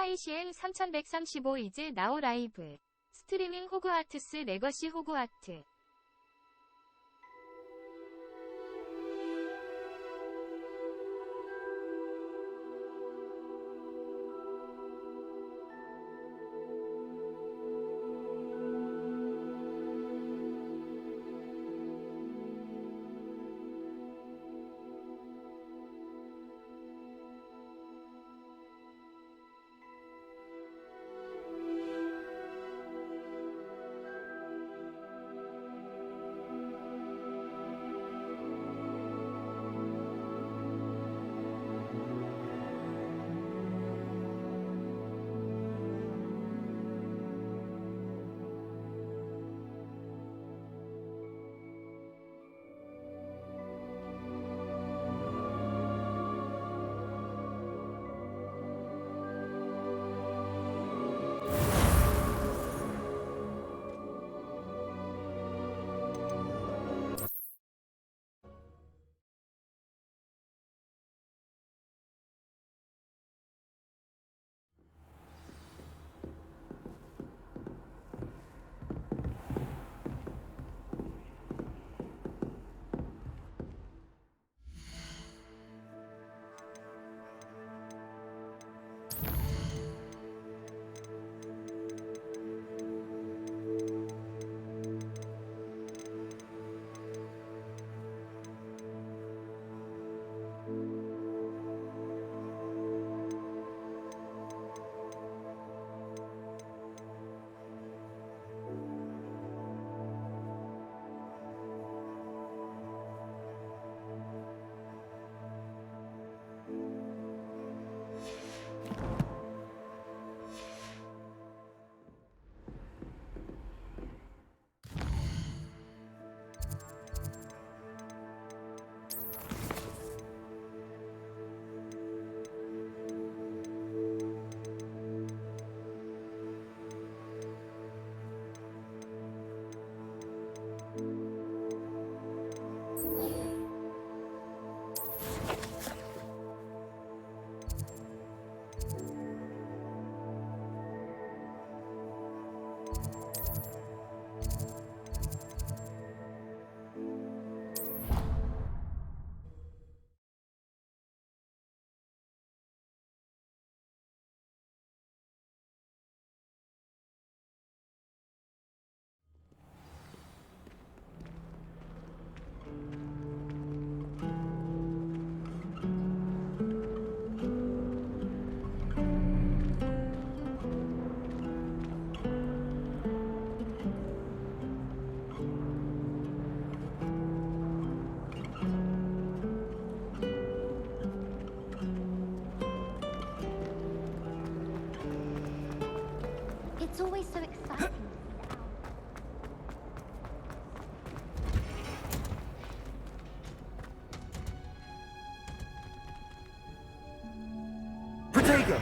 하이시엔 3135 이즈 나우 라이브 스트리밍 호그와트스 레거시 호그와트 It's always so exciting. Protego!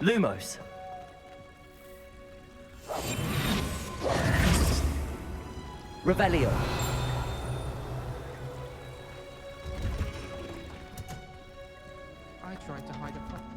Lumos. Revelio. I tried to hide a problem.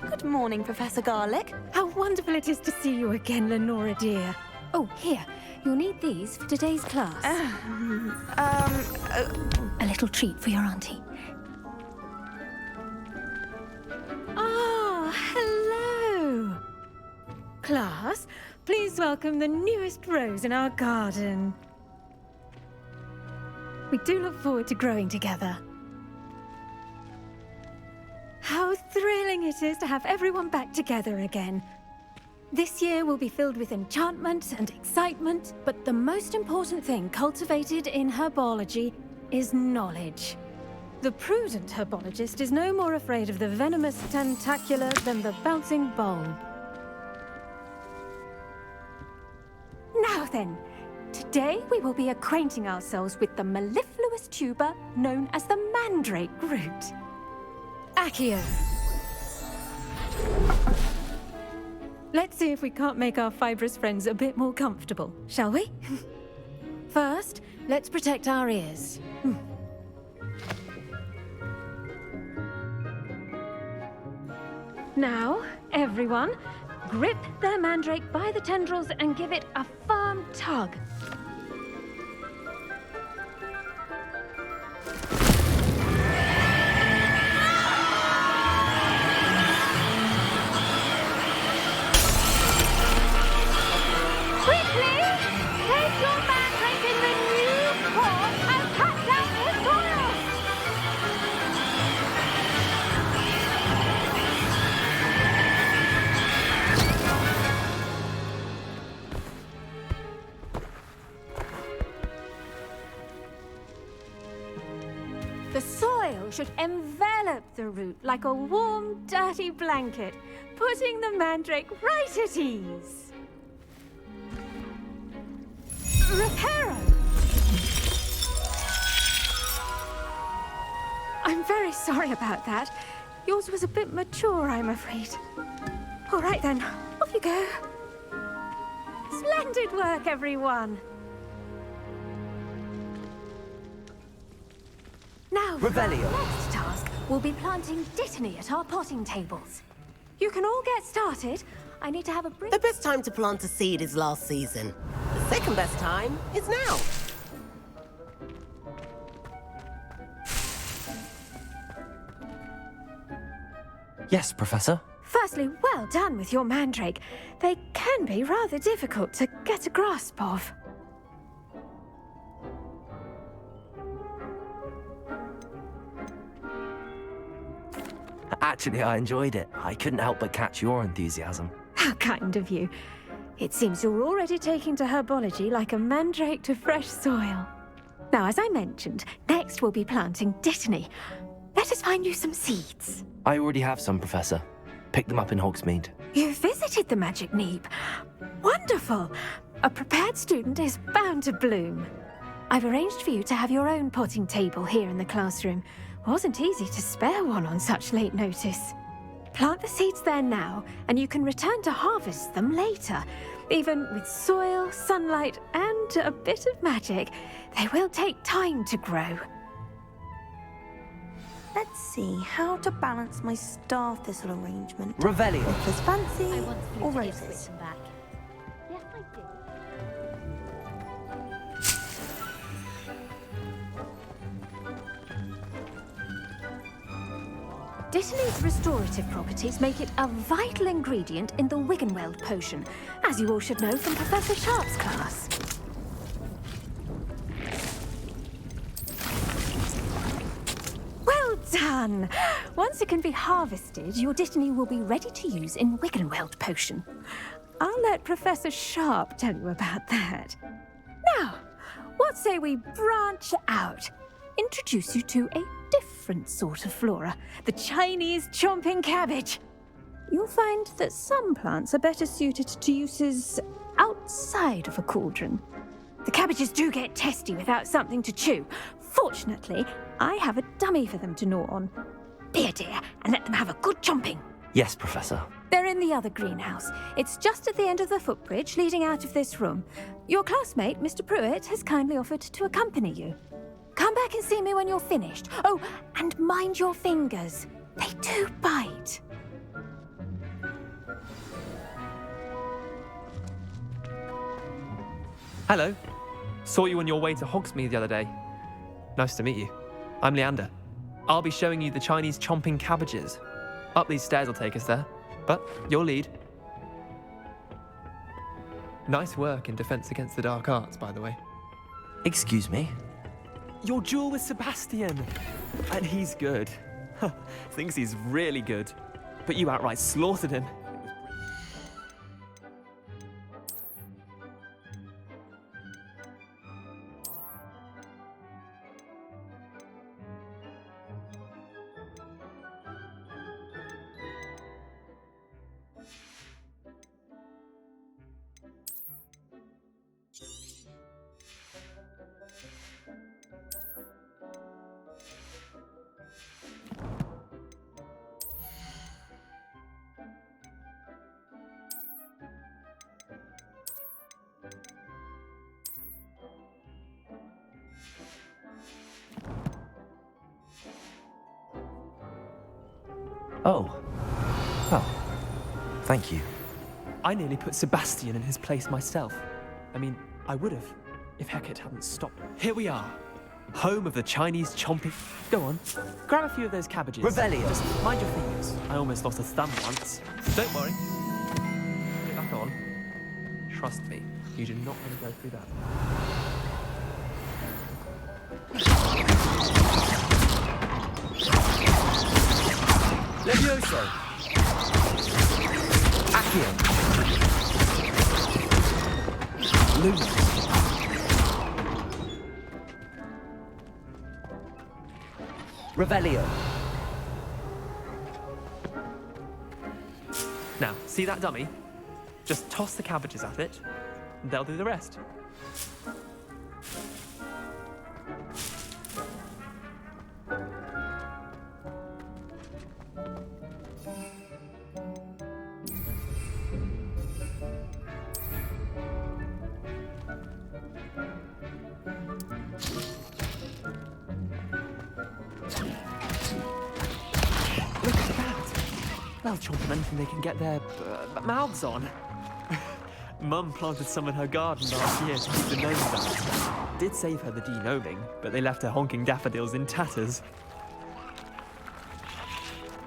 Good morning, Professor Garlic. How wonderful it is to see you again, Lenora dear. Oh, here, you'll need these for today's class. A little treat for your auntie. Ah, hello. Class, please welcome the newest rose in our garden. We do look forward to growing together. How thrilling it is to have everyone back together again. This year will be filled with enchantment and excitement, but the most important thing cultivated in herbology is knowledge. The prudent herbologist is no more afraid of the venomous tentacular than the bouncing bulb. Now then, today we will be acquainting ourselves with the mellifluous tuber known as the mandrake root. Accio. Let's see if we can't make our fibrous friends a bit more comfortable, shall we? First, let's protect our ears. Now, everyone, grip their mandrake by the tendrils and give it a firm tug. Quickly, place your mandrake in the new pot and cut down the soil. The soil should envelop the root like a warm, dirty blanket, putting the mandrake right at ease. Reparo! I'm very sorry about that. Yours was a bit mature, I'm afraid. All right then, off you go. Splendid work, everyone. Now, for our Revelio. next task, we'll be planting dittany at our potting tables. You can all get started. I need to have a brief... The best time to plant a seed is last season. The second best time is now. Yes, Professor. Firstly, well done with your mandrake. They can be rather difficult to get a grasp of. Actually, I enjoyed it. I couldn't help but catch your enthusiasm. How kind of you. It seems you're already taking to herbology like a mandrake to fresh soil. Now, as I mentioned, next we'll be planting dittany. Let us find you some seeds. I already have some, Professor. Picked them up in Hogsmeade. You visited the Magic Neep. Wonderful. A prepared student is bound to bloom. I've arranged for you to have your own potting table here in the classroom. Wasn't easy to spare one on such late notice. Plant the seeds there now, and you can return to harvest them later. Even with soil, sunlight, and a bit of magic, they will take time to grow. Let's see how to balance my star thistle arrangement. Revelio. Is fancy I or want to give roses? Switch them back. Yes, I did. Dittany's restorative properties make it a vital ingredient in the Wiggenweld potion, as you all should know from Professor Sharp's class. Well done! Once it can be harvested, your Dittany will be ready to use in Wiggenweld potion. I'll let Professor Sharp tell you about that. Now, what say we branch out? Introduce you to a different sort of flora, the Chinese chomping cabbage. You'll find that some plants are better suited to uses outside of a cauldron. The cabbages do get testy without something to chew. Fortunately, I have a dummy for them to gnaw on. Be a dear and let them have a good chomping. Yes, Professor. They're in the other greenhouse. It's just at the end of the footbridge leading out of this room. Your classmate, Mr. Pruitt, has kindly offered to accompany you. Come back and see me when you're finished. Oh, and mind your fingers. They do bite. Hello. Saw you on your way to Hogsmeade the other day. Nice to meet you. I'm Leander. I'll be showing you the Chinese chomping cabbages. Up these stairs will take us there, but your lead. Nice work in Defense Against the Dark Arts, by the way. Excuse me? Your duel with Sebastian. And he's good. Thinks he's really good. But you outright slaughtered him. Oh. Well, thank you. I nearly put Sebastian in his place myself. I mean, I would have, if Hecate hadn't stopped. Here we are, home of the Chinese chomping. Go on, grab a few of those cabbages. Revelio. Just mind your fingers. I almost lost a thumb once. Don't worry. Get back on. Trust me, you do not want to go through that. Levioso. Accio. Lunas. Revelio. Now, see that dummy? Just toss the cabbages at it, and they'll do the rest. Look at that! They'll chomp on anything they can get their mouths on. Mum planted some in her garden last year to keep the gnomes out. Did save her the denoming, but they left her honking daffodils in tatters.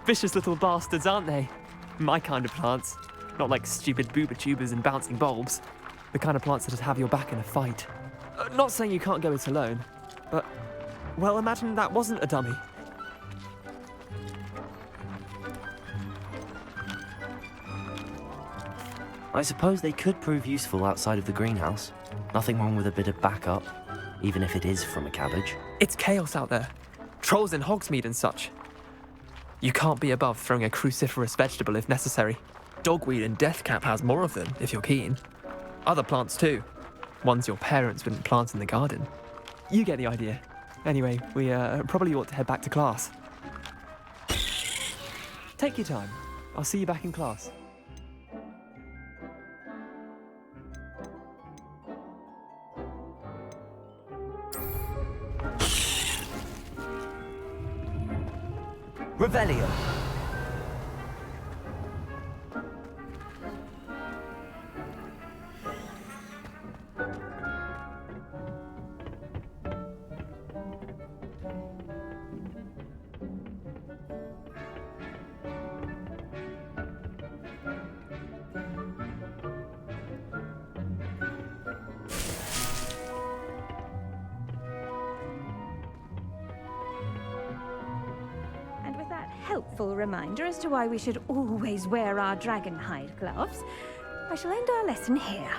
Vicious little bastards, aren't they? My kind of plants. Not like stupid booba tubers and bouncing bulbs. The kind of plants that'd have your back in a fight. Not saying you can't go it alone, but, well, imagine that wasn't a dummy. I suppose they could prove useful outside of the greenhouse. Nothing wrong with a bit of backup, even if it is from a cabbage. It's chaos out there. Trolls in Hogsmeade and such. You can't be above throwing a cruciferous vegetable if necessary. Dogweed and deathcap has more of them, if you're keen. Other plants too. Ones your parents wouldn't plant in the garden. You get the idea. Anyway, we probably ought to head back to class. Take your time. I'll see you back in class. Revelio. And with that helpful reminder as to why we should always wear our dragon hide gloves, I shall end our lesson here.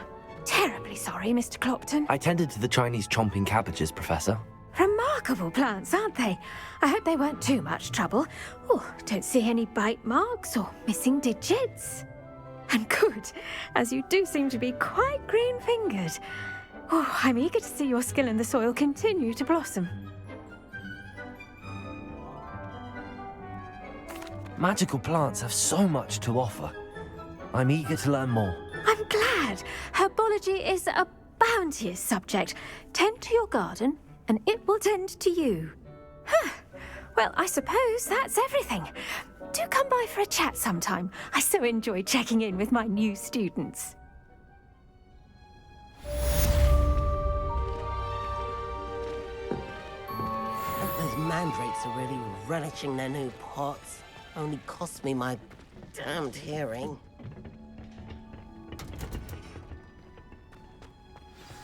Terribly sorry, Mr. Clopton. I tended to the Chinese chomping cabbages, Professor. Remarkable plants, aren't they? I hope they weren't too much trouble. Oh, don't see any bite marks or missing digits. And good, as you do seem to be quite green-fingered. Oh, I'm eager to see your skill in the soil continue to blossom. Magical plants have so much to offer. I'm eager to learn more. I'm glad. Herbology is a bounteous subject. Tend to your garden, and it will tend to you. Huh. Well, I suppose that's everything. Do come by for a chat sometime. I so enjoy checking in with my new students. Those mandrakes are really relishing their new pots. Only cost me my damned hearing.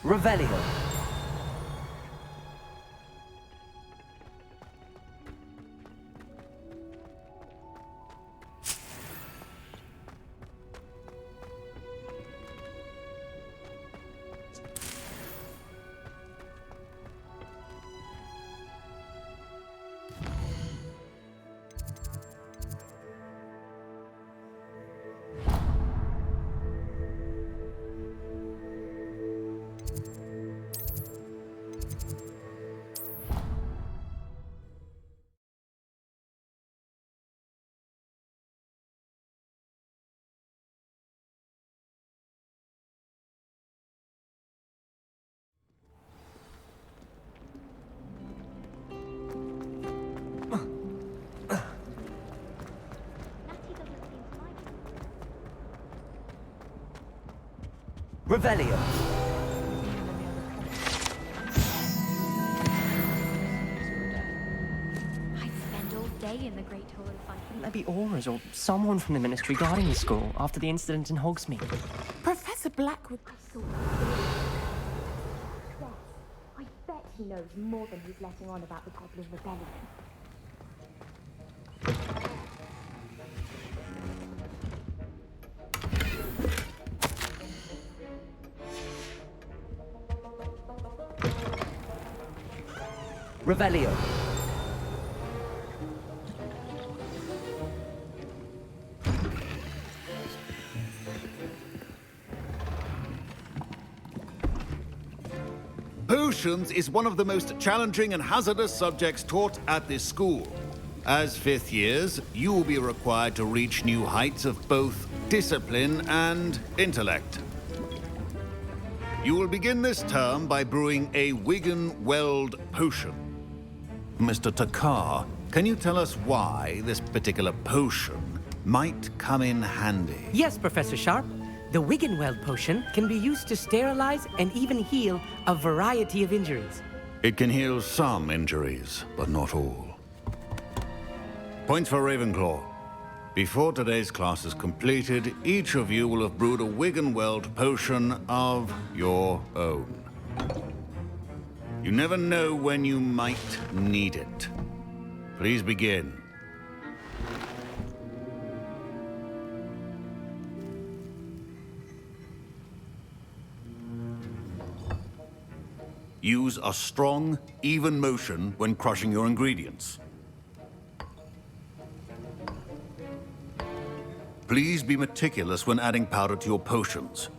Revelio. Revelio. I'd spend all day in the Great Hall if I could. Maybe Aura's or someone from the Ministry guarding the school after the incident in Hogsmeade. Professor Blackwood. I bet he knows more than he's letting on about the Goblin Rebellion. Revelio. Potions is one of the most challenging and hazardous subjects taught at this school. As fifth years, you will be required to reach new heights of both discipline and intellect. You will begin this term by brewing a Wigan-Weld potion. Mr. Takar, can you tell us why this particular potion might come in handy? Yes, Professor Sharp. The Wigan-Weld potion can be used to sterilize and even heal a variety of injuries. It can heal some injuries, but not all. Points for Ravenclaw. Before today's class is completed, each of you will have brewed a Wigan-Weld potion of your own. You never know when you might need it. Please begin. Use a strong, even motion when crushing your ingredients. Please be meticulous when adding powder to your potions.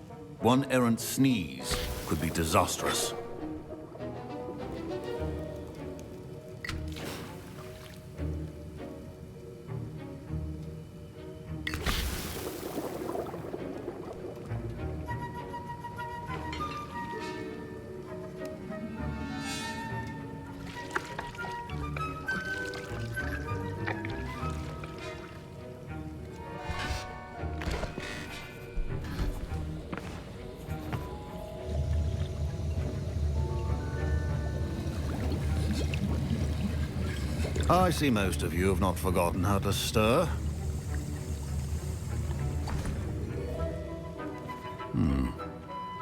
One errant sneeze could be disastrous. I see most of you have not forgotten how to stir.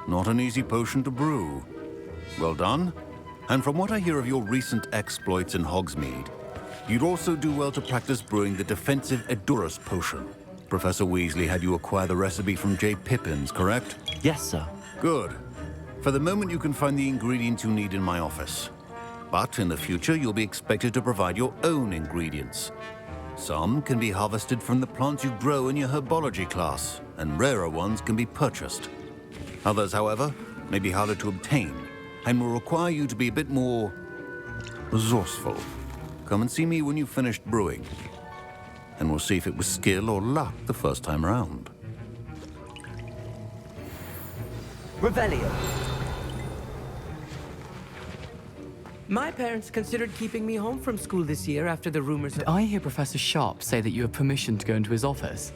Not an easy potion to brew. Well done. And from what I hear of your recent exploits in Hogsmeade, you'd also do well to practice brewing the defensive Edurus potion. Professor Weasley had you acquire the recipe from J. Pippins, correct? Yes, sir. Good. For the moment, you can find the ingredients you need in my office. But in the future, you'll be expected to provide your own ingredients. Some can be harvested from the plants you grow in your herbology class, and rarer ones can be purchased. Others, however, may be harder to obtain, and will require you to be a bit more resourceful. Come and see me when you've finished brewing, and we'll see if it was skill or luck the first time around. Revelio. My parents considered keeping me home from school this year after the rumors Did I hear Professor Sharp say that you have permission to go into his office?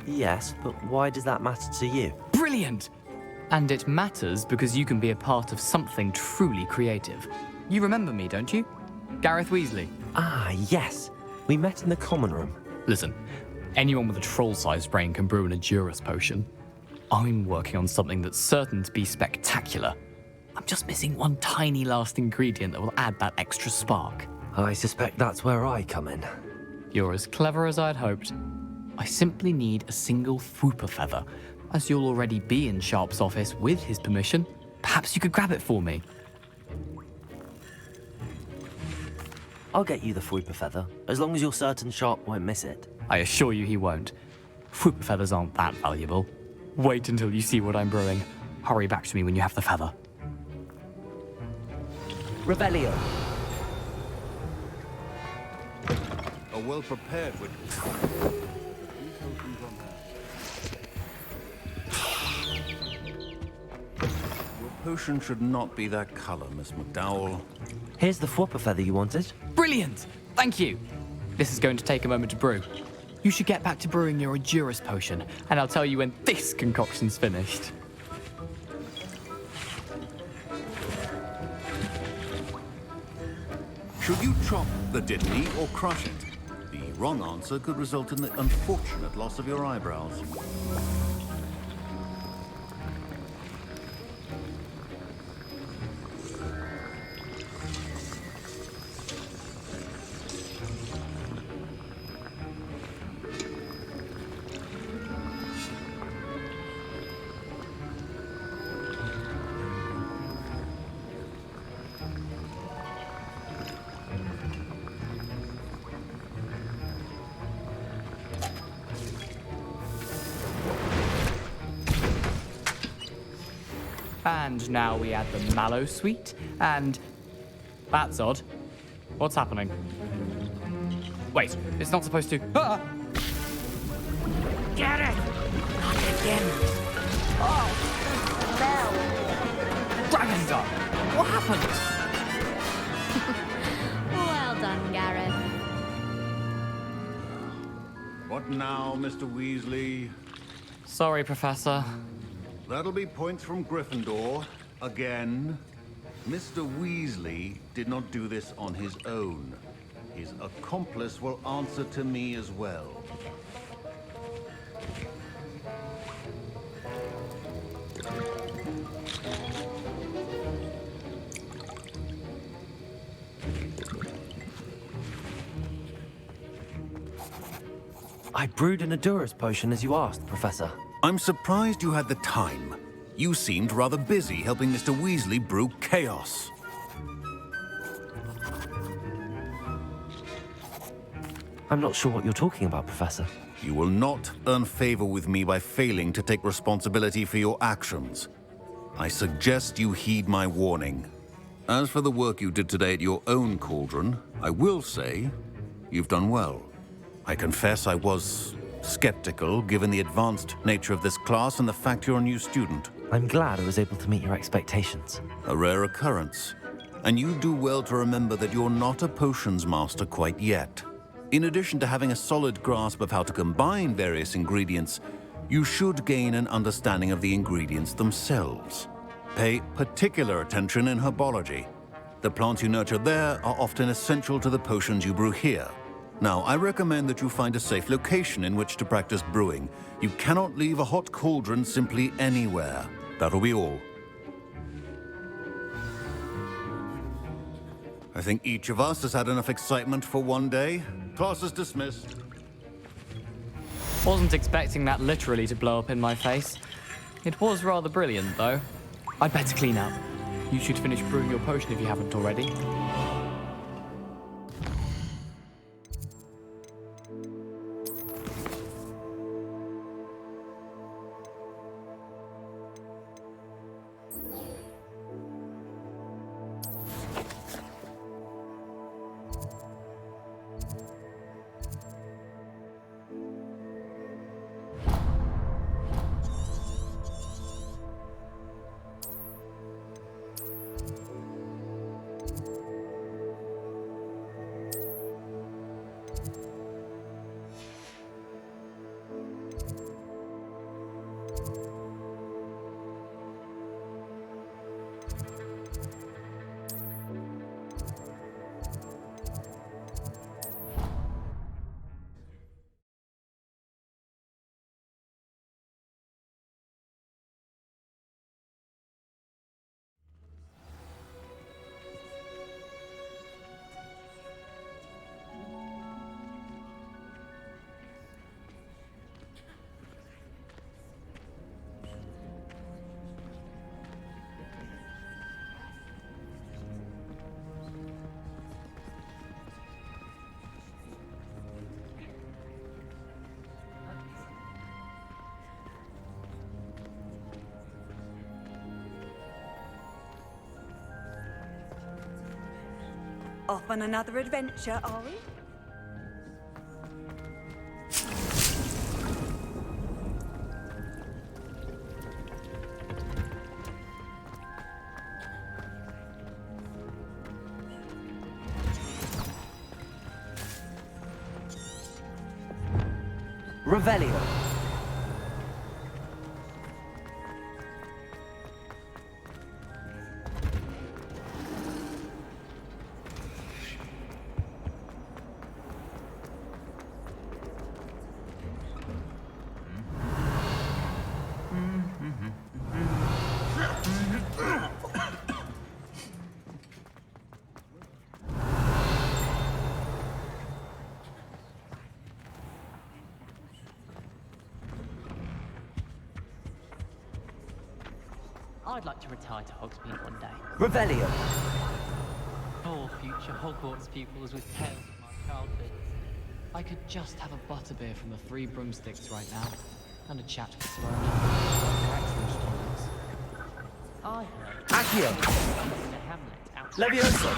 Yes, but why does that matter to you? Brilliant! And it matters because you can be a part of something truly creative. You remember me, don't you? Gareth Weasley. Ah, yes. We met in the common room. Listen, anyone with a troll-sized brain can brew an Edurus potion. I'm working on something that's certain to be spectacular. I'm just missing one tiny last ingredient that will add that extra spark. I suspect that's where I come in. You're as clever as I'd hoped. I simply need a single Fwooper feather. As you'll already be in Sharp's office with his permission, perhaps you could grab it for me. I'll get you the Fwooper feather, as long as you're certain Sharp won't miss it. I assure you he won't. Fwooper feathers aren't that valuable. Wait until you see what I'm brewing. Hurry back to me when you have the feather. Revelio. A well-prepared witness. Your potion should not be that color, Miss McDowell. Here's the Fwooper feather you wanted. Brilliant! Thank you! This is going to take a moment to brew. You should get back to brewing your Endurance potion, and I'll tell you when this concoction's finished. Should you chop the diddly or crush it? The wrong answer could result in the unfortunate loss of your eyebrows. And now we add the mallow sweet, and... That's odd. What's happening? Wait, it's not supposed to... Ah! Get it! Not again. Dragon Dog! What happened? Well done, Gareth. What now, Mr. Weasley? Sorry, Professor. That'll be points from Gryffindor. Again. Mr. Weasley did not do this on his own. His accomplice will answer to me as well. I brewed an Endurance potion as you asked, Professor. I'm surprised you had the time. You seemed rather busy helping Mr. Weasley brew chaos. I'm not sure what you're talking about, Professor. You will not earn favor with me by failing to take responsibility for your actions. I suggest you heed my warning. As for the work you did today at your own cauldron, I will say you've done well. I confess I was skeptical, given the advanced nature of this class and the fact you're a new student. I'm glad I was able to meet your expectations. A rare occurrence. And you do well to remember that you're not a potions master quite yet. In addition to having a solid grasp of how to combine various ingredients, you should gain an understanding of the ingredients themselves. Pay particular attention in herbology. The plants you nurture there are often essential to the potions you brew here. Now, I recommend that you find a safe location in which to practice brewing. You cannot leave a hot cauldron simply anywhere. That'll be all. I think each of us has had enough excitement for one day. Class is dismissed. Wasn't expecting that literally to blow up in my face. It was rather brilliant, though. I'd better clean up. You should finish brewing your potion if you haven't already. Off on another adventure, are we? Revelio. I'd like to retire to Hogsmeade one day. Revelio. Poor future Hogwarts pupils with tales of my childhood. I could just have a butterbeer from the Three Broomsticks right now, and a chat with Throne. I heard Accio. in a hamlet out Levioso.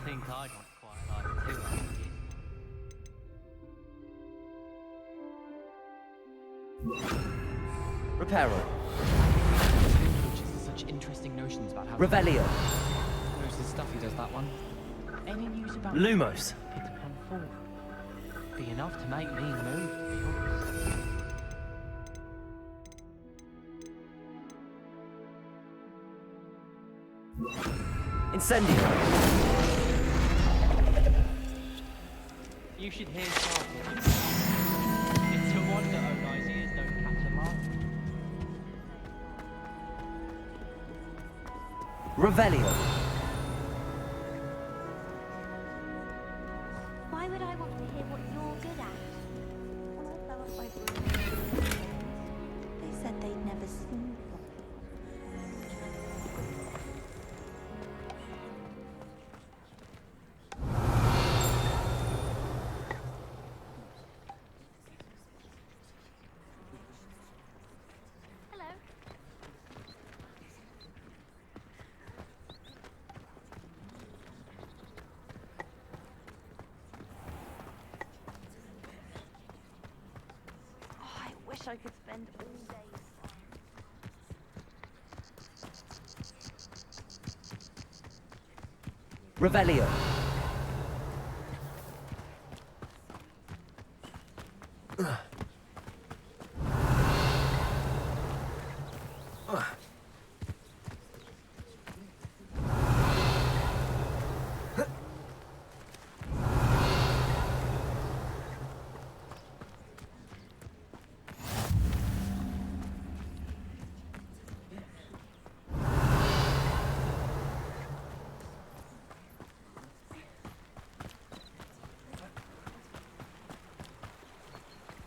think I'd want quiet life too, after you. Reparo. Such interesting notions about how Revelio. knows his stuff. He does that one. Any news about Lumos. picked up on four? Be enough to make me move, to be honest. Incendio. You should hear Sharp. It's a wonder Onai's ears don't catch a mark. Revelio. Why would I want to hear what you're good at? When I fell off my broom, They said they'd never seen you. hello. Oh, I wish I could spend all day. Revelio.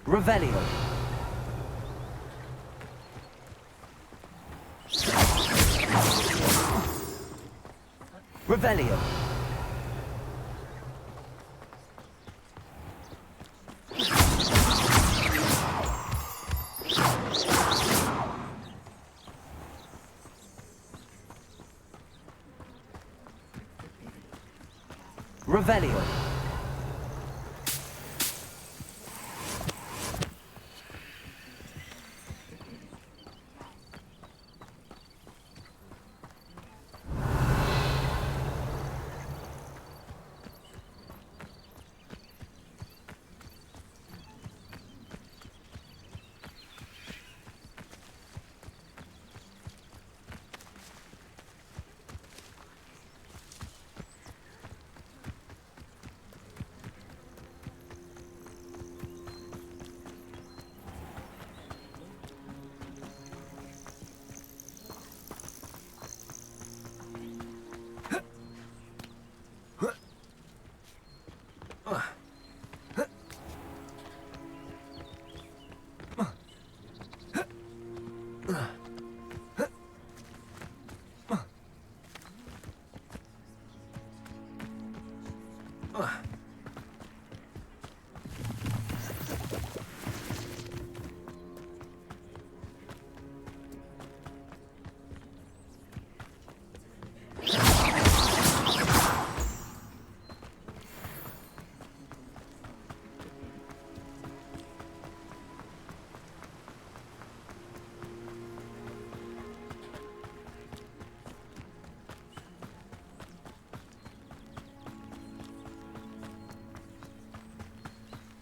Revelio. Revelio. Revelio.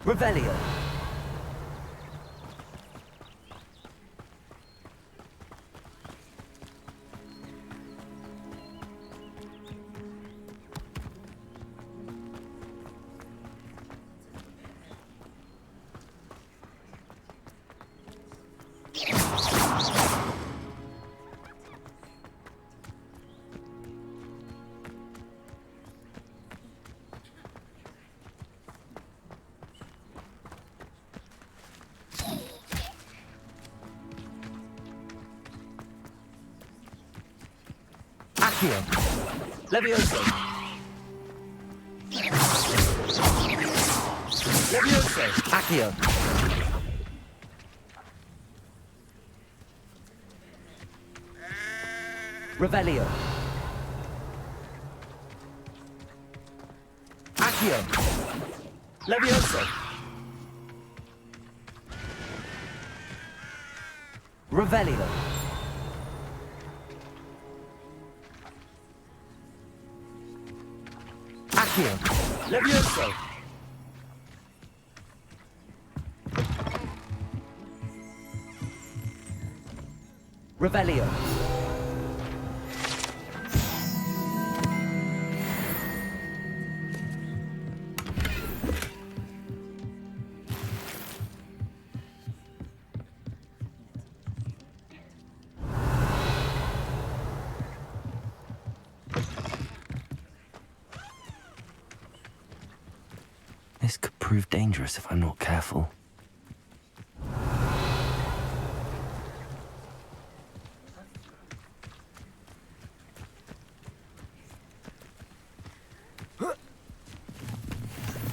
Revelio. Accio. Levioso. Levioso. Accio. Revelio. Accio. Levioso. Revelio. Accio. Levioso. Revelio. This could prove dangerous if I'm not careful.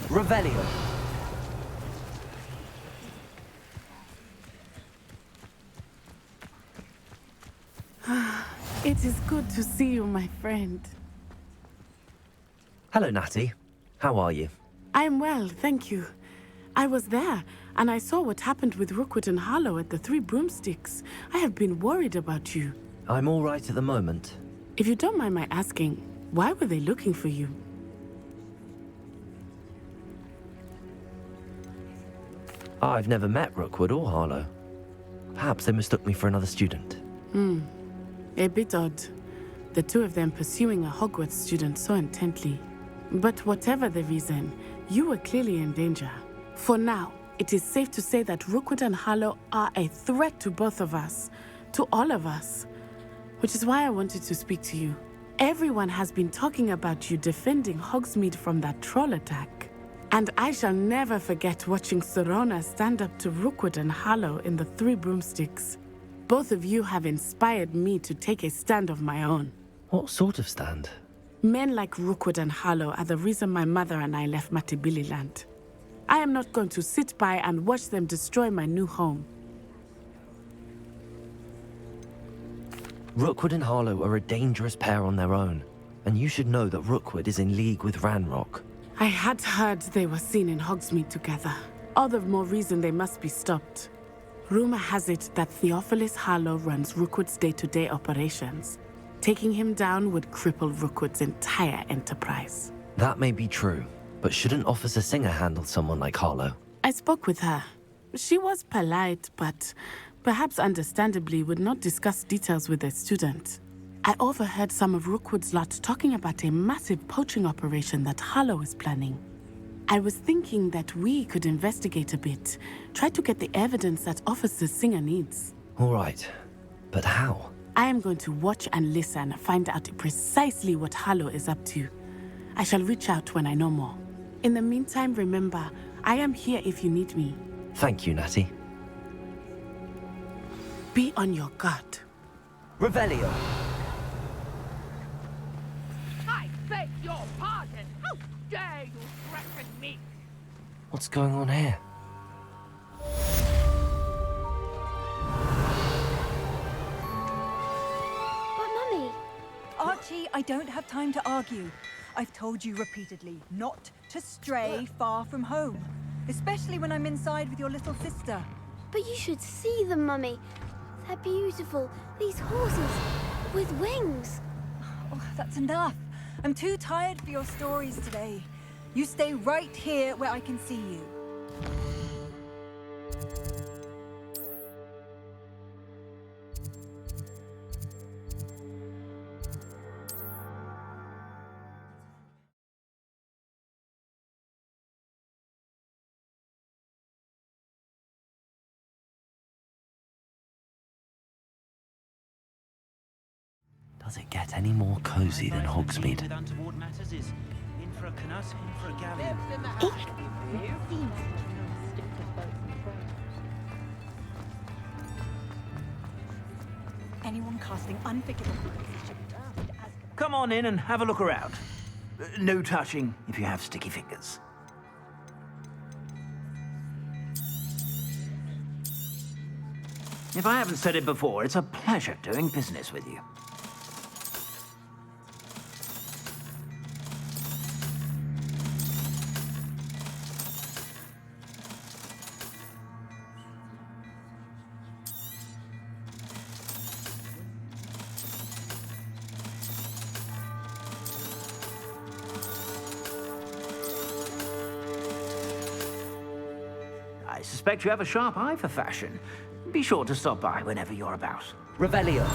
Revelio. It is good to see you, my friend. Hello, Natty. How are you? I am well, thank you. I was there, and I saw what happened with Rookwood and Harlow at the Three Broomsticks. I have been worried about you. I'm all right at the moment. If you don't mind my asking, why were they looking for you? I've never met Rookwood or Harlow. Perhaps they mistook me for another student. A bit odd. The two of them pursuing a Hogwarts student so intently. But whatever the reason, you were clearly in danger. For now, it is safe to say that Rookwood and Harlow are a threat to both of us, to all of us. Which is why I wanted to speak to you. Everyone has been talking about you defending Hogsmeade from that troll attack. And I shall never forget watching Serona stand up to Rookwood and Harlow in the Three Broomsticks. Both of you have inspired me to take a stand of my own. What sort of stand? Men like Rookwood and Harlow are the reason my mother and I left Matabeleland. I am not going to sit by and watch them destroy my new home. Rookwood and Harlow are a dangerous pair on their own, and you should know that Rookwood is in league with Ranrock. I had heard they were seen in Hogsmeade together. All the more reason they must be stopped. Rumor has it that Theophilus Harlow runs Rookwood's day-to-day operations. Taking him down would cripple Rookwood's entire enterprise. That may be true, but shouldn't Officer Singer handle someone like Harlow? I spoke with her. She was polite, but perhaps understandably would not discuss details with a student. I overheard some of Rookwood's lot talking about a massive poaching operation that Harlow is planning. I was thinking that we could investigate a bit, try to get the evidence that Officer Singer needs. All right, but how? I am going to watch and listen, find out precisely what Harlow is up to. I shall reach out when I know more. In the meantime, remember, I am here if you need me. Thank you, Natty. Be on your guard. Revelio. I beg your pardon! How dare you threaten me! What's going on here? But Mummy! Archie, I don't have time to argue. I've told you repeatedly not to stray far from home, especially when I'm inside with your little sister. But you should see them, Mummy. They're beautiful. These horses with wings. Oh, that's enough. I'm too tired for your stories today. You stay right here where I can see you. Does it get any more cozy than Hogsmeade? Anyone casting unforgivable come on in and have a look around. No touching if you have sticky fingers. If I haven't said it before, it's a pleasure doing business with you. I suspect you have a sharp eye for fashion. Be sure to stop by whenever you're about. Revelio.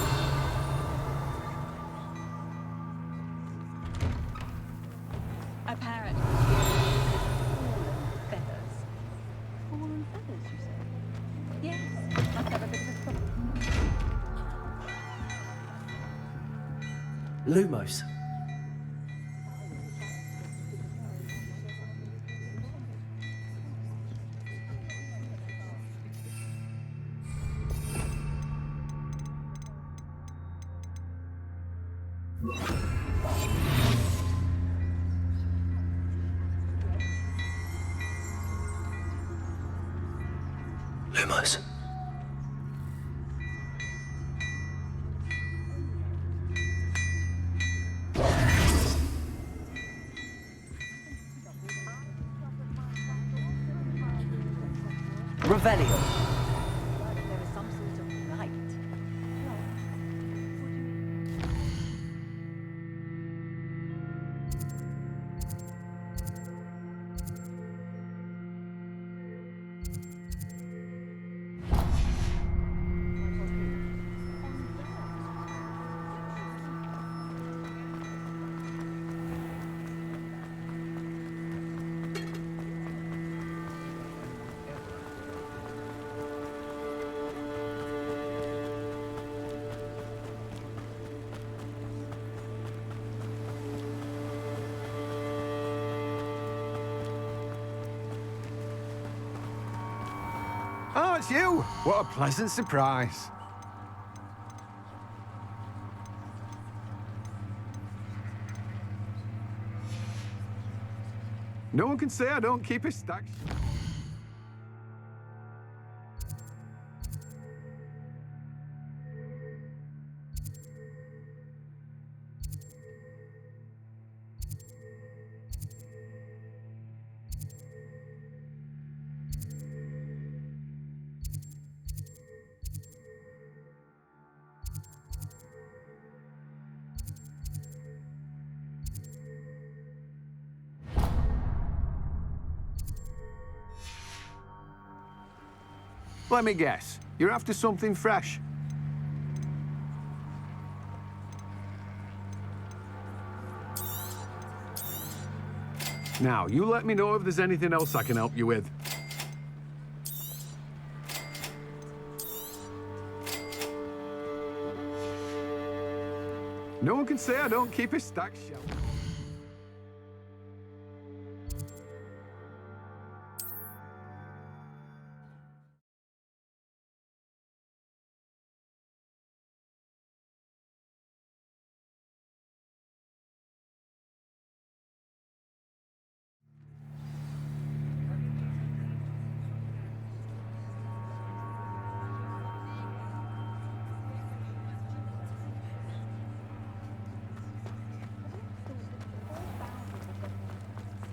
A parrot. Feathers. Fallen feathers, you say? Yes, must have a bit of a problem. Lumos. Lumos. Revelio. There is some sort of light. Oh, it's you! What a pleasant surprise. No one can say I don't keep a stack. Let me guess. You're after something fresh. Now, you let me know if there's anything else I can help you with. No one can say I don't keep a stacked shelf.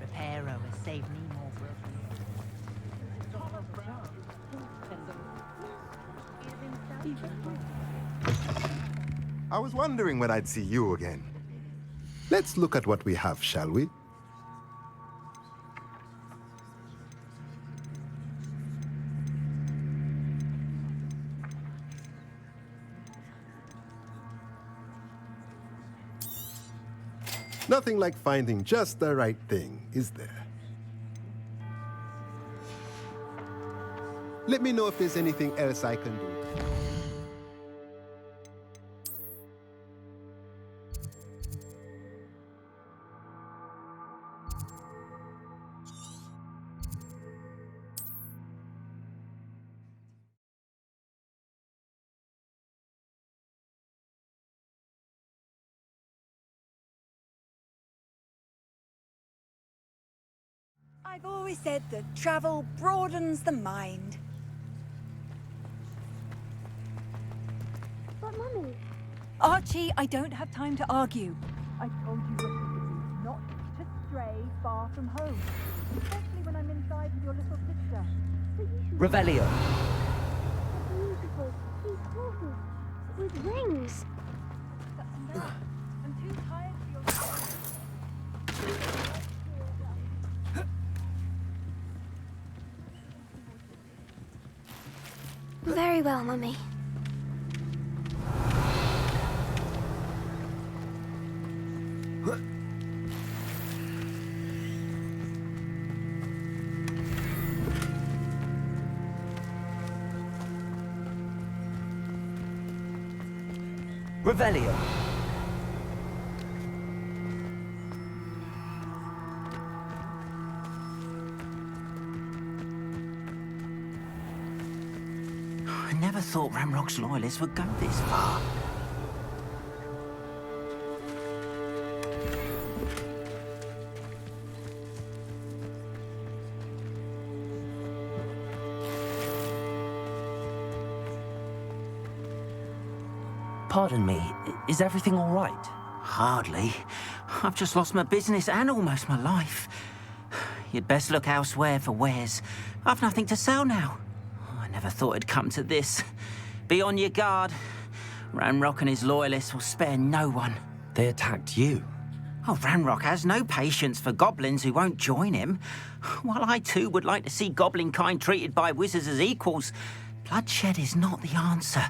Reparo has saved me more I was wondering when I'd see you again. Let's look at what we have, shall we? Nothing like finding just the right thing, is there? Let me know if there's anything else I can do. I've always said that travel broadens the mind. But, Mummy... Archie, I don't have time to argue. I told you repeatedly not to stray far from home, especially when I'm inside with your little sister. Revelio. Beautiful. These horses with wings. I'm too tired for your... Very well, Mummy. Revelio. I never thought Ramrock's loyalists would go this far. Pardon me, is everything all right? Hardly. I've just lost my business and almost my life. You'd best look elsewhere for wares. I've nothing to sell now. I never thought it'd come to this. Be on your guard. Ranrock and his loyalists will spare no one. They attacked you? Oh, Ranrock has no patience for goblins who won't join him. While I too would like to see goblin kind treated by wizards as equals, bloodshed is not the answer.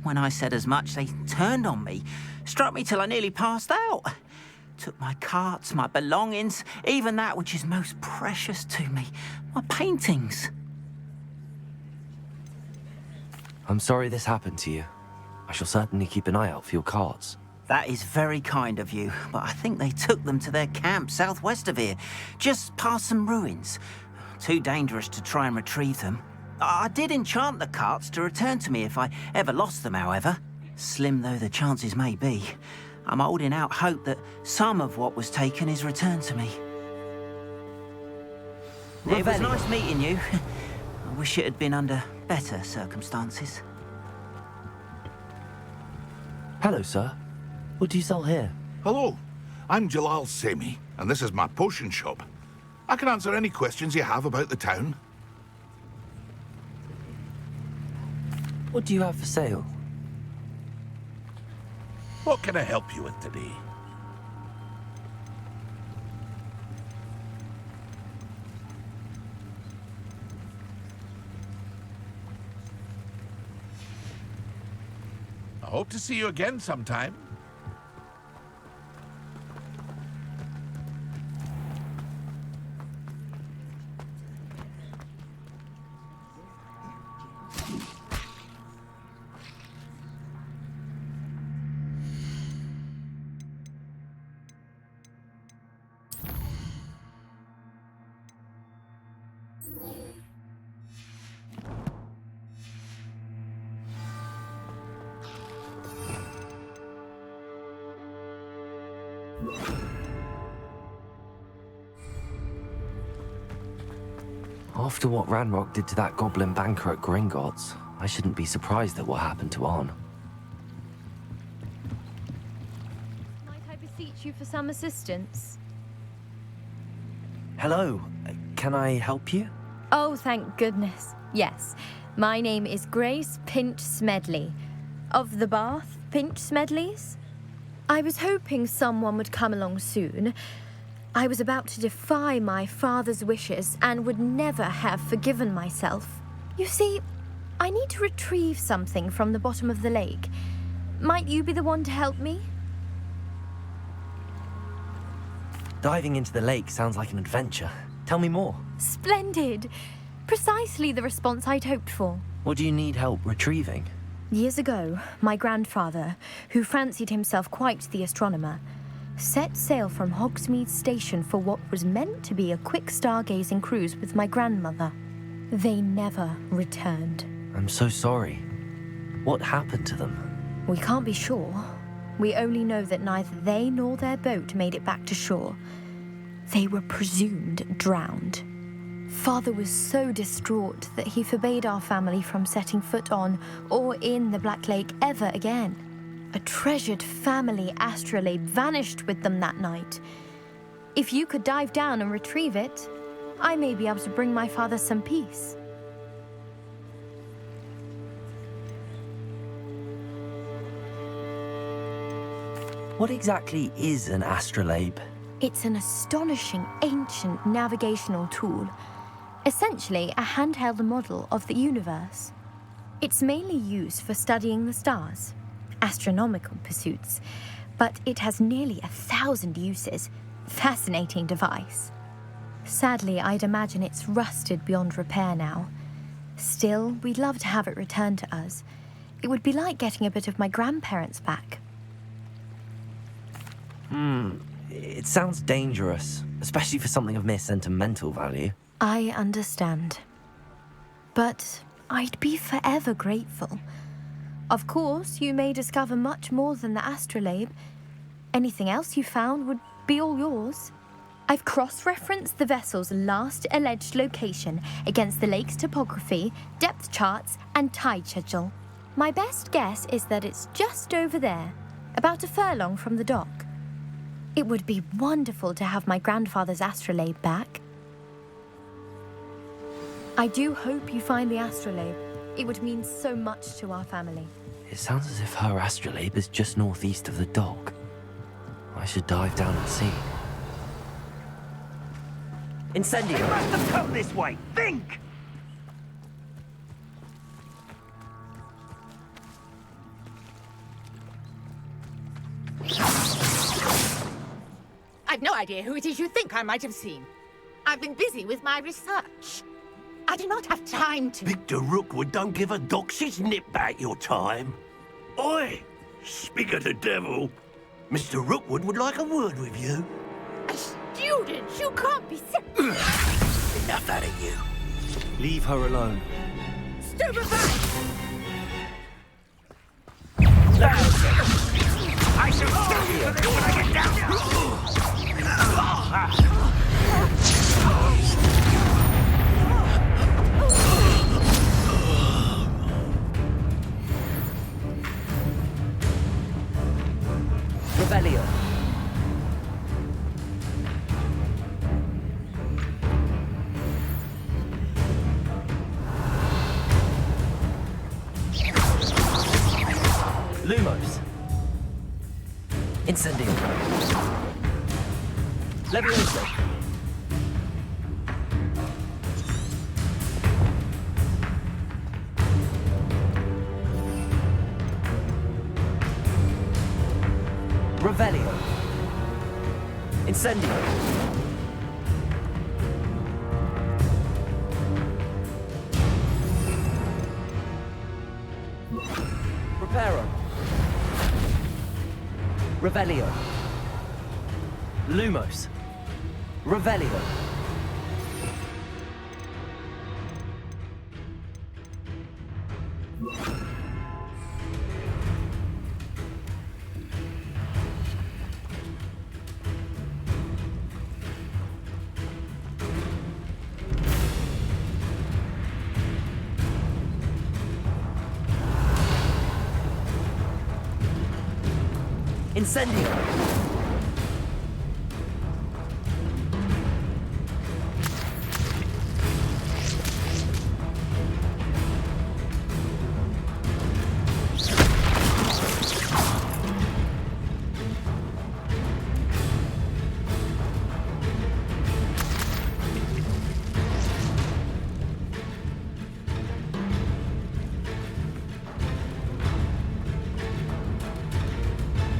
When I said as much, they turned on me, struck me till I nearly passed out. Took my carts, my belongings, even that which is most precious to me, my paintings. I'm sorry this happened to you. I shall certainly keep an eye out for your carts. That is very kind of you, but I think they took them to their camp southwest of here, just past some ruins. Too dangerous to try and retrieve them. I did enchant the carts to return to me if I ever lost them, however. Slim though the chances may be, I'm holding out hope that some of what was taken is returned to me. It was nice meeting you. I wish it had been under better circumstances. Hello, sir. What do you sell here? Hello, I'm Jalal Semi, and this is my potion shop. I can answer any questions you have about the town. What do you have for sale? What can I help you with today? I hope to see you again sometime. After what Ranrock did to that goblin banker at Gringotts, I shouldn't be surprised at what happened to Arn. Might I beseech you for some assistance? Hello, can I help you? Oh, thank goodness. Yes. My name is Grace Pinch Smedley. Of the Bath Pinch Smedleys? I was hoping someone would come along soon. I was about to defy my father's wishes and would never have forgiven myself. You see, I need to retrieve something from the bottom of the lake. Might you be the one to help me? Diving into the lake sounds like an adventure. Tell me more. Splendid! Precisely the response I'd hoped for. What do you need help retrieving? Years ago, my grandfather, who fancied himself quite the astronomer, set sail from Hogsmeade Station for what was meant to be a quick stargazing cruise with my grandmother. They never returned. I'm so sorry. What happened to them? We can't be sure. We only know that neither they nor their boat made it back to shore. They were presumed drowned. Father was so distraught that he forbade our family from setting foot on or in the Black Lake ever again. A treasured family astrolabe vanished with them that night. If you could dive down and retrieve it, I may be able to bring my father some peace. What exactly is an astrolabe? It's an astonishing ancient navigational tool, essentially a handheld model of the universe. It's mainly used for studying the stars, astronomical pursuits, but it has nearly 1,000 uses. Fascinating device. Sadly, I'd imagine it's rusted beyond repair now. Still, we'd love to have it returned to us. It would be like getting a bit of my grandparents back. It sounds dangerous, especially for something of mere sentimental value. I understand. But I'd be forever grateful. Of course, you may discover much more than the astrolabe. Anything else you found would be all yours. I've cross-referenced the vessel's last alleged location against the lake's topography, depth charts, and tide schedule. My best guess is that it's just over there, about a furlong from the dock. It would be wonderful to have my grandfather's astrolabe back. I do hope you find the astrolabe. It would mean so much to our family. It sounds as if her astrolabe is just northeast of the dock. I should dive down and see. Incendio! You must have come this way! Think! I've no idea who it is you think I might have seen. I've been busy with my research. I do not have time to... Victor Rookwood don't give a doxy's nip back your time. Oi! Speak of the devil. Mr. Rookwood would like a word with you. A student? You can't be sick. Enough out of you. Leave her alone. Stupefy! I shall kill you for this when I get down there! Revelio. Lumos. Incendio. Levioso. Revelio. Incendio. Reparo. Revelio. Lumos. Revelio. Incendio.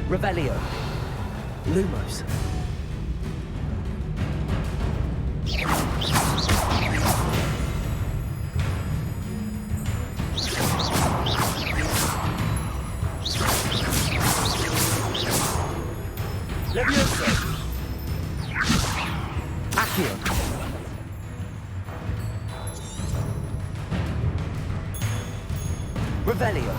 Revelio. Lumos. Levioso. Accio. Revelio.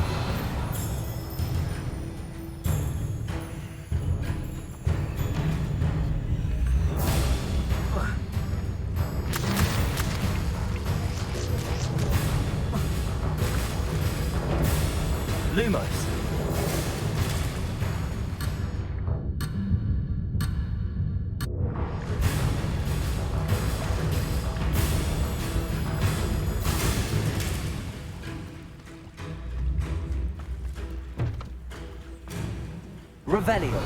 Lumos. Revelio.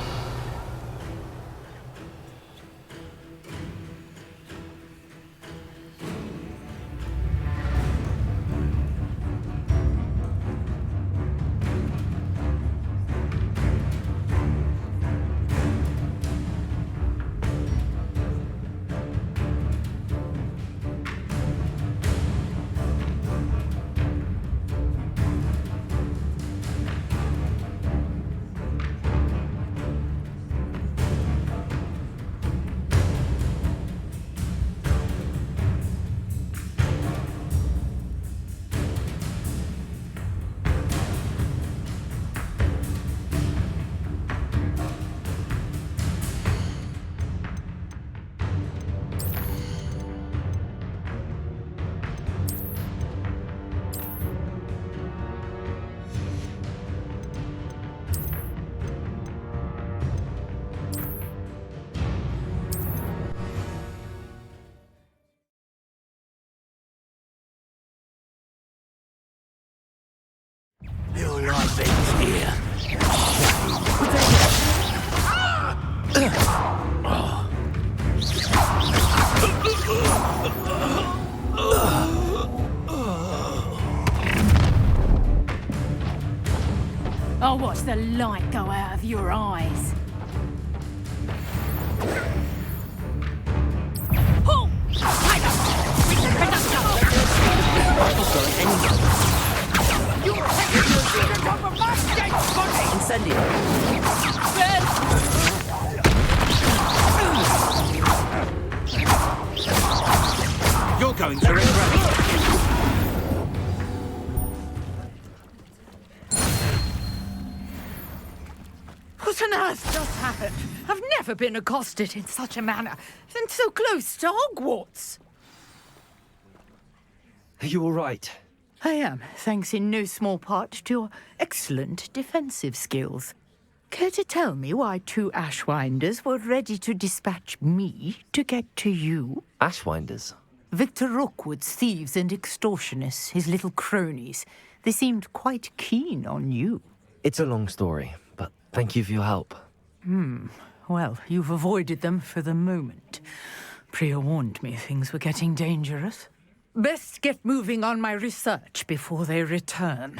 Your life ends here. I'll watch the light go out of your eyes. Oh! Incendio. You're going to regret it. What on earth just happened? I've never been accosted in such a manner, and so close to Hogwarts. Are you all right? I am, thanks in no small part to your excellent defensive skills. Care to tell me why two Ashwinders were ready to dispatch me to get to you? Ashwinders? Victor Rookwood's thieves and extortionists, his little cronies. They seemed quite keen on you. It's a long story, but thank you for your help. Well, you've avoided them for the moment. Priya warned me things were getting dangerous. Best get moving on my research before they return.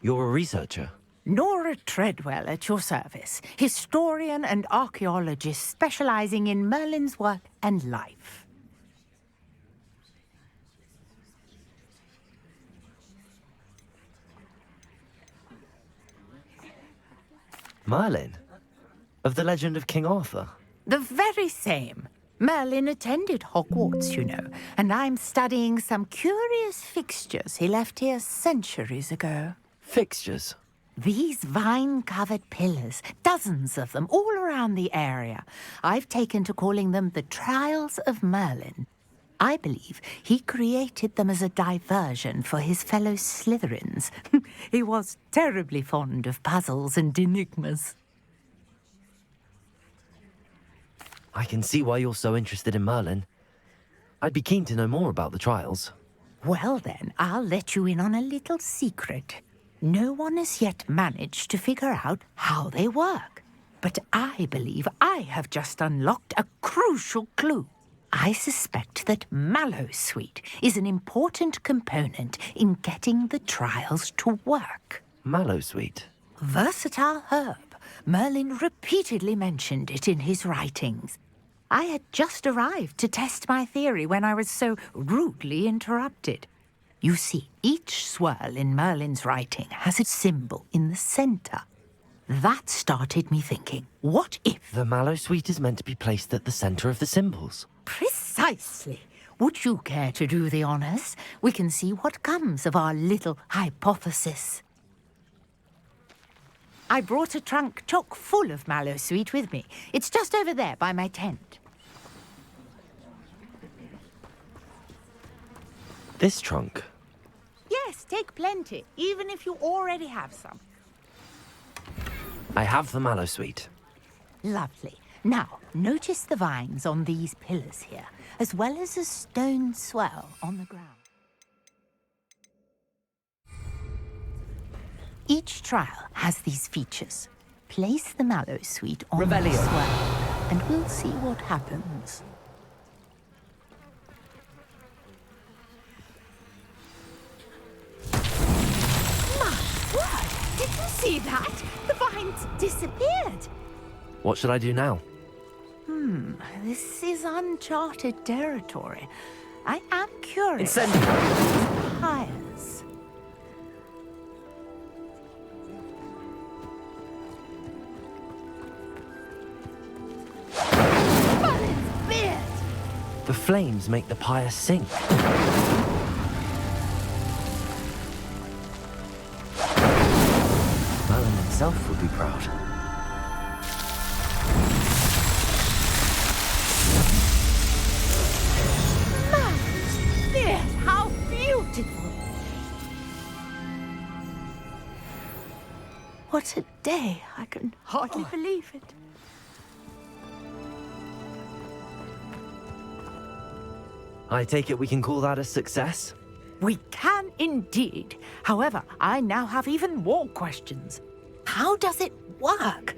You're a researcher? Nora Treadwell at your service, historian and archaeologist specializing in Merlin's work and life. Merlin? Of the legend of King Arthur? The very same. Merlin attended Hogwarts, you know, and I'm studying some curious fixtures he left here centuries ago. Fixtures? These vine-covered pillars, dozens of them, all around the area. I've taken to calling them the Trials of Merlin. I believe he created them as a diversion for his fellow Slytherins. He was terribly fond of puzzles and enigmas. I can see why you're so interested in Merlin. I'd be keen to know more about the trials. Well then, I'll let you in on a little secret. No one has yet managed to figure out how they work. But I believe I have just unlocked a crucial clue. I suspect that Mallowsweet is an important component in getting the trials to work. Mallowsweet? Versatile herb. Merlin repeatedly mentioned it in his writings. I had just arrived to test my theory when I was so rudely interrupted. You see, each swirl in Merlin's writing has a symbol in the center. That started me thinking, what if... The Mallowsweet is meant to be placed at the center of the symbols. Precisely. Would you care to do the honors? We can see what comes of our little hypothesis. I brought a trunk chock full of Mallowsweet with me. It's just over there by my tent. This trunk? Yes, Take plenty, even if you already have some. I have the mallow sweet. Lovely. Now, notice the vines on these pillars here, as well as a stone swell on the ground. Each trial has these features. Place the mallow sweet on the swell, and we'll see what happens. My word! Did you see that? The vines disappeared. What should I do now? This is uncharted territory. I am curious. Incendiary! Hires. Merlin's beard! The flames make the pyre sink. Merlin himself would be proud. Merlin's beard! How beautiful! What a day! I can hardly believe it. I take it we can call that a success? We can indeed. However, I now have even more questions. How does it work?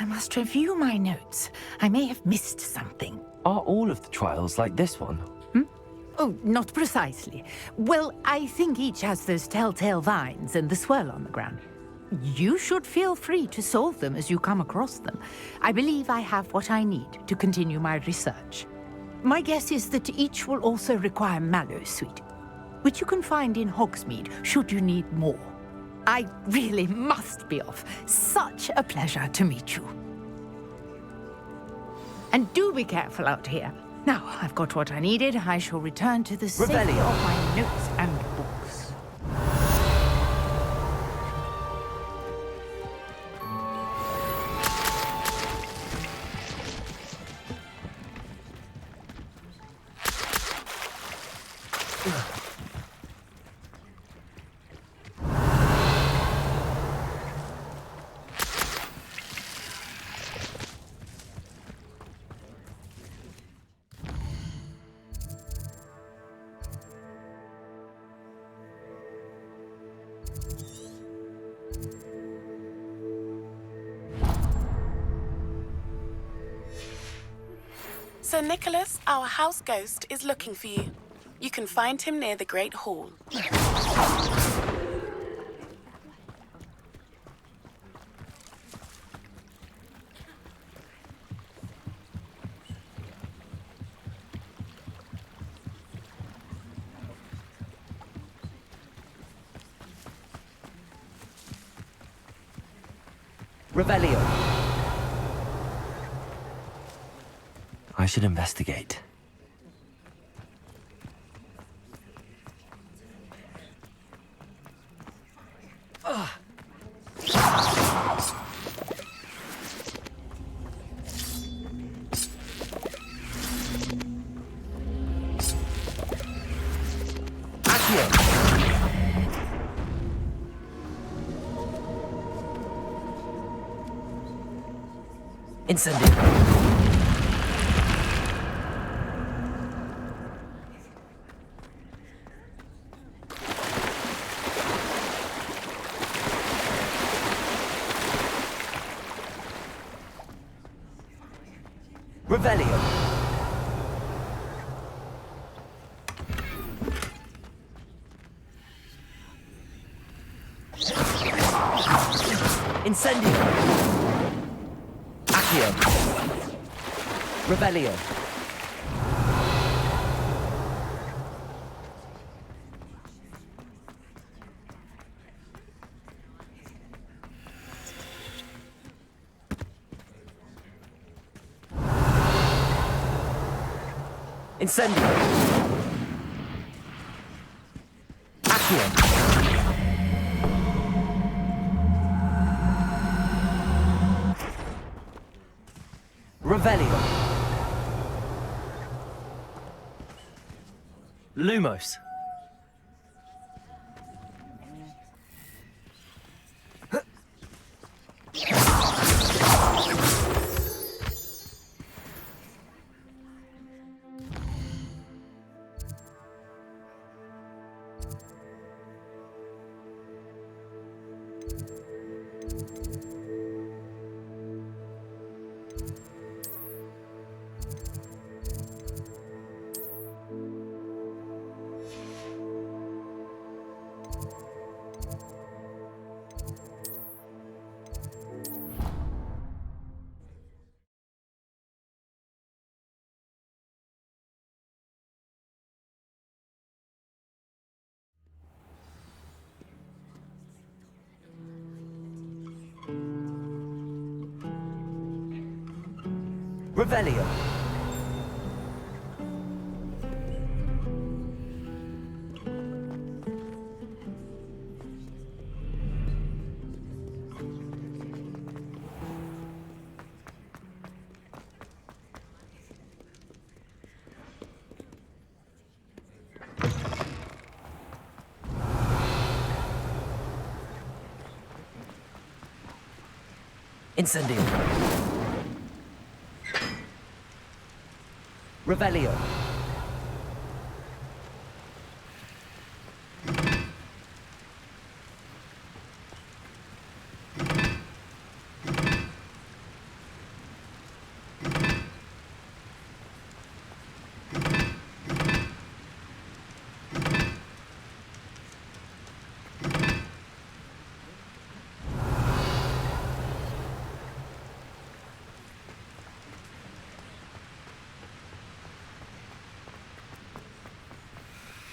I must review my notes. I may have missed something. Are all of the trials like this one? Oh, not precisely. Well, I think each has those telltale vines and the swirl on the ground. You should feel free to solve them as you come across them. I believe I have what I need to continue my research. My guess is that each will also require mallow sweet, which you can find in Hogsmeade should you need more. I really must be off. Such a pleasure to meet you. And do be careful out here. Now, I've got what I needed. I shall return to the safety of my notes and books. Sir Nicholas, our house ghost, is looking for you. You can find him near the Great Hall. Revelio. I should investigate. Incendio. Revelio. Incendio. Accio. Revelio. Incendio. Accio. Revelio. Lumos. Revelio. Incendio. Revelio.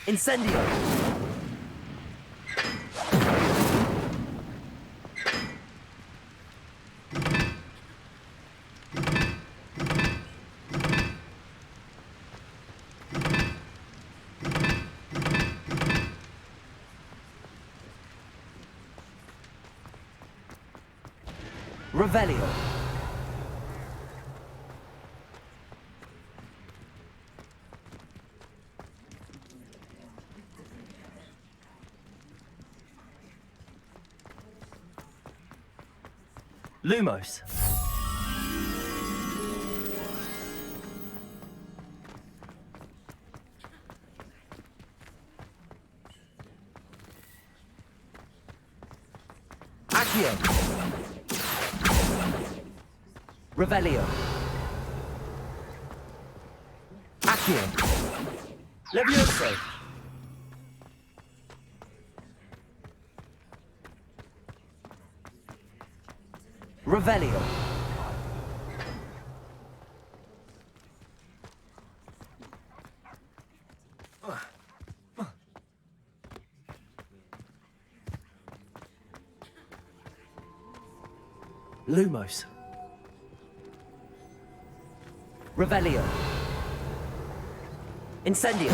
Incendio. Revelio. Lumos. Accio. Revelio. Accio. Levioso. Revelio. Lumos. Revelio. Incendio.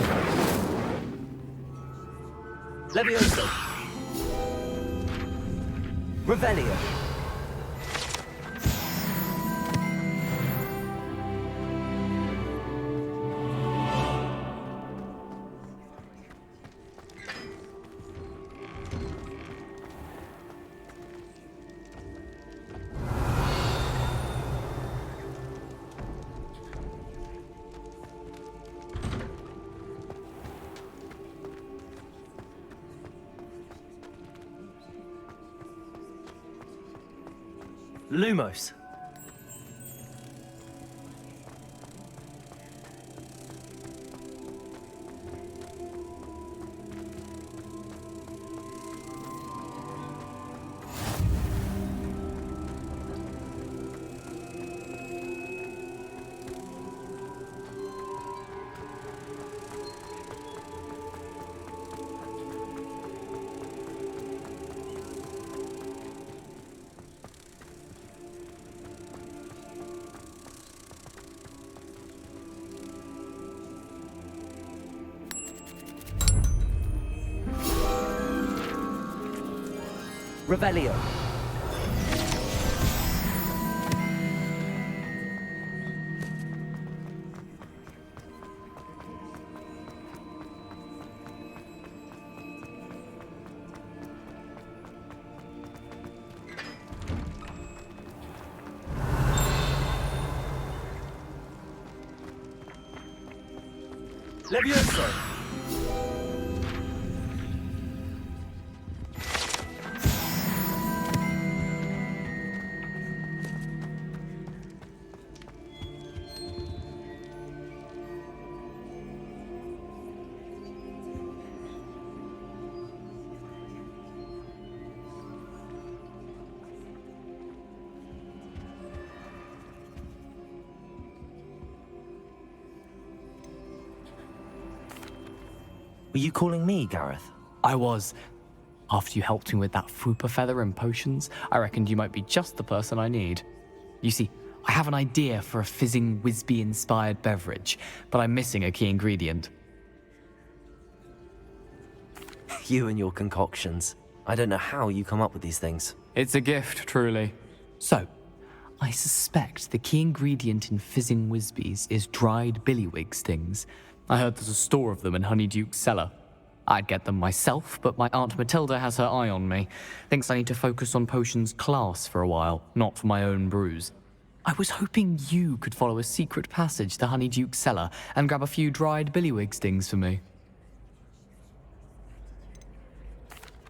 Levioso. Revelio. Lumos. Revelio. Levioso. Were you calling me, Gareth? I was. After you helped me with that fupa feather and potions, I reckoned you might be just the person I need. You see, I have an idea for a fizzing Wisby-inspired beverage, but I'm missing a key ingredient. You and your concoctions. I don't know how you come up with these things. It's a gift, truly. So, I suspect the key ingredient in fizzing Wisbies is dried billywig stings. I heard there's a store of them in Honeyduke's cellar. I'd get them myself, but my Aunt Matilda has her eye on me. Thinks I need to focus on potions class for a while, not for my own brews. I was hoping you could follow a secret passage to Honeyduke's cellar and grab a few dried billywig stings for me.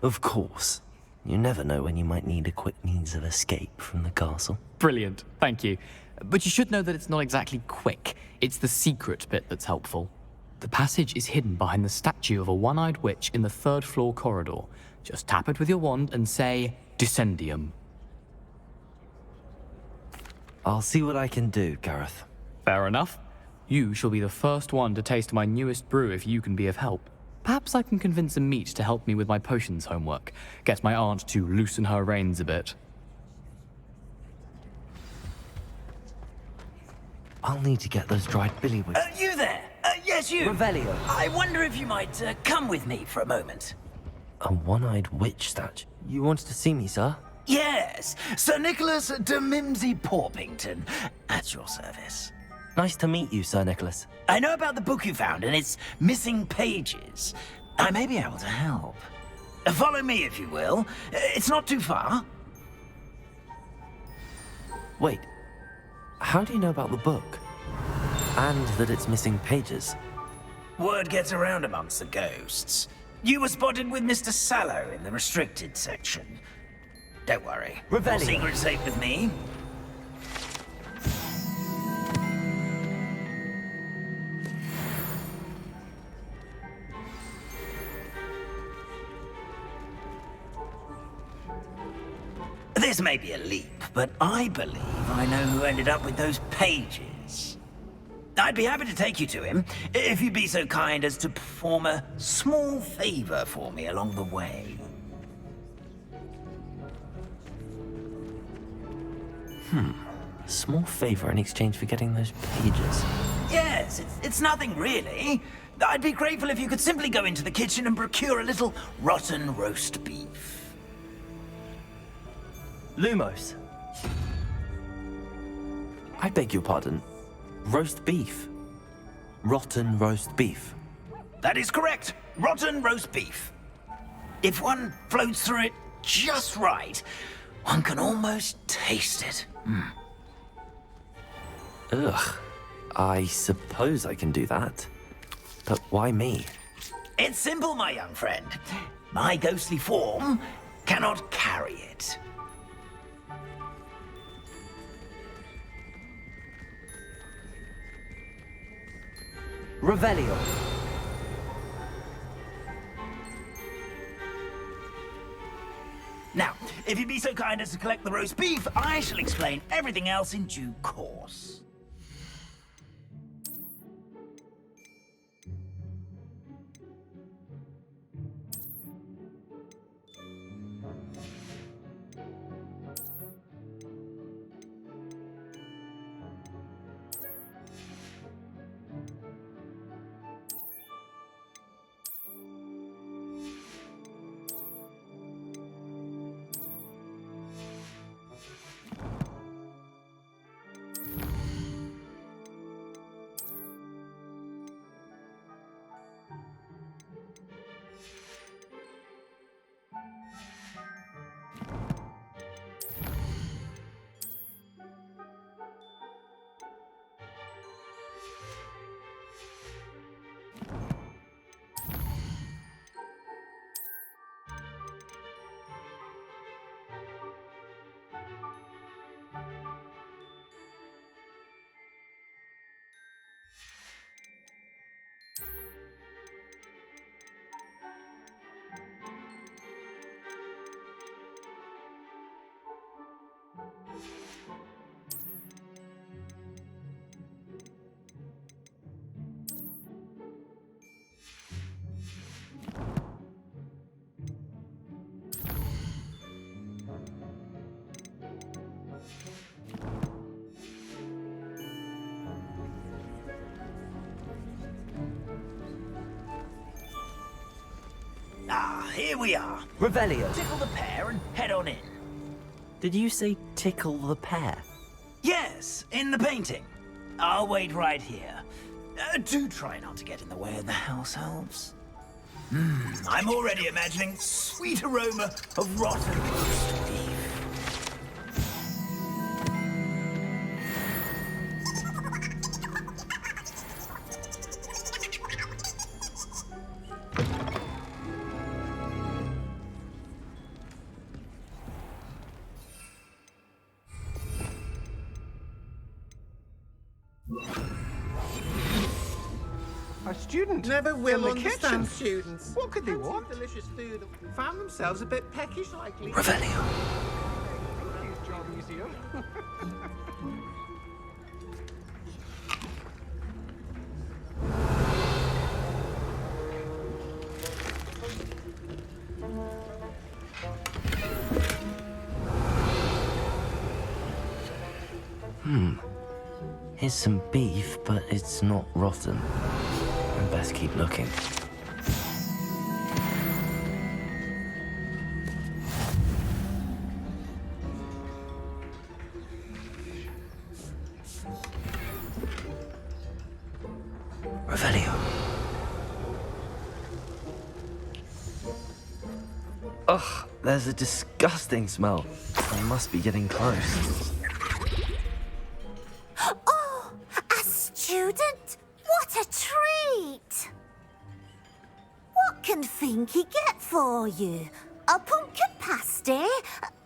Of course. You never know when you might need a quick means of escape from the castle. Brilliant, thank you. But you should know that it's not exactly quick. It's the secret bit that's helpful. The passage is hidden behind the statue of a one-eyed witch in the third-floor corridor. Just tap it with your wand and say, Descendium. I'll see what I can do, Gareth. Fair enough. You shall be the first one to taste my newest brew if you can be of help. Perhaps I can convince a meat to help me with my potions homework. Get my aunt to loosen her reins a bit. I'll need to get those dried billywigs. You there? Yes, you. Revelio. I wonder if you might come with me for a moment. A one-eyed witch statue? You wanted to see me, sir? Yes, Sir Nicholas de Mimsy Porpington, at your service. Nice to meet you, Sir Nicholas. I know about the book you found and its missing pages. I may be able to help. Follow me, if you will. It's not too far. Wait, how do you know about the book? And that it's missing pages? Word gets around amongst the ghosts. You were spotted with Mr. Sallow in the restricted section. Don't worry. Your secret's safe with me. This may be a leap, but I believe I know who ended up with those pages. I'd be happy to take you to him, if you'd be so kind as to perform a small favor for me along the way. A small favor in exchange for getting those pages. Yes, it's nothing really. I'd be grateful if you could simply go into the kitchen and procure a little rotten roast beef. Lumos. I beg your pardon. Roast beef. Rotten roast beef. That is correct. Rotten roast beef. If one floats through it just right, one can almost taste it. Ugh. I suppose I can do that. But why me? It's simple, my young friend. My ghostly form cannot carry it. Revelio. Now, if you'd be so kind as to collect the roast beef, I shall explain everything else in due course. Ah, here we are. Revelio. Tickle the pear and head on in. Did you say tickle the pear? Yes, in the painting. I'll wait right here. Do try not to get in the way of the house elves. I'm already imagining sweet aroma of rotten roast beef. A student Never will in the understand kitchen. students. What could they want? Delicious food and found themselves a bit peckish likely. Revelio. Job easier. Here's some beef, but it's not rotten. I best keep looking. Revelio. Ugh, there's a disgusting smell. I must be getting close. Oh, a student? What a treat! What can Finky get for you? A pumpkin pasty?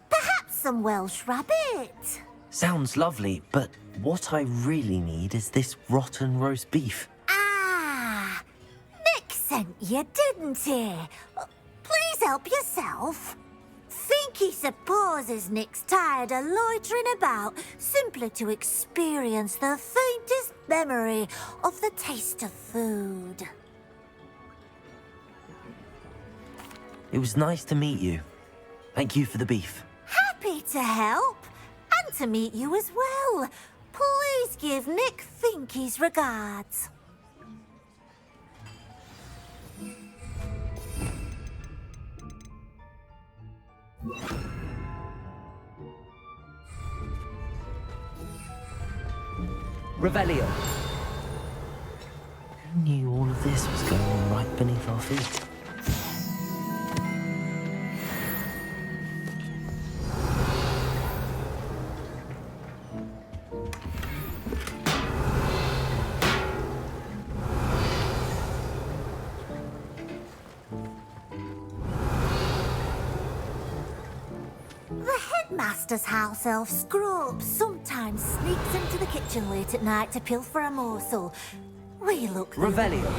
Perhaps some Welsh rabbit? Sounds lovely, but what I really need is this rotten roast beef. Ah, Nick sent you, didn't he? Please help yourself. Finky supposes Nick's tired of loitering about simply to experience the faintest memory of the taste of food. It was nice to meet you. Thank you for the beef. Happy to help, and to meet you as well. Please give Nick Finky's regards. Revelio. Who knew all of this was going on right beneath our feet? The headmaster's house elf Scrub sometimes sneaks into the kitchen late at night to pilfer a morsel. We look... Revelio.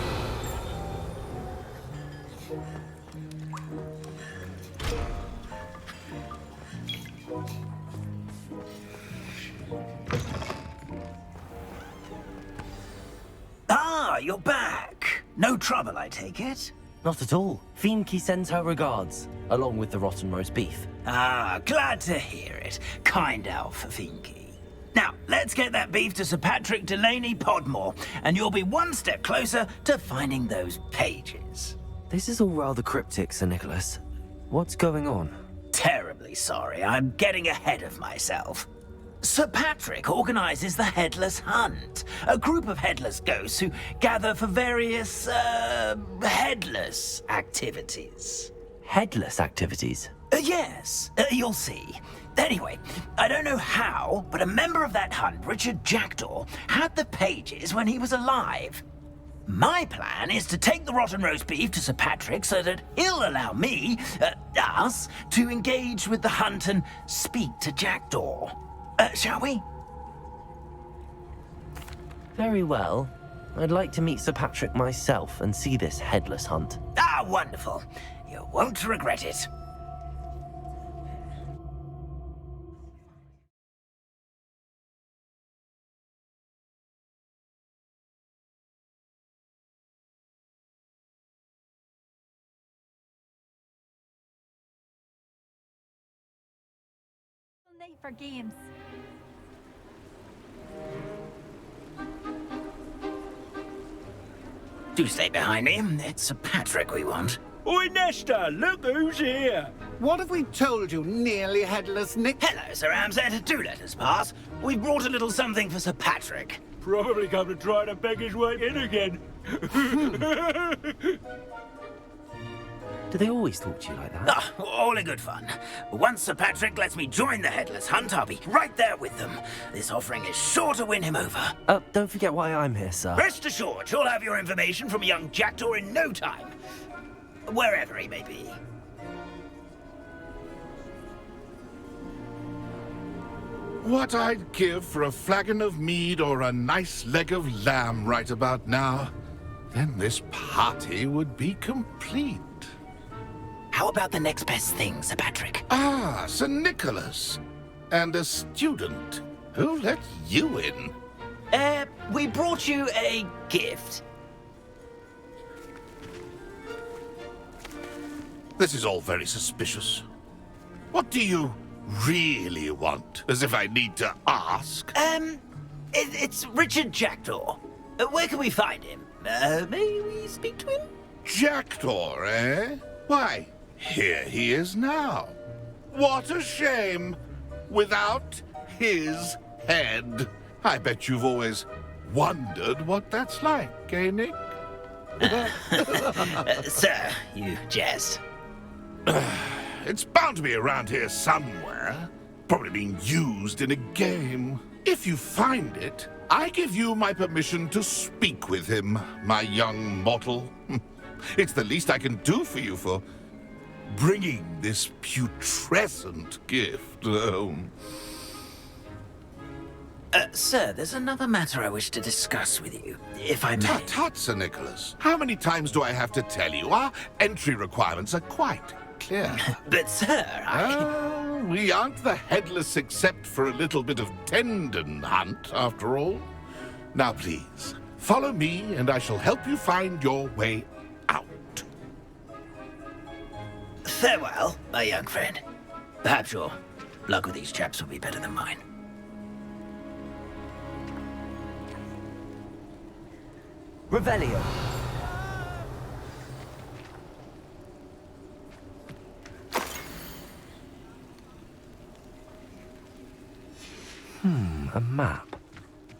Ah, you're back. No trouble, I take it? Not at all. Fienke sends her regards, along with the rotten roast beef. Ah, glad to hear it. Kind elf, Finky. Now, let's get that beef to Sir Patrick Delaney Podmore, and you'll be one step closer to finding those pages. This is all rather cryptic, Sir Nicholas. What's going on? Terribly sorry, I'm getting ahead of myself. Sir Patrick organizes the Headless Hunt, a group of headless ghosts who gather for various, headless activities. Headless activities? Yes, you'll see. Anyway, I don't know how, but a member of that hunt, Richard Jackdaw, had the pages when he was alive. My plan is to take the rotten roast beef to Sir Patrick so that he'll allow me, us, to engage with the hunt and speak to Jackdaw. Shall we? Very well. I'd like to meet Sir Patrick myself and see this headless hunt. Ah, wonderful. You won't regret it. Night for games. Do stay behind me. It's Sir Patrick we want. Oi, Nesta, look who's here. What have we told you, nearly headless Nick? Hello, Sir Amzette. Do let us pass. We've brought a little something for Sir Patrick. Probably come to try to beg his way in again. Do they always talk to you like that? Ah, all in good fun. Once Sir Patrick lets me join the Headless Hunt, I'll be right there with them. This offering is sure to win him over. Don't forget why I'm here, sir. Rest assured, you'll have your information from a young jackdaw in no time. Wherever he may be. What I'd give for a flagon of mead or a nice leg of lamb right about now. Then this party would be complete. How about the next best thing, Sir Patrick? Ah, Sir Nicholas. And a student. Who let you in? We brought you a gift. This is all very suspicious. What do you really want? As if I need to ask. It's Richard Jackdaw. Where can we find him? May we speak to him? Jackdaw, eh? Why, here he is now. What a shame. Without his head. I bet you've always wondered what that's like, eh, Nick? Sir, you jest. It's bound to be around here somewhere. Probably being used in a game. If you find it, I give you my permission to speak with him, my young mortal. It's the least I can do for you for bringing this putrescent gift home. Sir, there's another matter I wish to discuss with you, if I may. Tut, tut, Sir Nicholas. How many times do I have to tell you? Our entry requirements are quite clear. But, sir, we aren't the headless except for a little bit of tendon hunt, after all. Now, please, follow me, and I shall help you find your way out. Farewell, my young friend. Perhaps your luck with these chaps will be better than mine. Revelio. A map.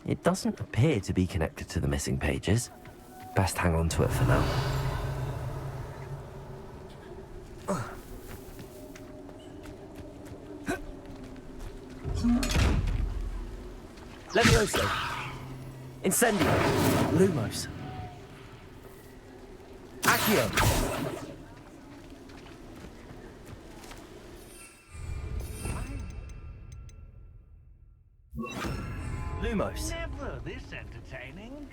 It doesn't appear to be connected to the missing pages. Best hang on to it for now. Levioso. Incendio. Lumos. Accio. Lumos. Never this entertaining.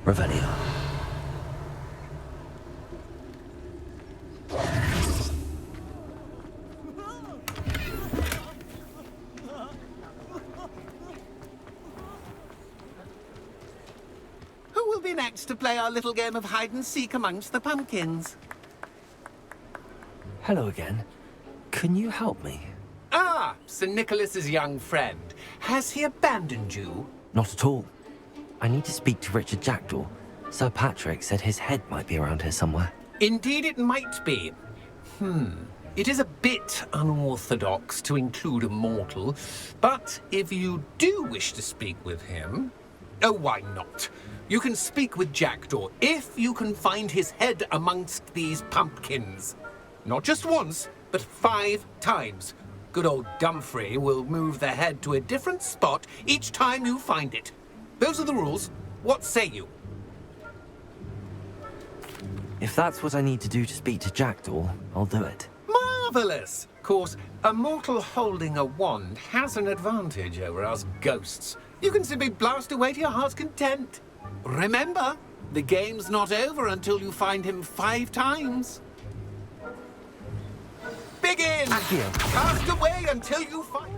Revelio. Who will be next to play our little game of hide-and-seek amongst the pumpkins? Hello again. Can you help me? Ah, Sir Nicholas's young friend. Has he abandoned you? Not at all. I need to speak to Richard Jackdaw. Sir Patrick said his head might be around here somewhere. Indeed it might be. It is a bit unorthodox to include a mortal, but if you do wish to speak with him... Oh, why not? You can speak with Jackdaw if you can find his head amongst these pumpkins. Not just once, but 5 times. Good old Dumfrey will move the head to a different spot each time you find it. Those are the rules. What say you? If that's what I need to do to speak to Jackdaw, I'll do it. Marvellous! Of course, a mortal holding a wand has an advantage over us ghosts. You can simply blast away to your heart's content. Remember, the game's not over until you find him 5 times. Begin! Accio. Cast away until you find...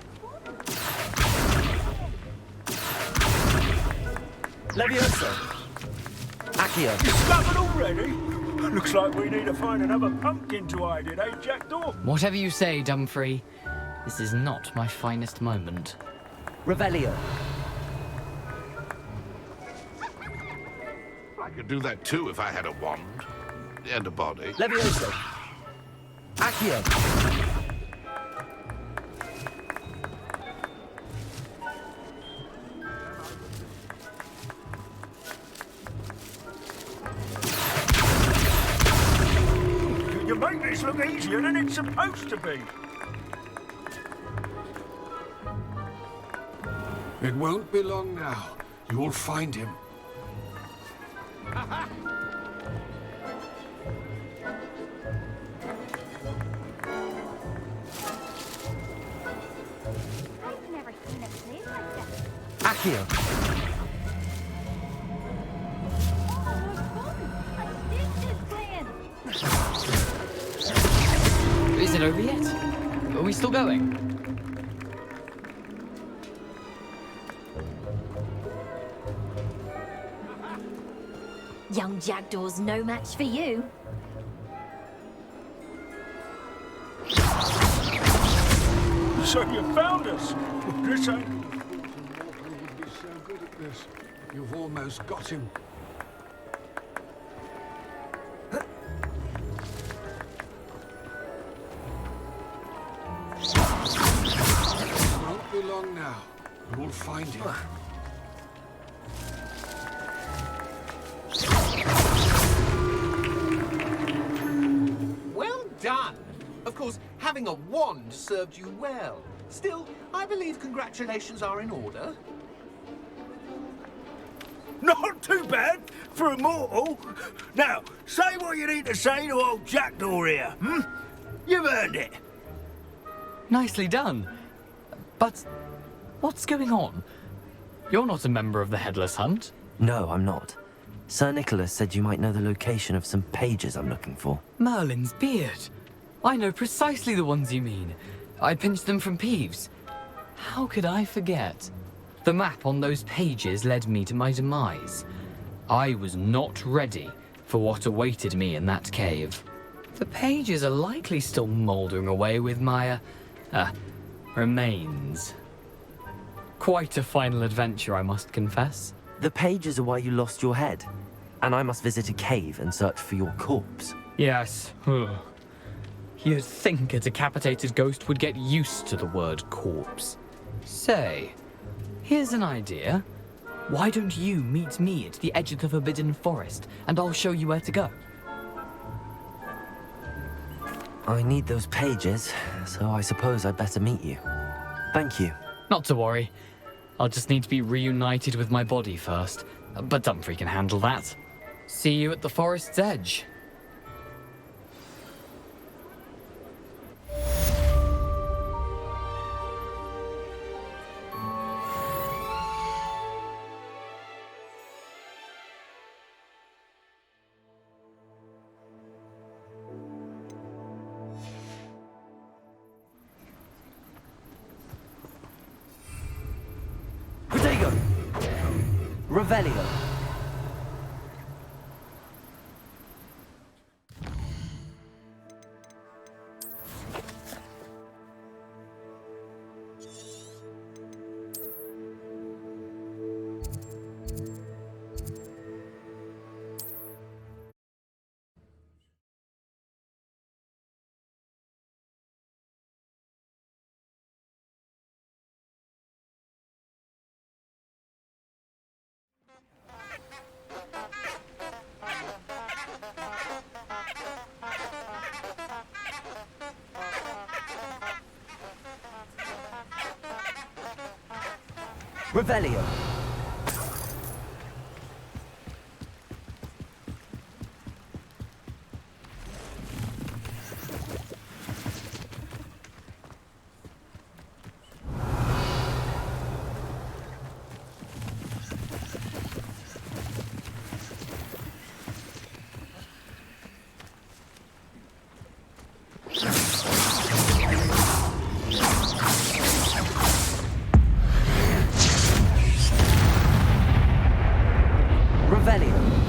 Levioso. Accio. Discovered already? Looks like we need to find another pumpkin to hide in, eh, Jackdaw? Whatever you say, Dumfrey. This is not my finest moment. Revelio. I could do that too if I had a wand. And a body. Levioso. Accio. You make this look easier than it's supposed to be. It won't be long now. You will find him. Accio. Is it over yet? Are we still going? Young Jackdaw's no match for you. So you found us. This ain't... would be so good at this. You've almost got him. Won't be long now. You will find him. Well done! Of course, having a wand served you well. Still, I believe congratulations are in order. Not too bad for a mortal. Now, say what you need to say to old Jackdaw here, hmm? You've earned it. Nicely done. But what's going on? You're not a member of the Headless Hunt. No, I'm not. Sir Nicholas said you might know the location of some pages I'm looking for. Merlin's beard. I know precisely the ones you mean. I pinched them from Peeves. How could I forget? The map on those pages led me to my demise. I was not ready for what awaited me in that cave. The pages are likely still mouldering away with my, remains. Quite a final adventure, I must confess. The pages are why you lost your head, and I must visit a cave and search for your corpse. Yes. You'd think a decapitated ghost would get used to the word corpse. Say, here's an idea. Why don't you meet me at the edge of the Forbidden Forest, and I'll show you where to go? I need those pages, so I suppose I'd better meet you. Thank you. Not to worry. I'll just need to be reunited with my body first. But Dumfrey can handle that. See you at the forest's edge. Revelio. Revelio. Revelio.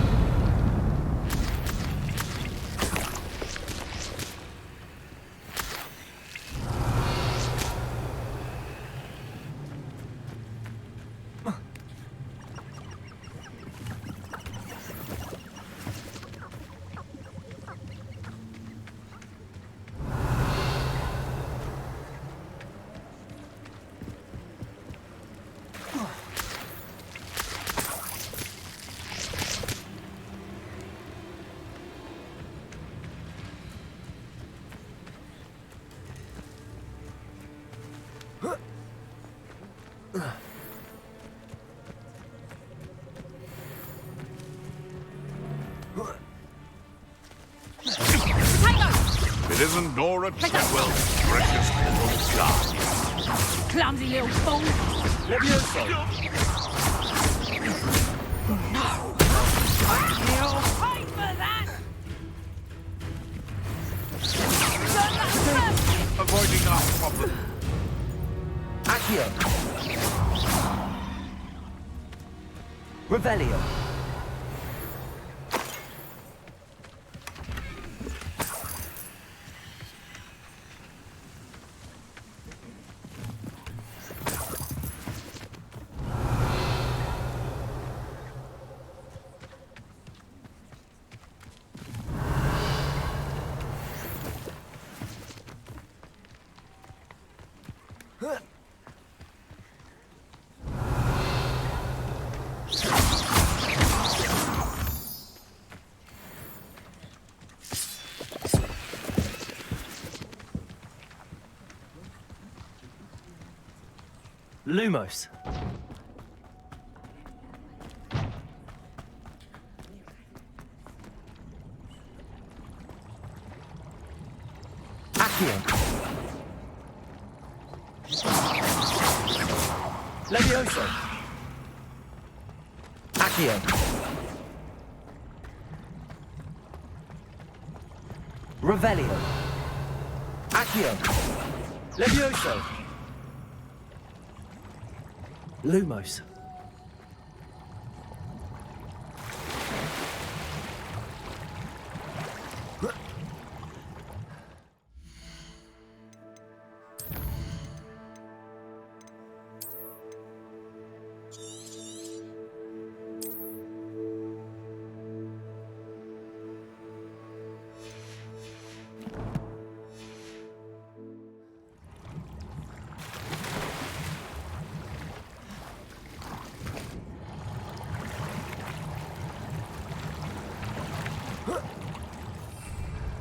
It isn't Nora Tidwell's precious little guardian. Clumsy little fool! Levioso. No! You'll pay for that! Avoiding our problem. Accio. Revelio. Lumos. Accio. Levioso. Accio. Revelio. Accio. Levioso. Lumos.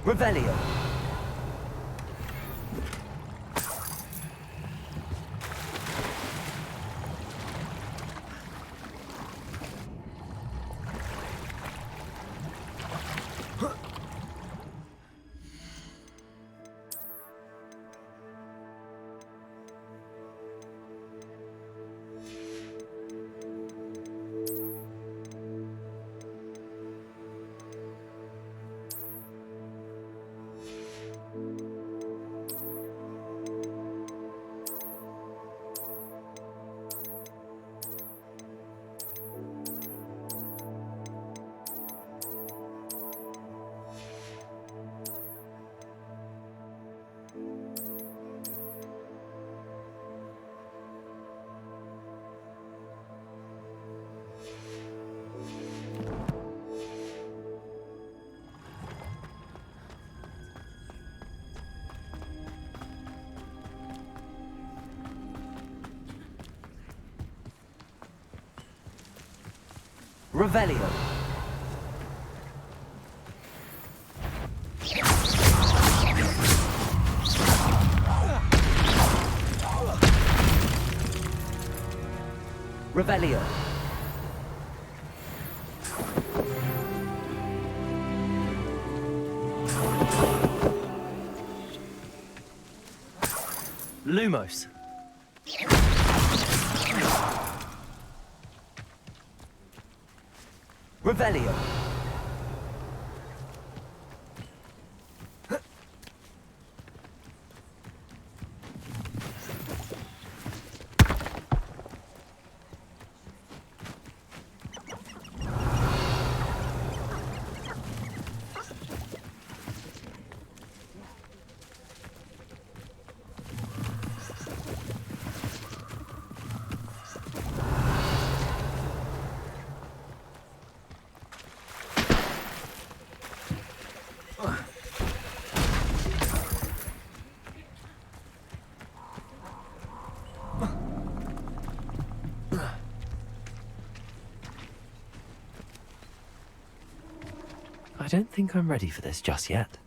Revelio. Revelio. Revelio. Lumos. Revelio. I don't think I'm ready for this just yet.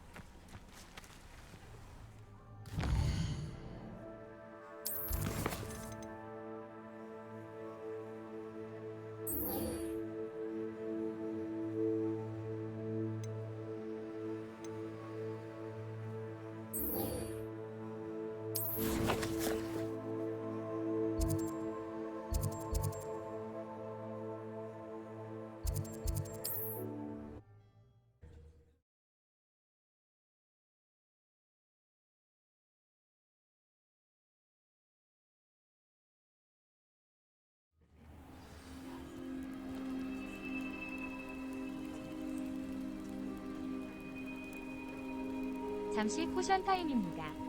잠시 포션 타임입니다.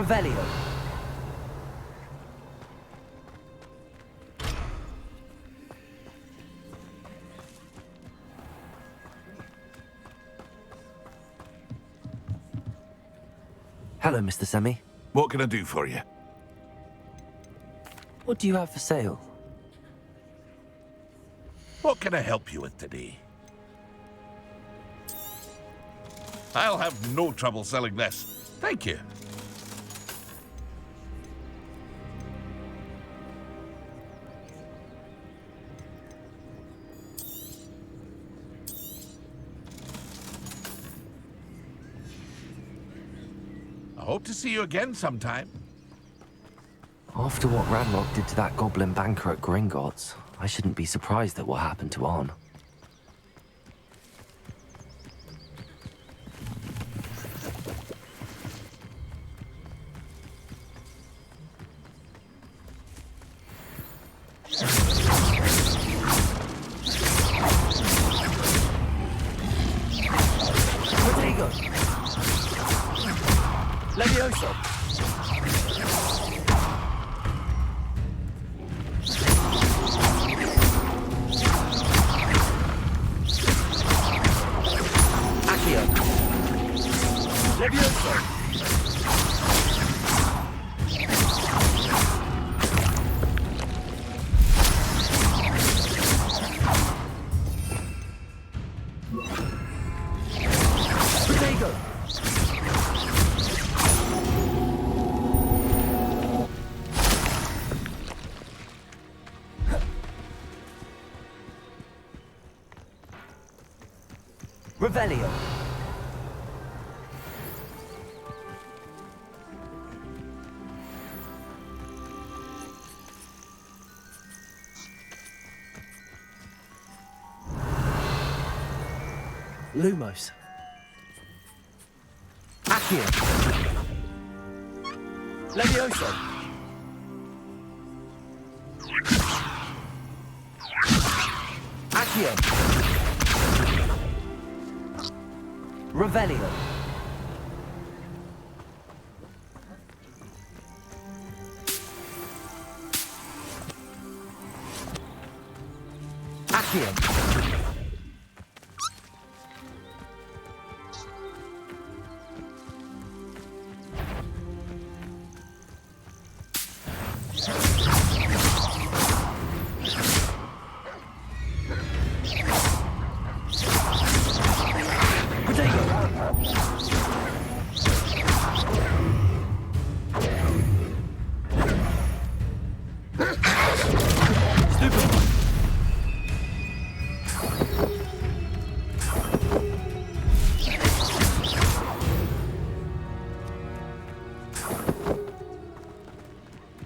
Revelio. Hello, Mr. Semi. What can I do for you? What do you have for sale? What can I help you with today? I'll have no trouble selling this. Thank you. I hope to see you again sometime. After what Ranrock did to that goblin banker at Gringotts, I shouldn't be surprised at what happened to Arn. Protego. Levioso. Accio. Levioso. Protego. Revelio. Lumos. Accio. Levioso. Accio. Revelio. Accio.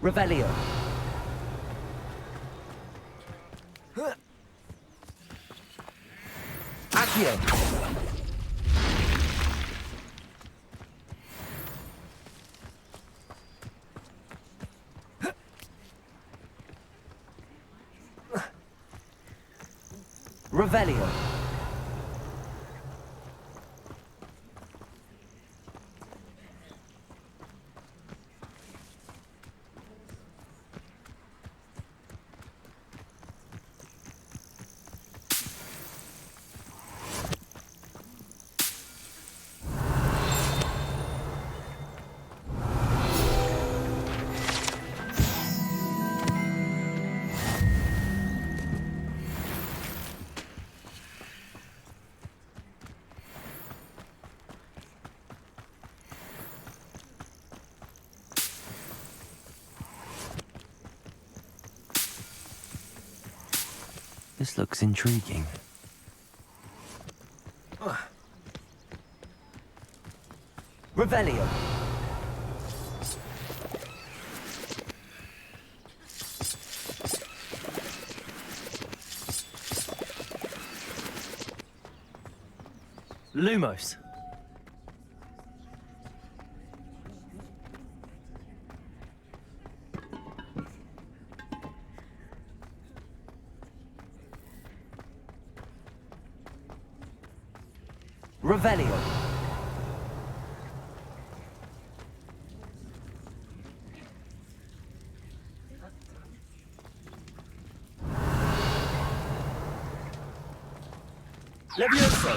Revelio. Accio. Revelio. This looks intriguing. Revelio. Lumos. Revelio. Levioso!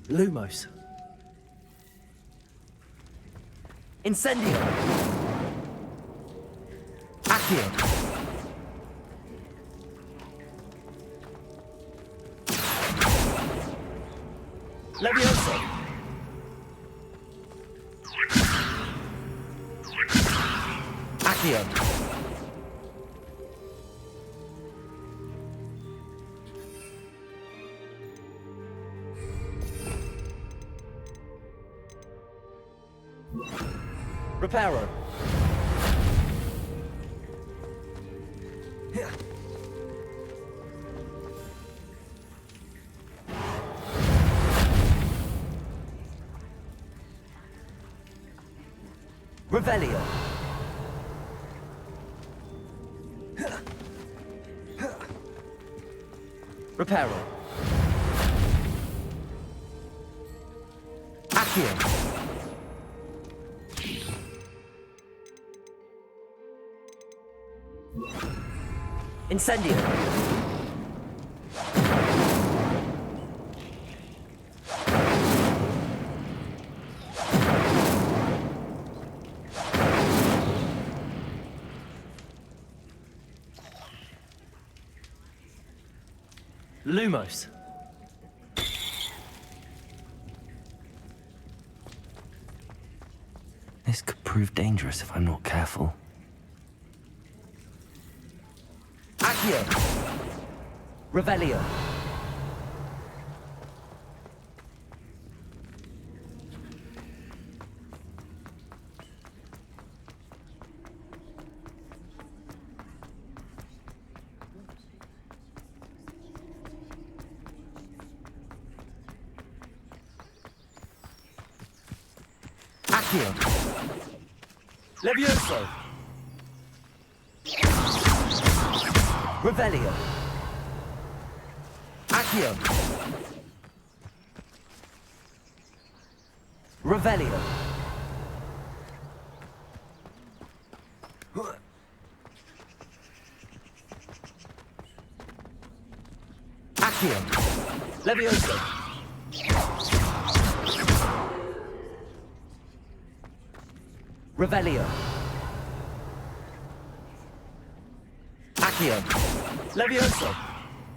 Lumos. Incendio! Accio! Levioso! Accio! Reparo! Revelio! Reparo! Accio! Incendio! Lumos. This could prove dangerous if I'm not careful. Accio! Revelio! Accio! Levioso! Revelio! Accio! Revelio! Accio! Levioso! Revelio! Accio! Levioso!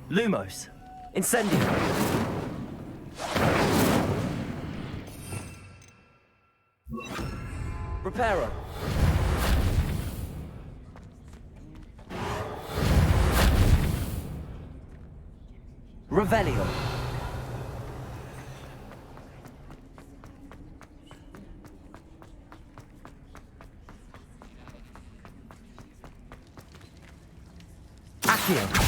Lumos. Incendio! Reparo! Revelio! Accio!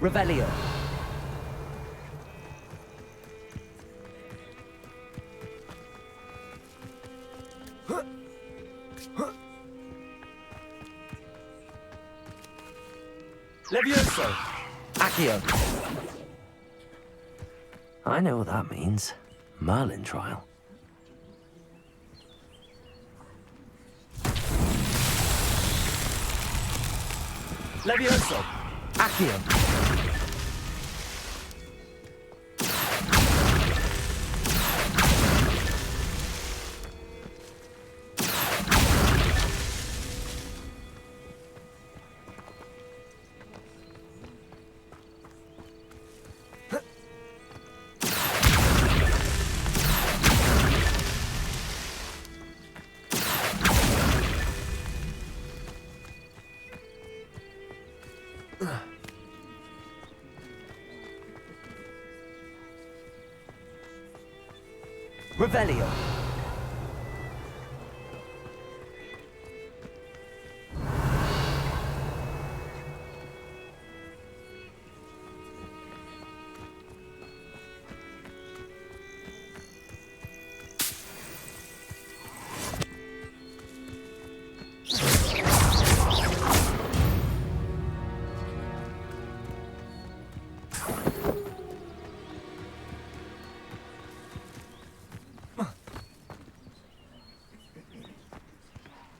Revelio! Levioso! Accio! I know what that means. Merlin trial. Levioso! Accio! Revelio.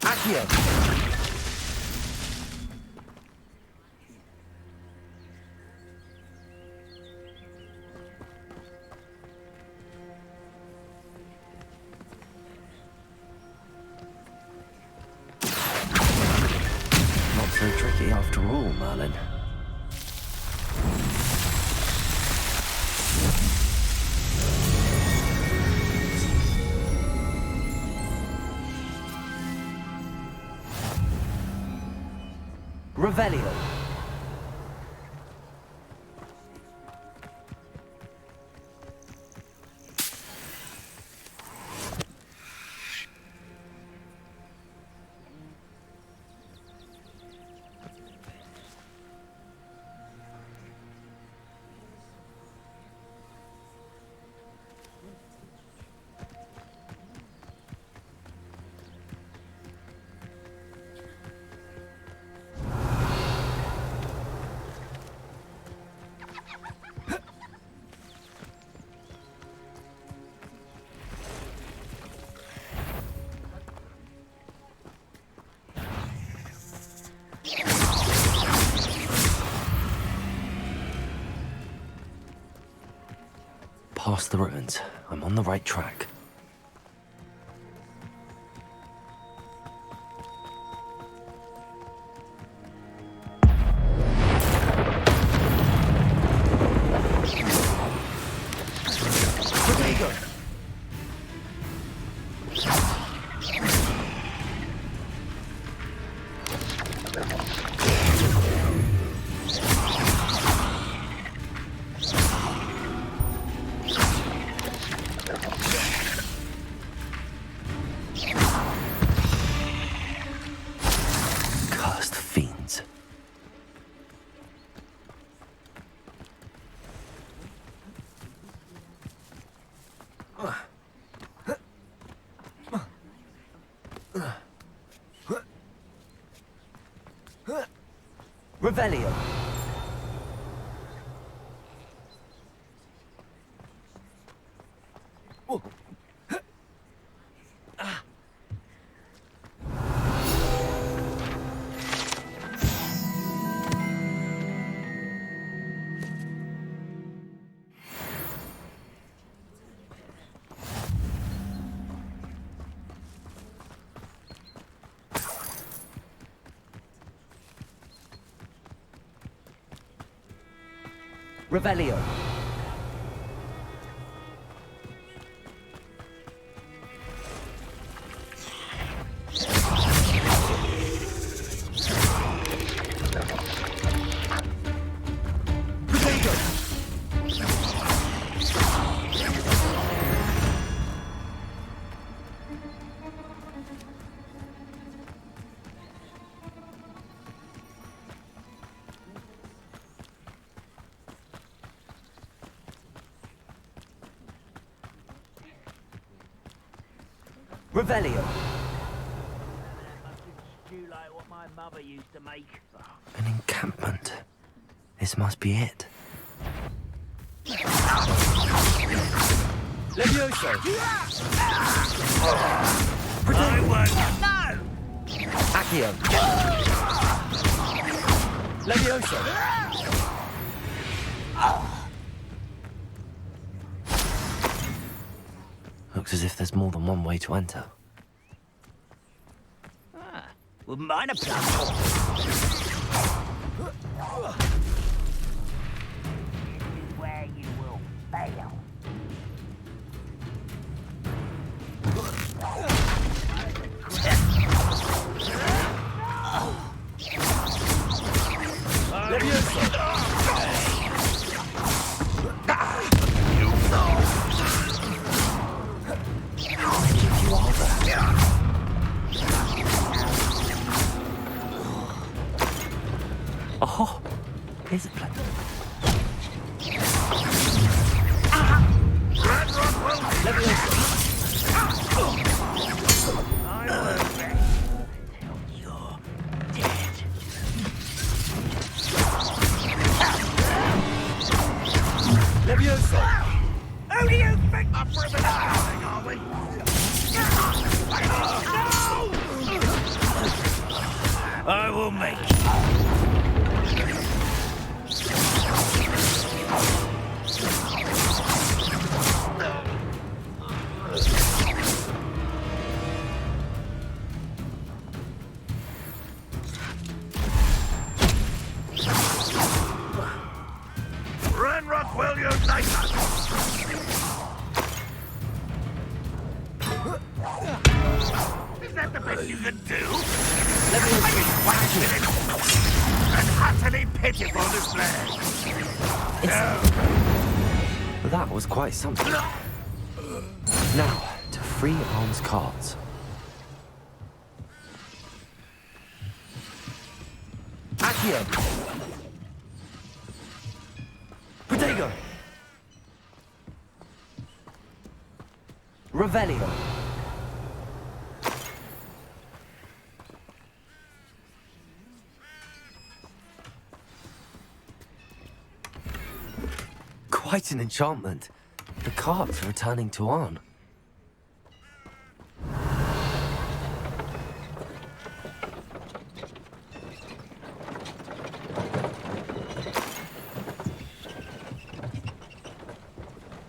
Accio. Not so tricky after all, Merlin. Revelio. Past the ruins. I'm on the right track. Cursed fiends. Revelio. Revelio. Revelio. Like what my mother used to make. An encampment. This must be it. Levioso. I won't. No! Accio. Levioso. Looks as if there's more than one way to enter. Wouldn't mind a plan. Where you will fail. Who do you think the prison is, are we? I will make Run, Rockwell, you nicer! Is that the best you can do? Let me watch it. An utterly pitiful display. That was quite something. Now, to free Arm's cards. Accio. Protego. Revelio. Quite an enchantment. The cards are returning to Arn.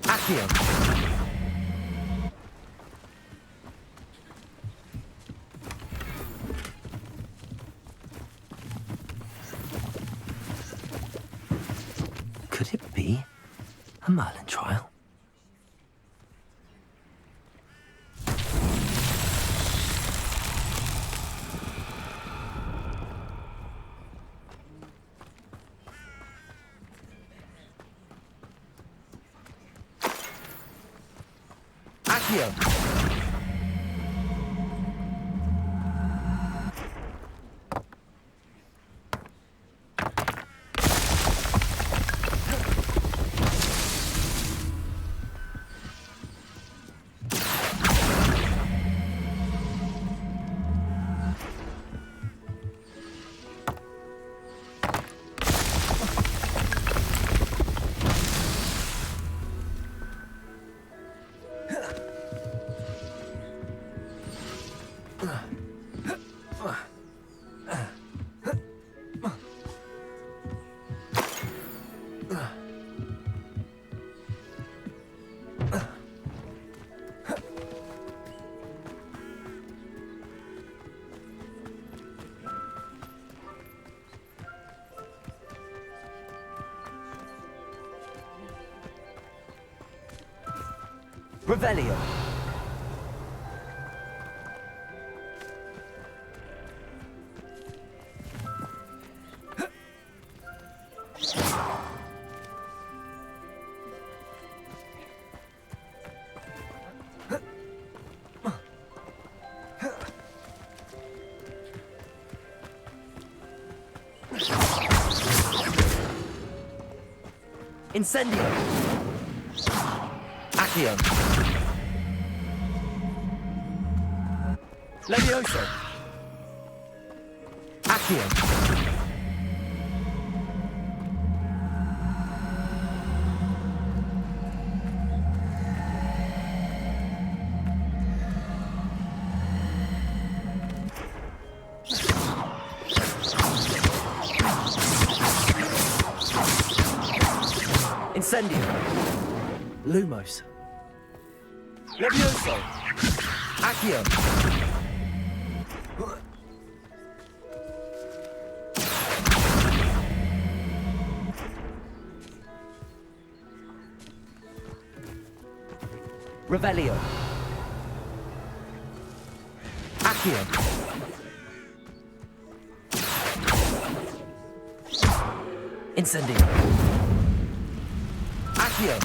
Accio. Could it be a Merlin trial? Accio. Revelio. Incendio. Accio. Levioso. Accio. Incendio. Lumos. Levioso. Accio. Revelio. Accio. Incendio. Accio.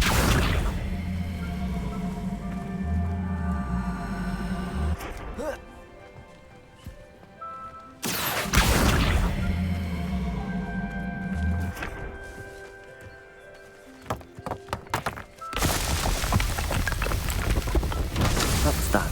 What's that?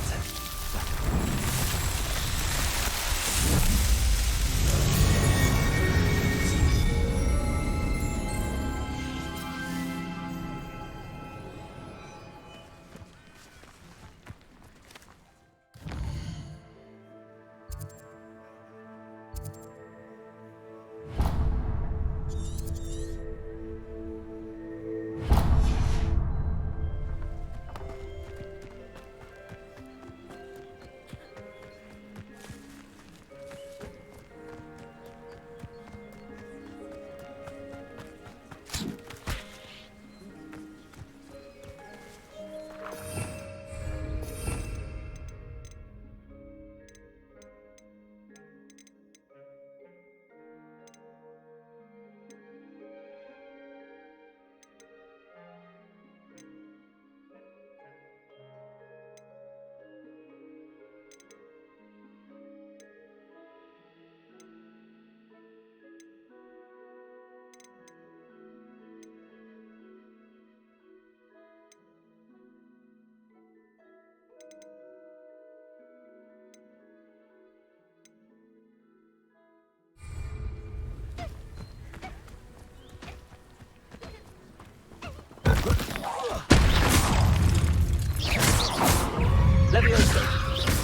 Levioso.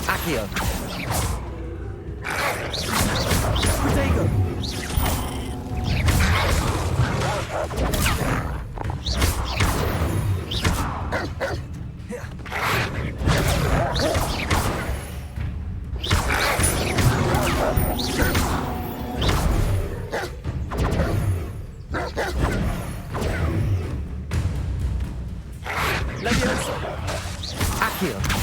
Accio. Protego. Levioso. Accio.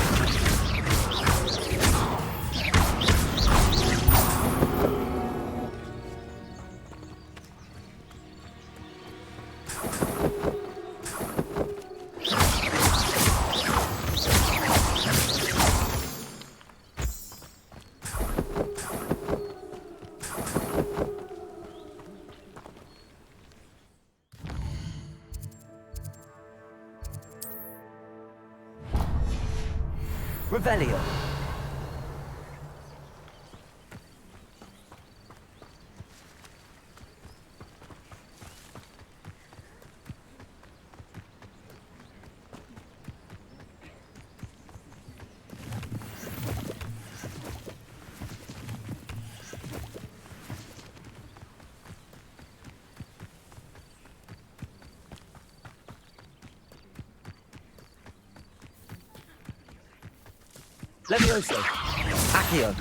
Revelio. Levioso. Accio.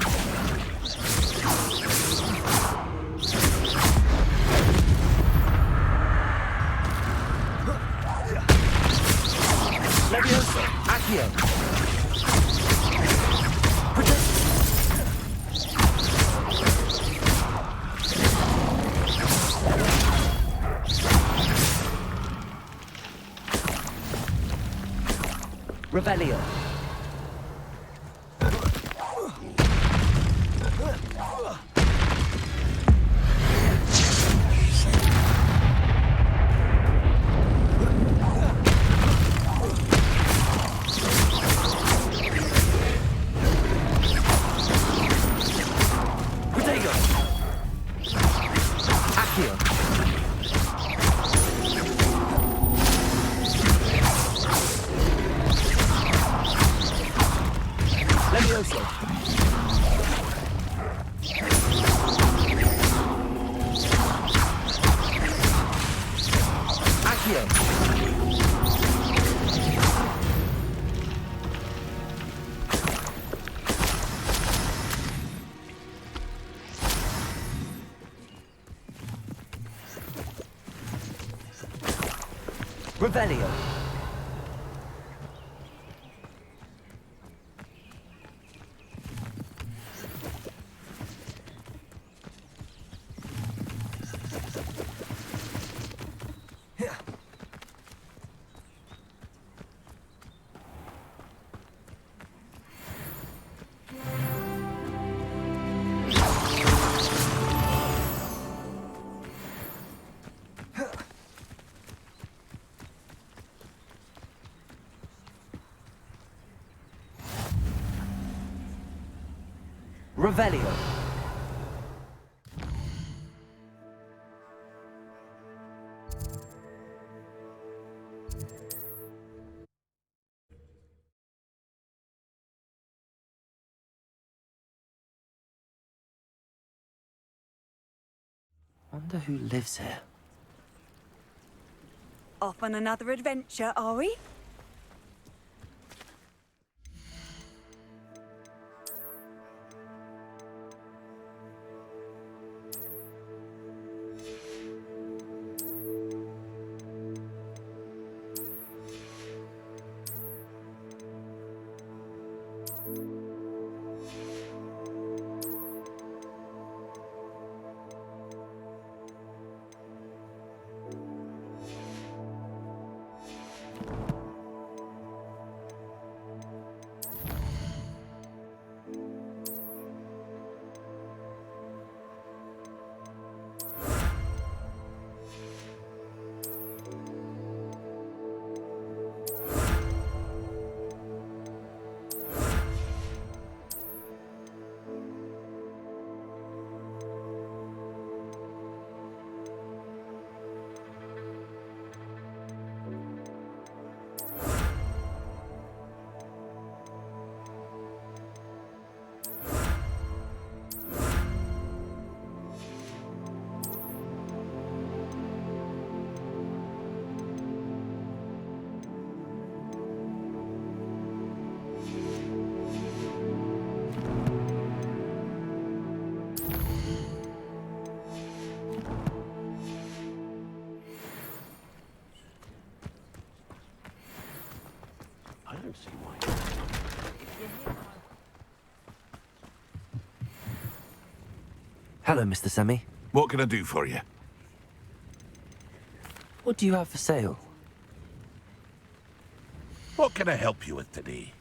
Levioso. Accio. Revelio. Protego. Accio. Levioso. Accio. Revelio. Revelio. Wonder who lives here. Off on another adventure, are we? see why. Hello, Mr. Semi. What can I do for you? What do you have for sale? What can I help you with today?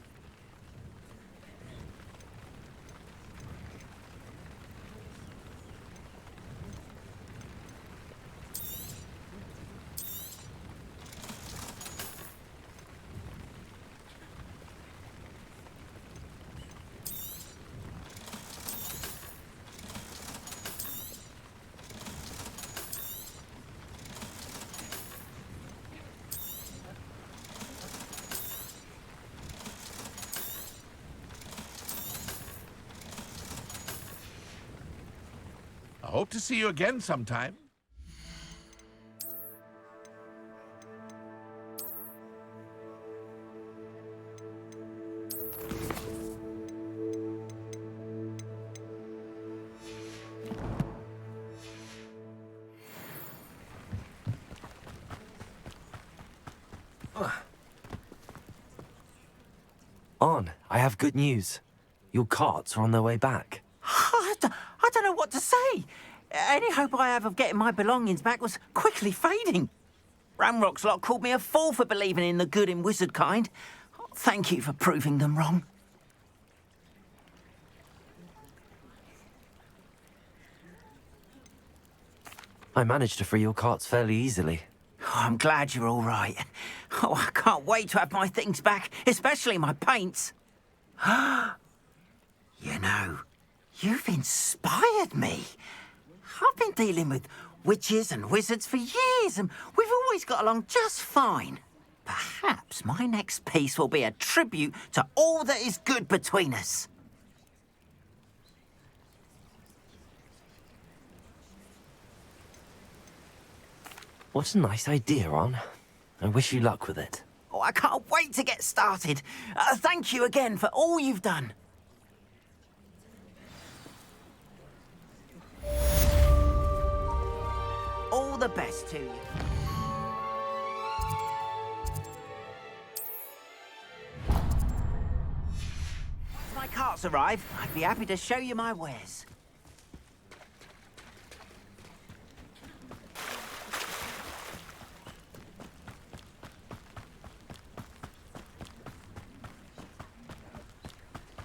I hope to see you again sometime. On, I have good news. Your carts are on their way back. I don't know what to say. Any hope I have of getting my belongings back was quickly fading. Ramrock's lot called me a fool for believing in the good in wizard kind. Thank you for proving them wrong. I managed to free your carts fairly easily. Oh, I'm glad you're all right. Oh, I can't wait to have my things back, especially my paints. You know, you've inspired me. I've been dealing with witches and wizards for years, and we've always got along just fine. Perhaps my next piece will be a tribute to all that is good between us. What a nice idea, On. I wish you luck with it. Oh, I can't wait to get started. Thank you again for all you've done. All the best to you. Once my carts arrive, I'd be happy to show you my wares.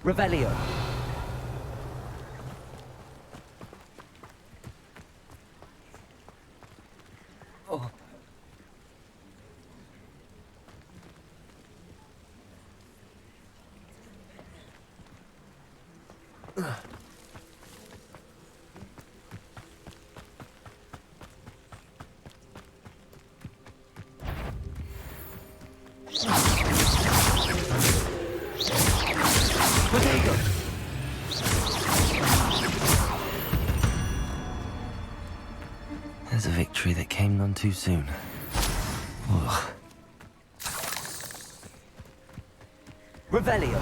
Revelio. Oh. There's a victory that came none too soon. Ugh. Revelio.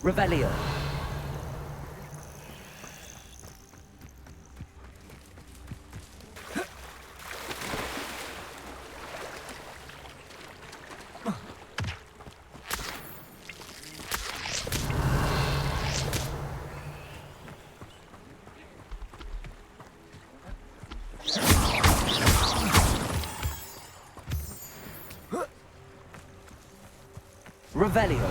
Revelio. Revelio.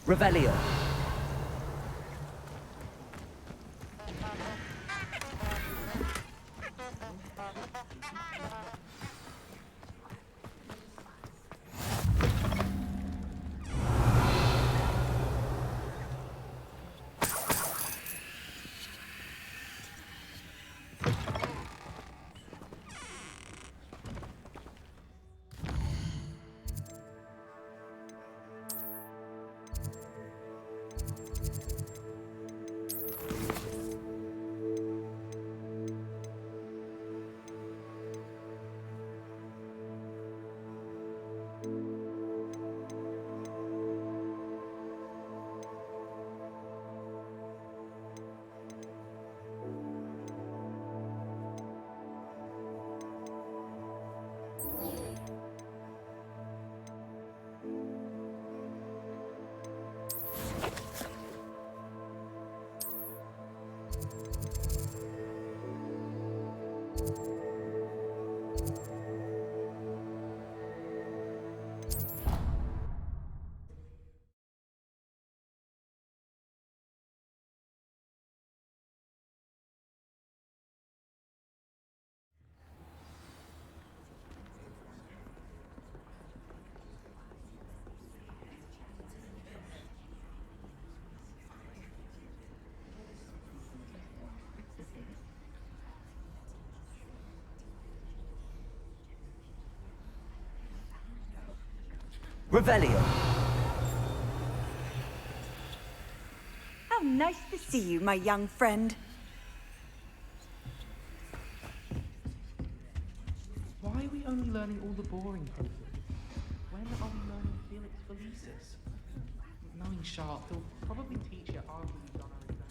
Revelio. Revelio. How nice to see you, my young friend. Why are we only learning all the boring processes? When are we learning Felix Felicis? Knowing Sharp, he'll probably teach it after we've done our exam.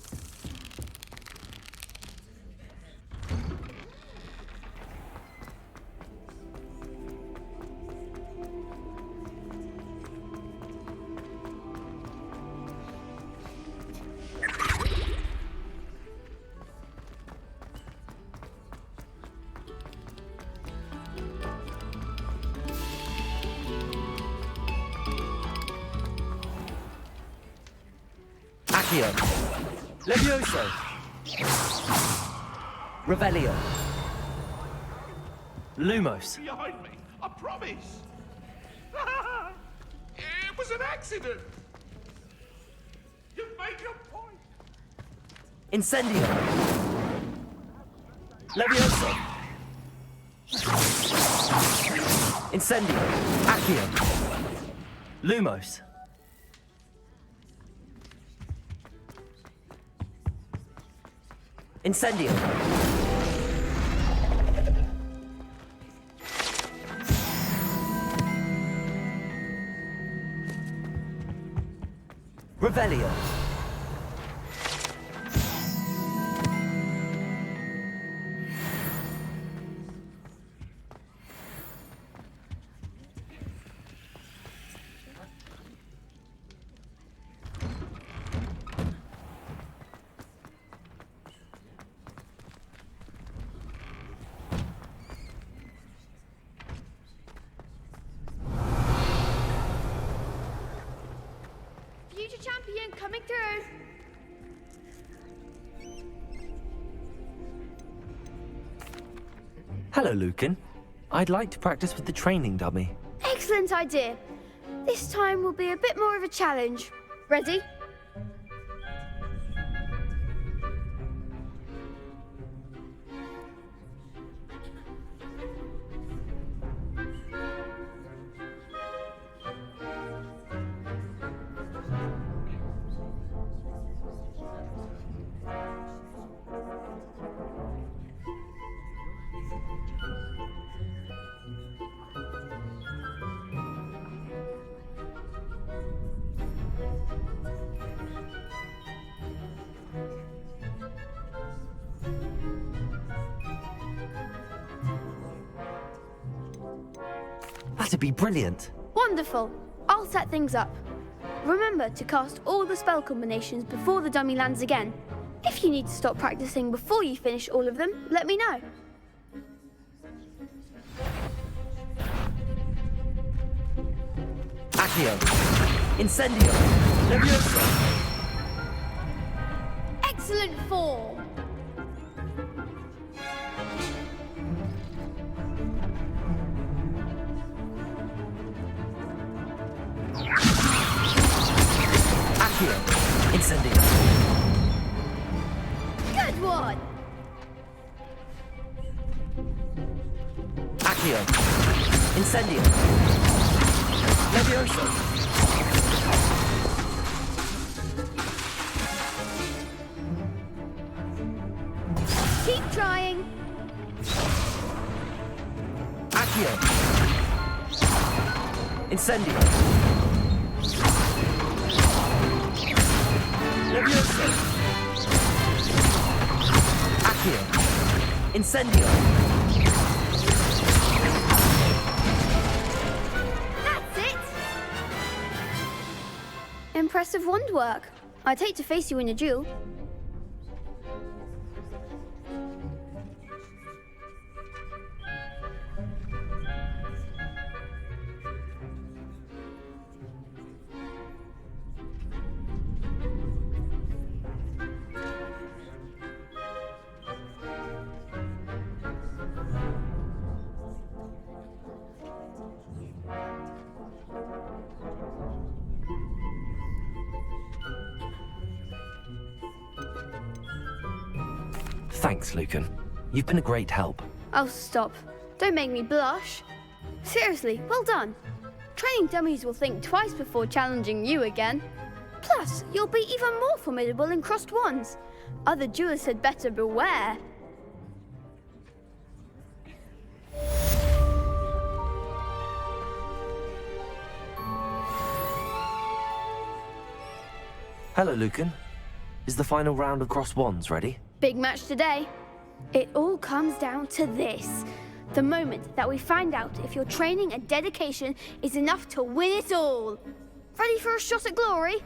Accio. Levioso. Revelio. Lumos. Behind me, I promise. It was an accident. You make your point. Incendio. Levioso. Incendio. Accio. Lumos. Incendio. Revelio. Future champion coming through. Hello, Lucan. I'd like to practice with the training dummy. Excellent idea. This time will be a bit more of a challenge. Ready? That'd be brilliant. Wonderful. I'll set things up. Remember to cast all the spell combinations before the dummy lands again. If you need to stop practicing before you finish all of them, let me know. Accio. Incendio. Excellent form. Accio. Incendio. Good one. Accio. Incendio. Levioso. Keep trying. Accio. Incendio. Levioso. Accio. Incendio. That's it. Impressive wand work. I'd hate to face you in a duel. Thanks, Lucan. You've been a great help. Oh, stop. Don't make me blush. Seriously, well done. Training dummies will think twice before challenging you again. Plus, you'll be even more formidable in crossed wands. Other duelists had better beware. Hello, Lucan. Is the final round of crossed wands ready? Big match today. It all comes down to this. The moment that we find out if your training and dedication is enough to win it all. Ready for a shot at glory?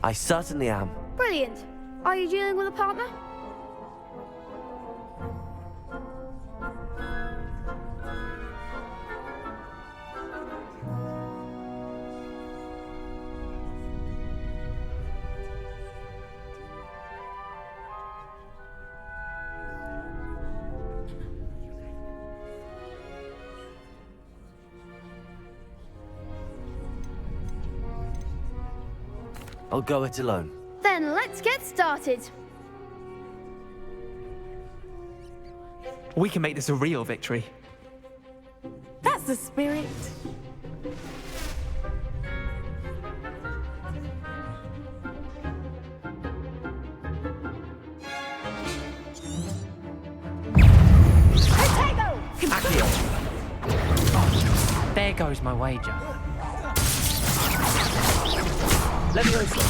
I certainly am. Brilliant. Are you dealing with a partner? I'll go it alone. Then let's get started. We can make this a real victory. That's the spirit. Accio. There goes my wager. Levioso.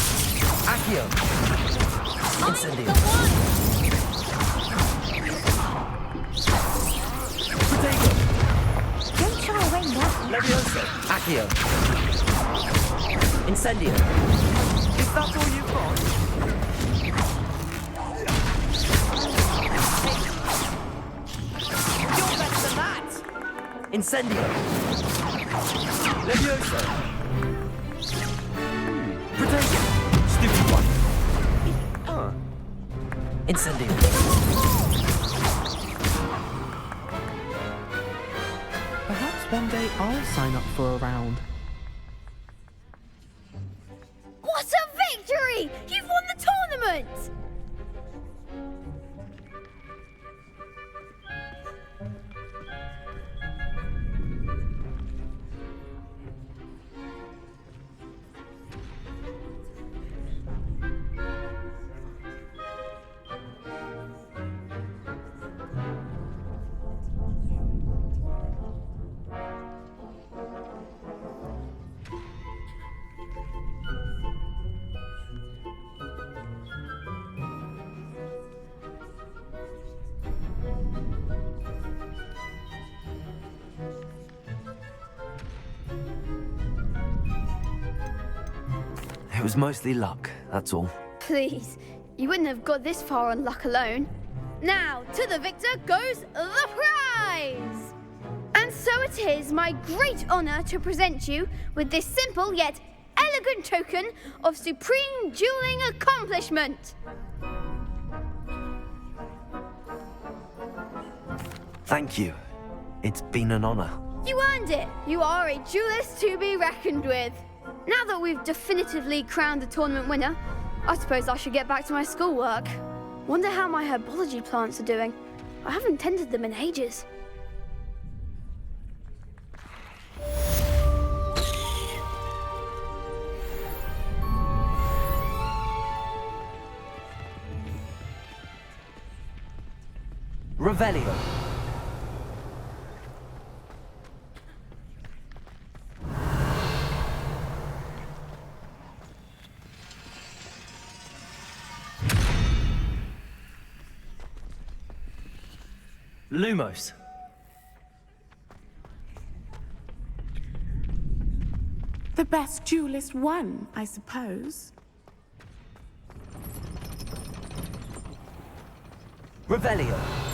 Accio. Incendio. Protego. Don't shy away now. Levioso. Accio. Incendio. Is that all you've got? You're better than that! Incendio. Levioso. Protego. Stupid one. Incendio. Perhaps one day I'll sign up for a round. What a victory! You've won the tournament! It was mostly luck, that's all. Please, you wouldn't have got this far on luck alone. Now, to the victor goes the prize! And so it is my great honour to present you with this simple yet elegant token of supreme dueling accomplishment. Thank you. It's been an honor. You earned it. You are a duelist to be reckoned with. Now that we've definitively crowned the tournament winner, I suppose I should get back to my schoolwork. Wonder how my herbology plants are doing. I haven't tended them in ages. Revelio. Lumos. The best duelist won, I suppose. Revelio.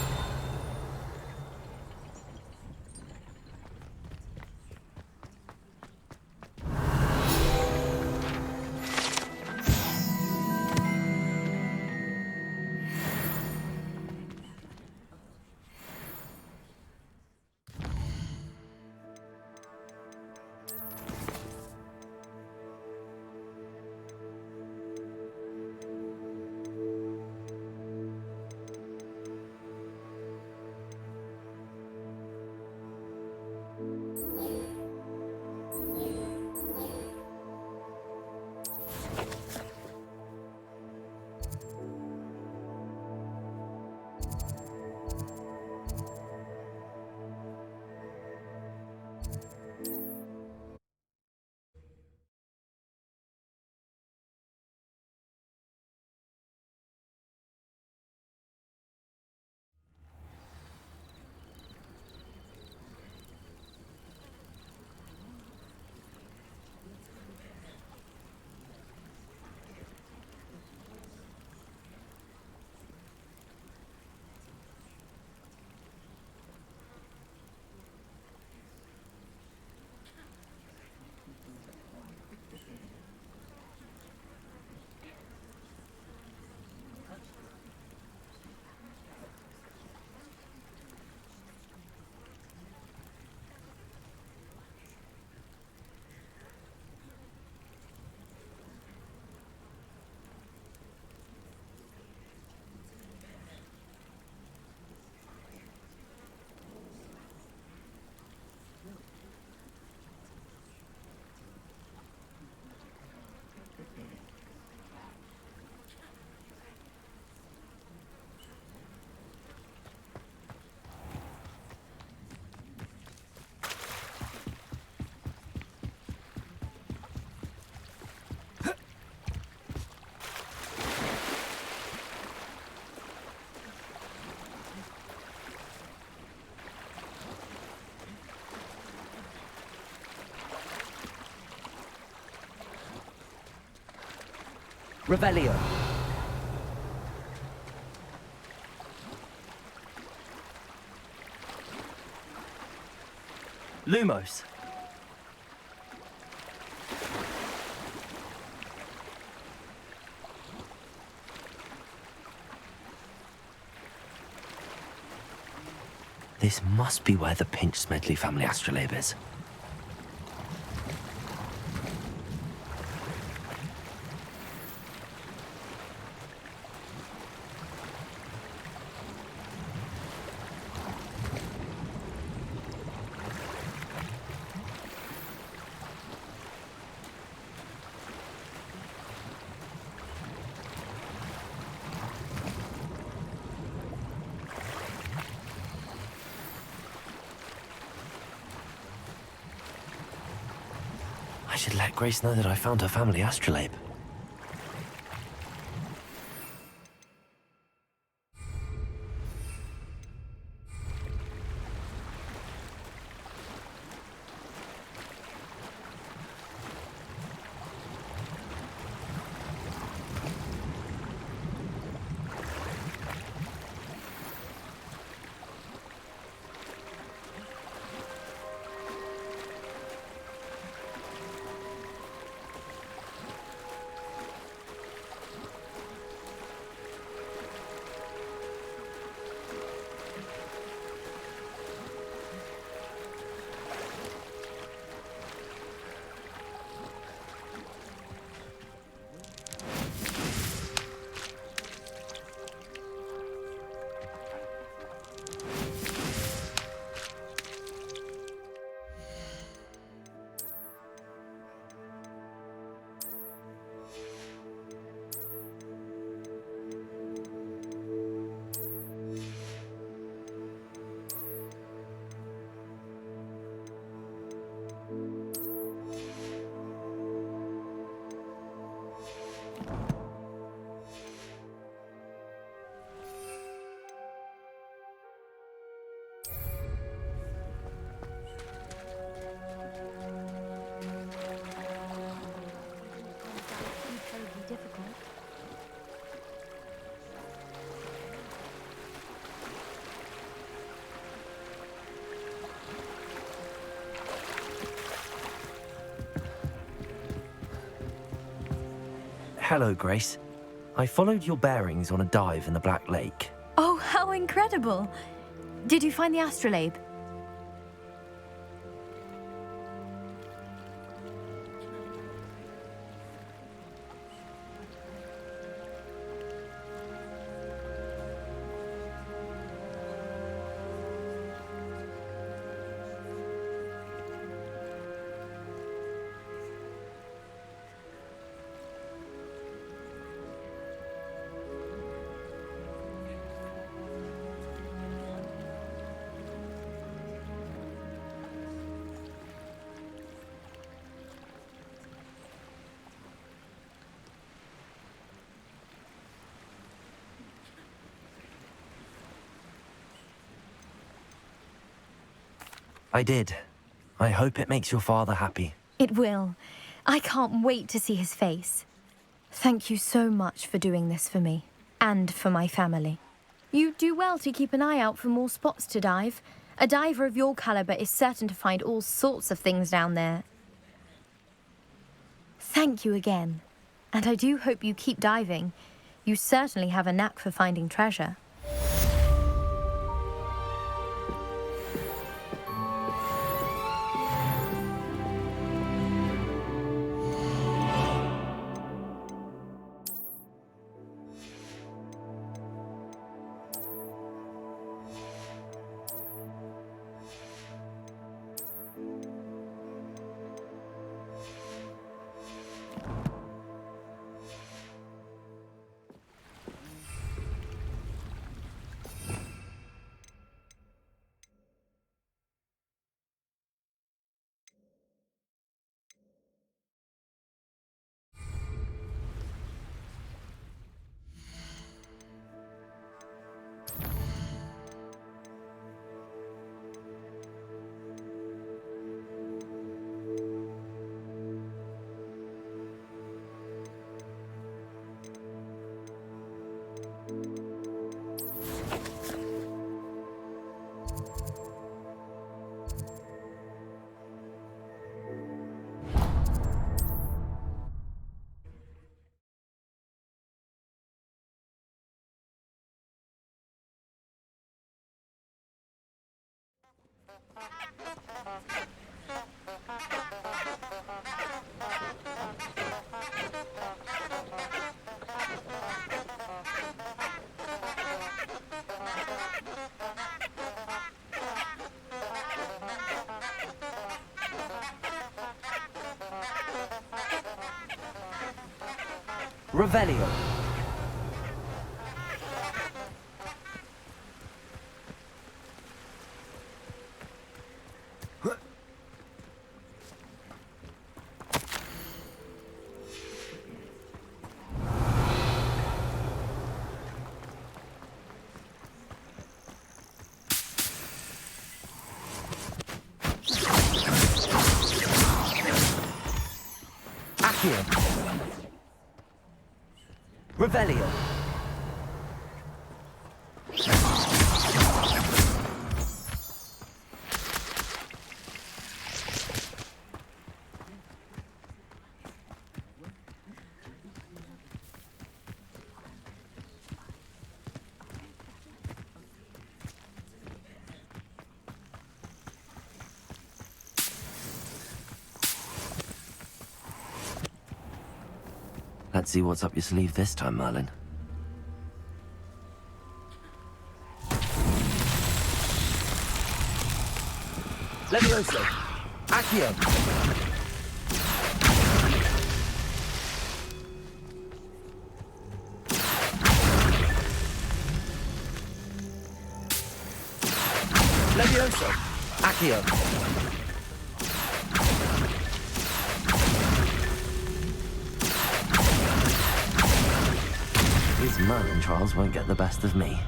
Revelio. Lumos. This must be where the Pinch Smedley family astrolabe is. I should let Grace know that I found her family astrolabe. Hello, Grace. I followed your bearings on a dive in the Black Lake. Oh, how incredible! Did you find the astrolabe? I did. I hope it makes your father happy. It will. I can't wait to see his face. Thank you so much for doing this for me, and for my family. You do well to keep an eye out for more spots to dive. A diver of your caliber is certain to find all sorts of things down there. Thank you again. And I do hope you keep diving. You certainly have a knack for finding treasure. Revelio. Accio. Revelio. Let's see what's up your sleeve this time, Merlin. Levioso. Accio. Levioso. Accio. These Merlin trials won't get the best of me.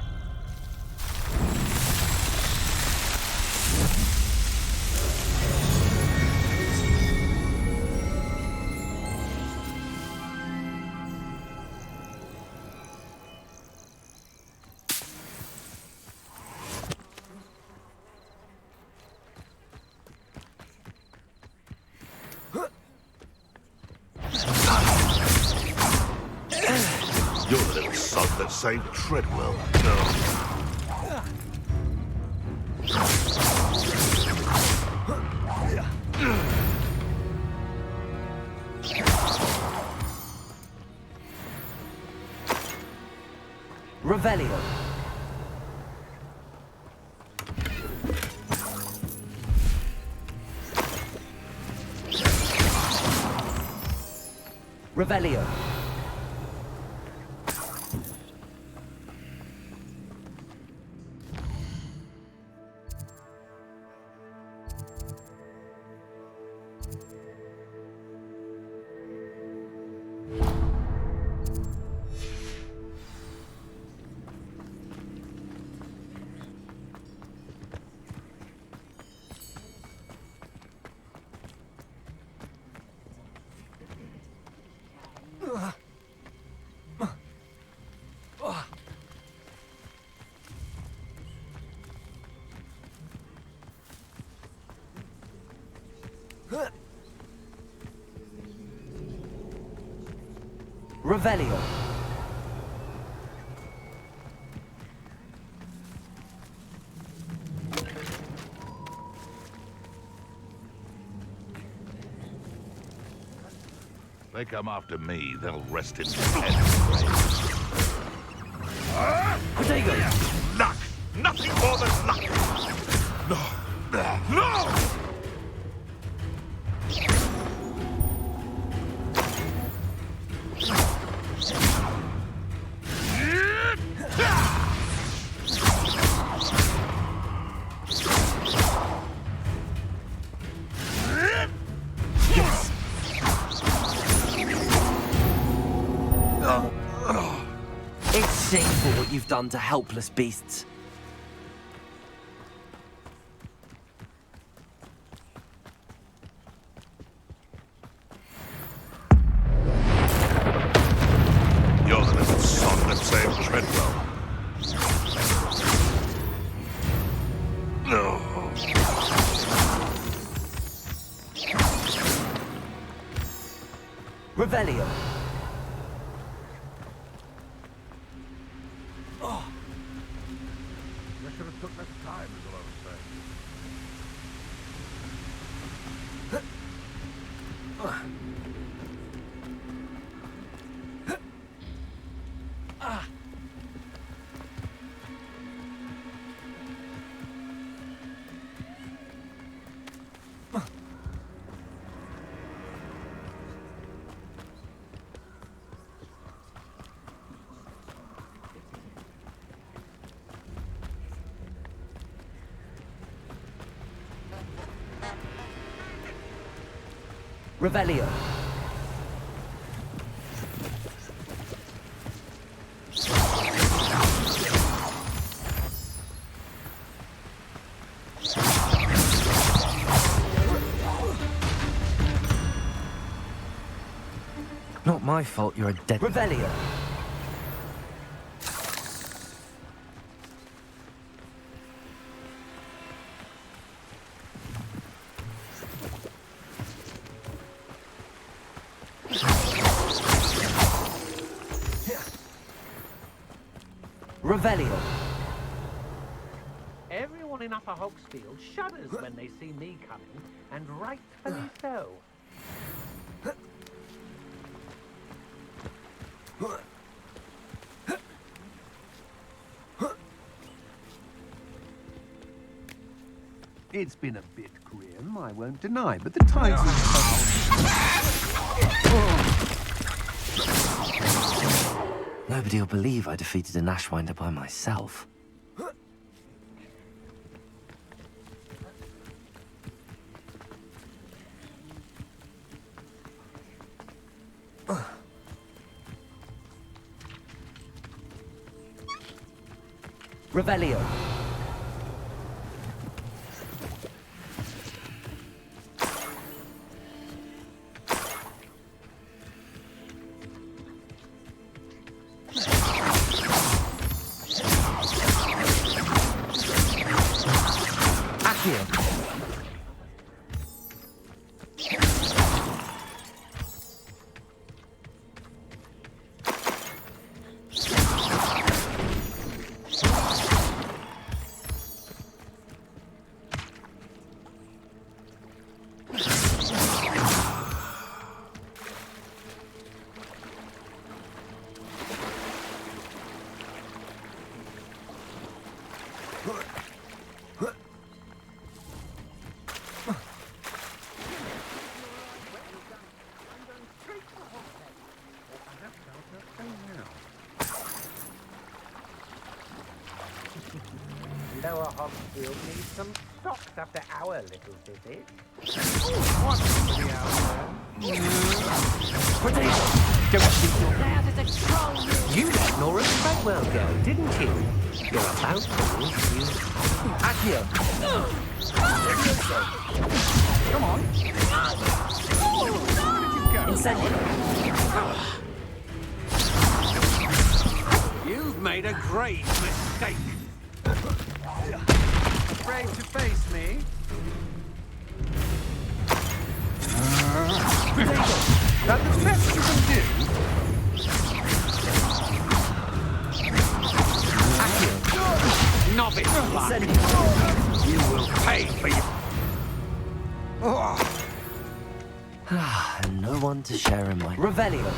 St. Treadwell. Revelio. Revelio. Revelio. They come after me, they'll rest in peace. Potato! Luck! Nothing more than luck! No! No! It's shameful what you've done to helpless beasts. You're the little son that saved Treadwell. No. Revelio. You should have took less time, is all I was saying. Revelio. Not my fault you're a dead... Revelio. Revelio. Everyone in Upper Hogsfield shudders when they see me coming, and rightfully so. It's been a bit grim, I won't deny, but the tides Nobody will believe I defeated an Ashwinder by myself. Revelio. Hogsfield needs some socks after our little visit. What's the Don't think you're there to troll you. You let Nora Treadwell go, didn't you? You're about to lose you. Accio. Come on. Incendio. You've made a grave mistake. Afraid to face me? That the best you can do? Novice luck. You will pay for your... And no one to share in my... Revelio.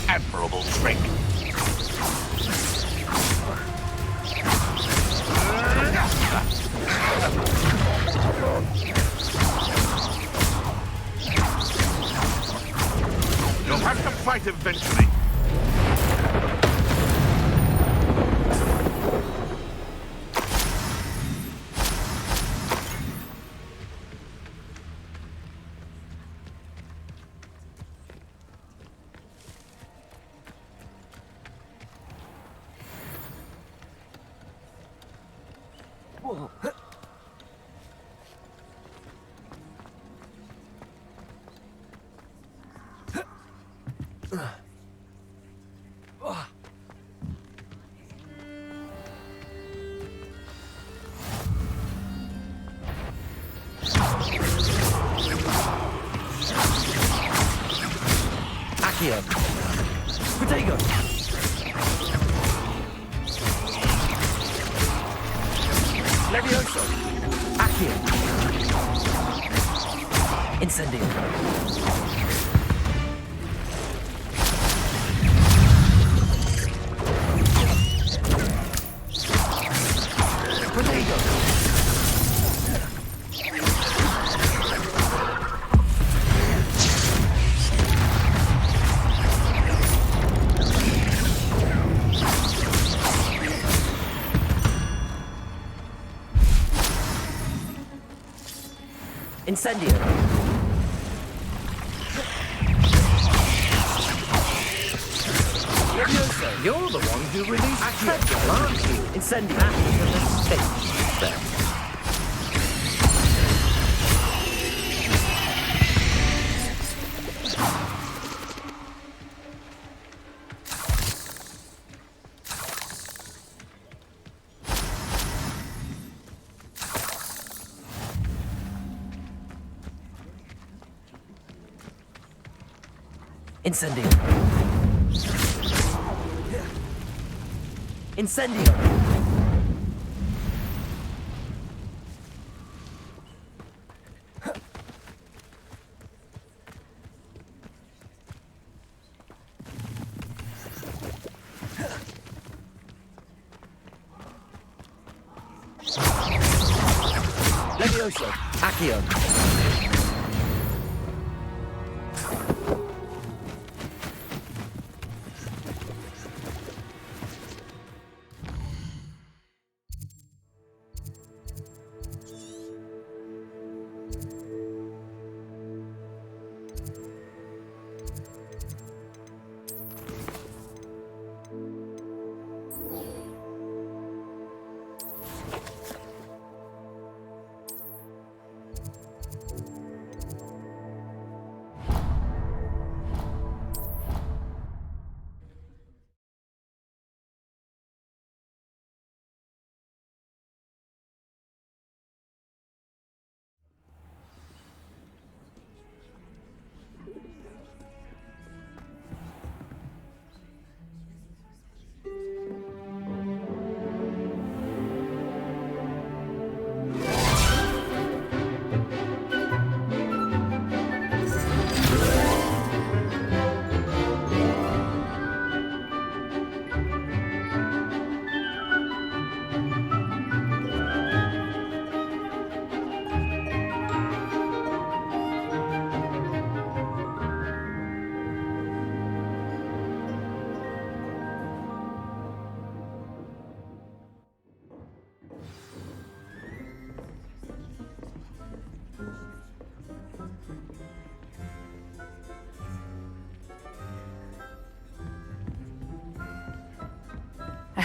Admirable trick. You'll have to fight eventually. Accio. Protego. Levioso. Accio. Incendio. Protego. Incendio. Levioso. You're the one who released Treadwell, aren't you? Incendio. That is a mistake. There. Incendio. Incendio. Levioso. Accio.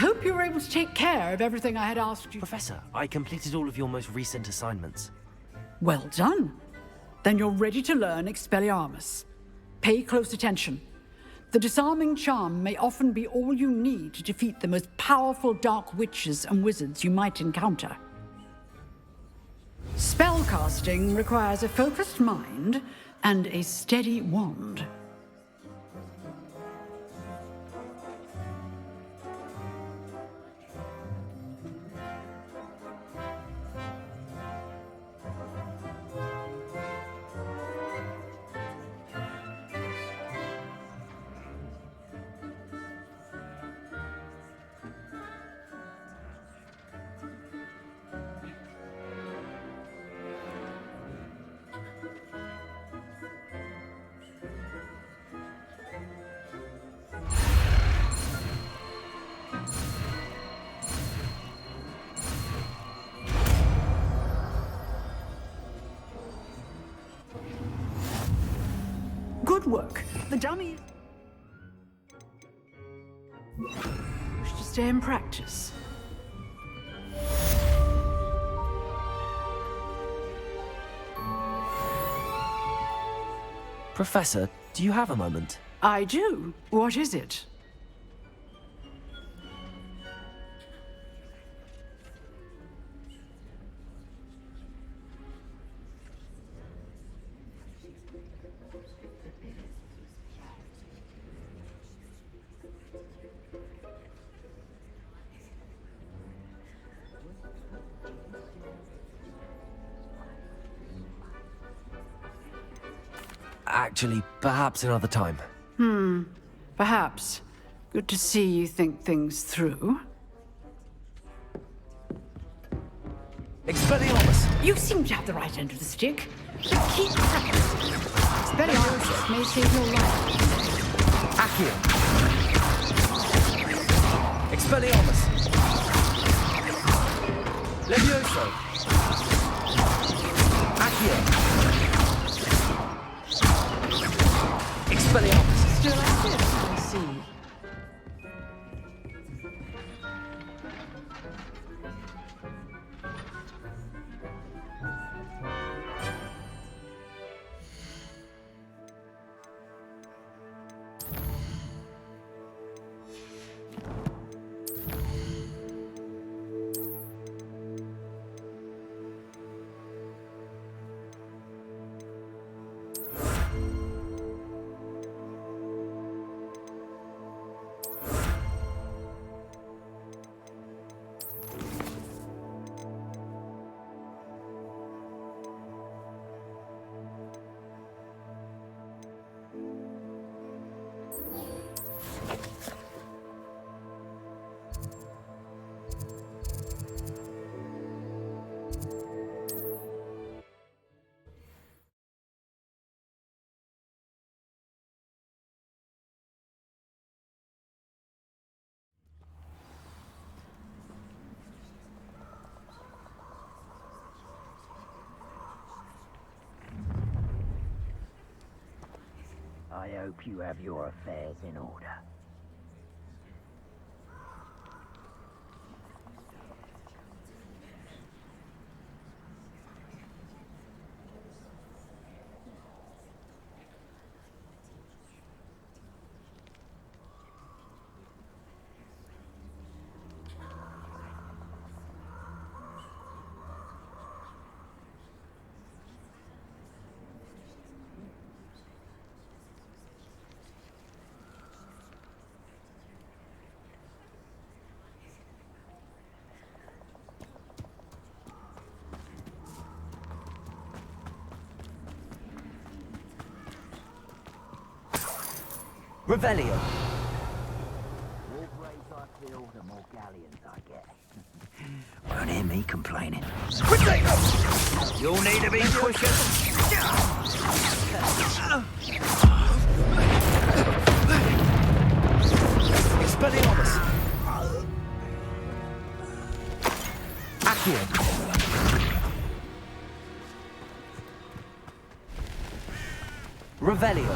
hope you were able to take care of everything I had asked you. Professor, I completed all of your most recent assignments. Well done. Then you're ready to learn Expelliarmus. Pay close attention. The disarming charm may often be all you need to defeat the most powerful dark witches and wizards you might encounter. Spellcasting requires a focused mind and a steady wand. Good work. The dummy... wish to stay in practice. Professor, do you have a moment? I do. What is it? Actually, perhaps another time. Perhaps. Good to see you think things through. Expelliarmus! You seem to have the right end of the stick. But keep practicing. Expelliarmus may save your life. Accio! Expelliarmus! Levioso! Accio! Expelliarmus! Still at it, I see. I hope you have your affairs in order. Revelio! More braves I fill, the more galleons I get. Won't hear me complaining. You'll need a big cushion. Expelliarmus! Accio! Revelio!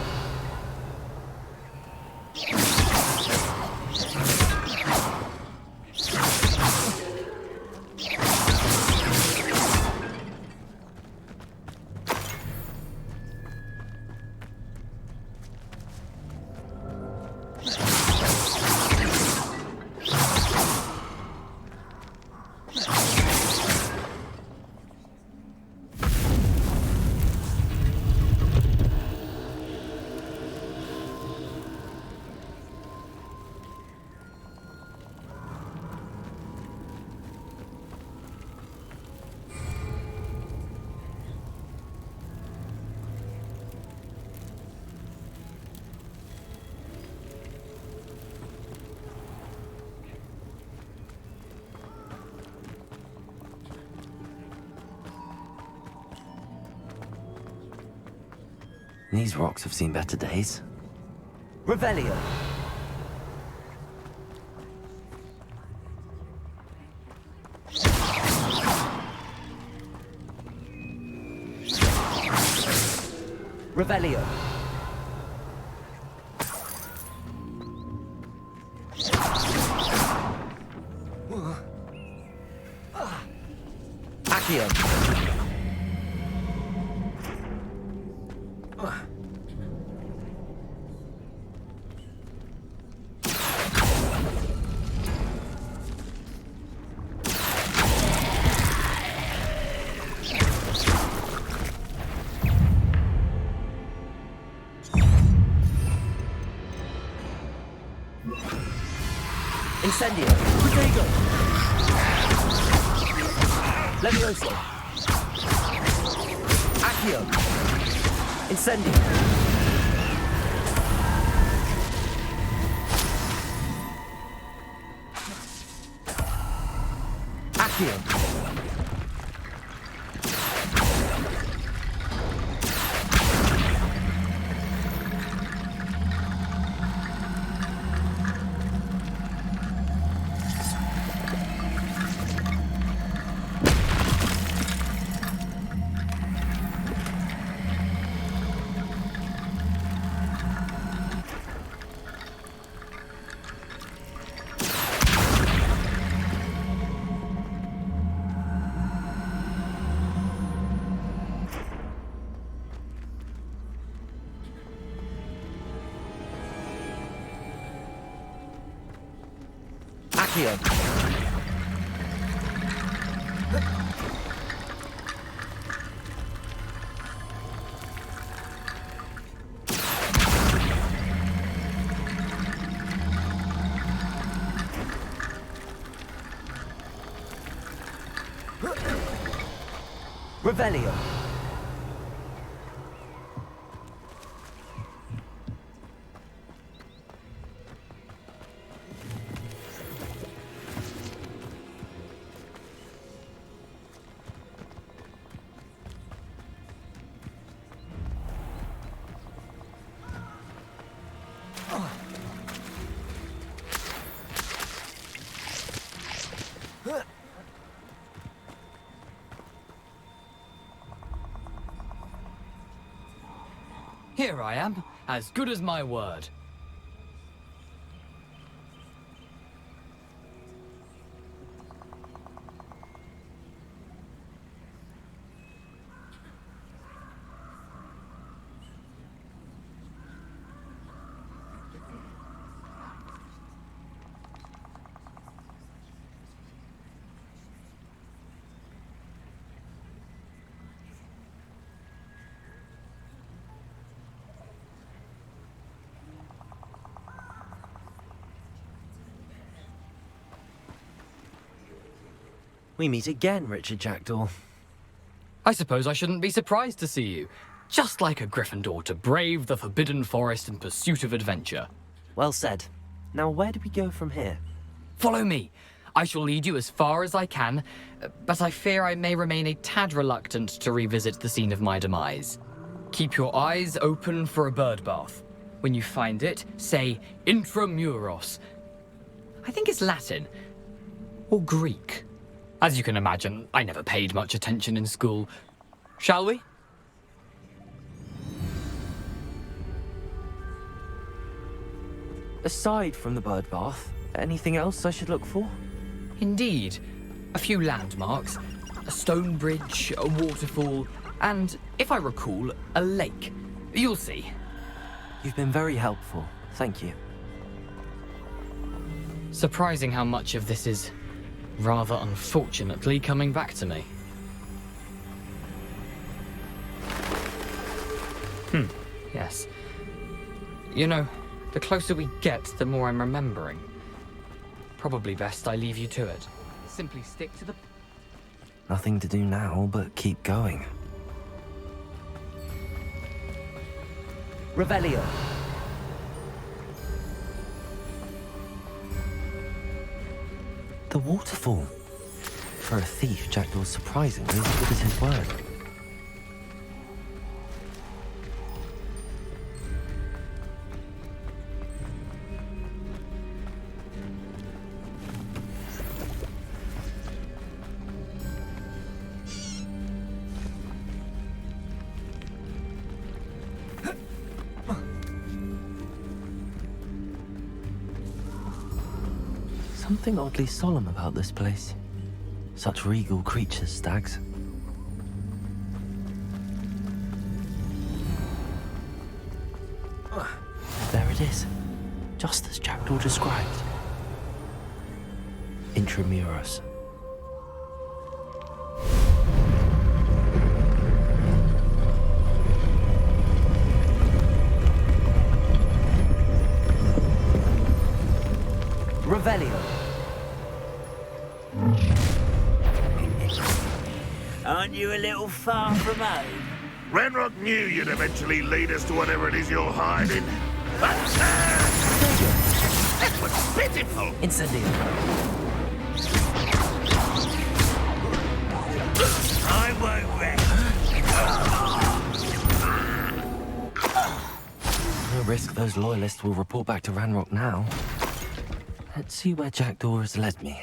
These rocks have seen better days. Revelio. Revelio. Accio. Incendio. Fuego. Levioso. Accio. Incendio. Accio. Accio. Revelio. Here I am, as good as my word. We meet again, Richard Jackdaw. I suppose I shouldn't be surprised to see you. Just like a Gryffindor to brave the Forbidden Forest in pursuit of adventure. Well said. Now where do we go from here? Follow me. I shall lead you as far as I can, but I fear I may remain a tad reluctant to revisit the scene of my demise. Keep your eyes open for a bird bath. When you find it, say intramuros. I think it's Latin. Or Greek. As you can imagine, I never paid much attention in school. Shall we? Aside from the bird bath, anything else I should look for? Indeed. A few landmarks, a stone bridge, a waterfall, and, if I recall, a lake. You'll see. You've been very helpful. Thank you. Surprising how much of this is, rather unfortunately, coming back to me. Yes. You know, the closer we get, the more I'm remembering. Probably best I leave you to it. Simply stick to the... Nothing to do now but keep going. Revelio. The waterfall. For a thief, Jackdaw's surprisingly as good as his word. something oddly solemn about this place. Such regal creatures, stags. There it is, just as Jackdaw described. Intramuros. Revelio. Aren't you a little far from home? Renrock knew you'd eventually lead us to whatever it is you're hiding. But, that was pitiful! Incendio. I won't rest. No risk those loyalists will report back to Ranrock now. Let's see where Jackdaw has led me.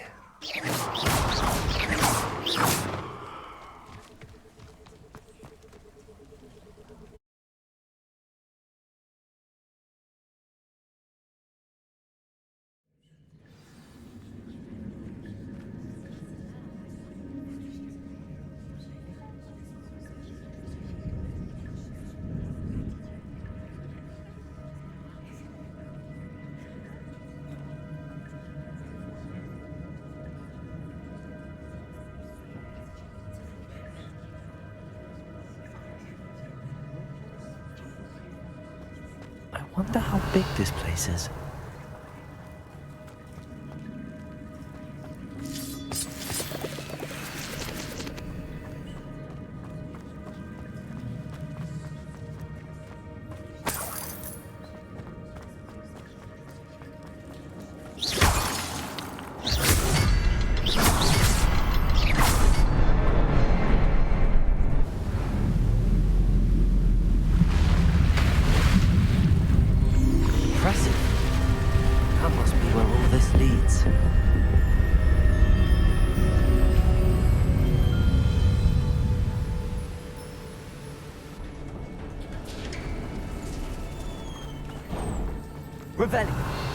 I wonder how big this place is.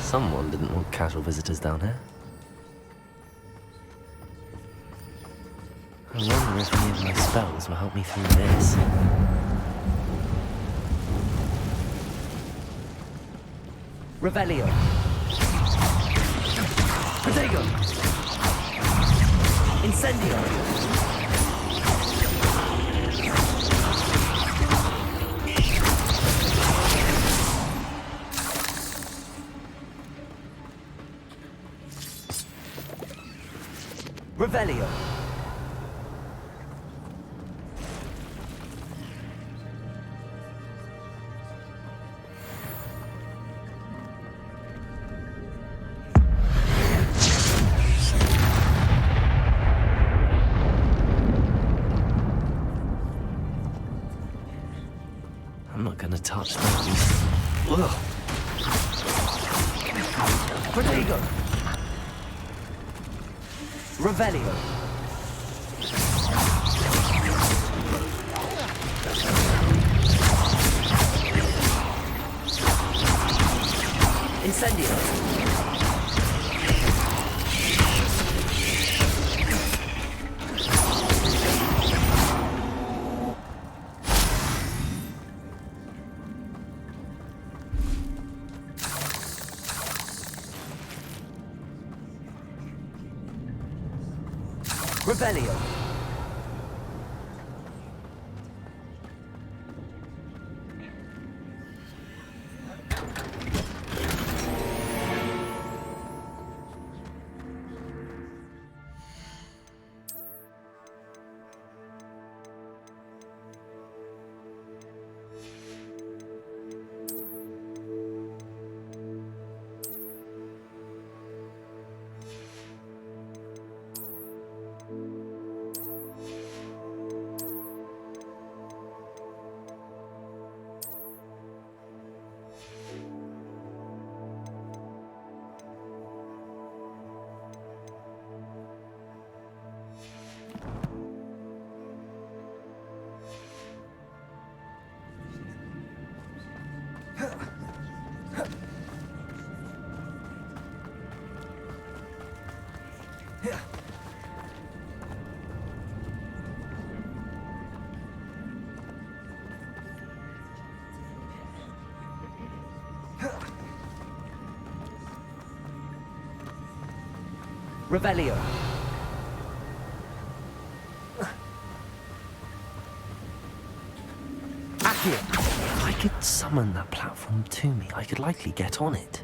Someone didn't want casual visitors down here. I wonder if any of my spells will help me through this. Revelio. Protego. Incendio. Revelio. I'm not gonna touch those. Ugh. Protego. Revelio. Incendio. Revelio. Revelio. Accio. If I could summon that platform to me, I could likely get on it.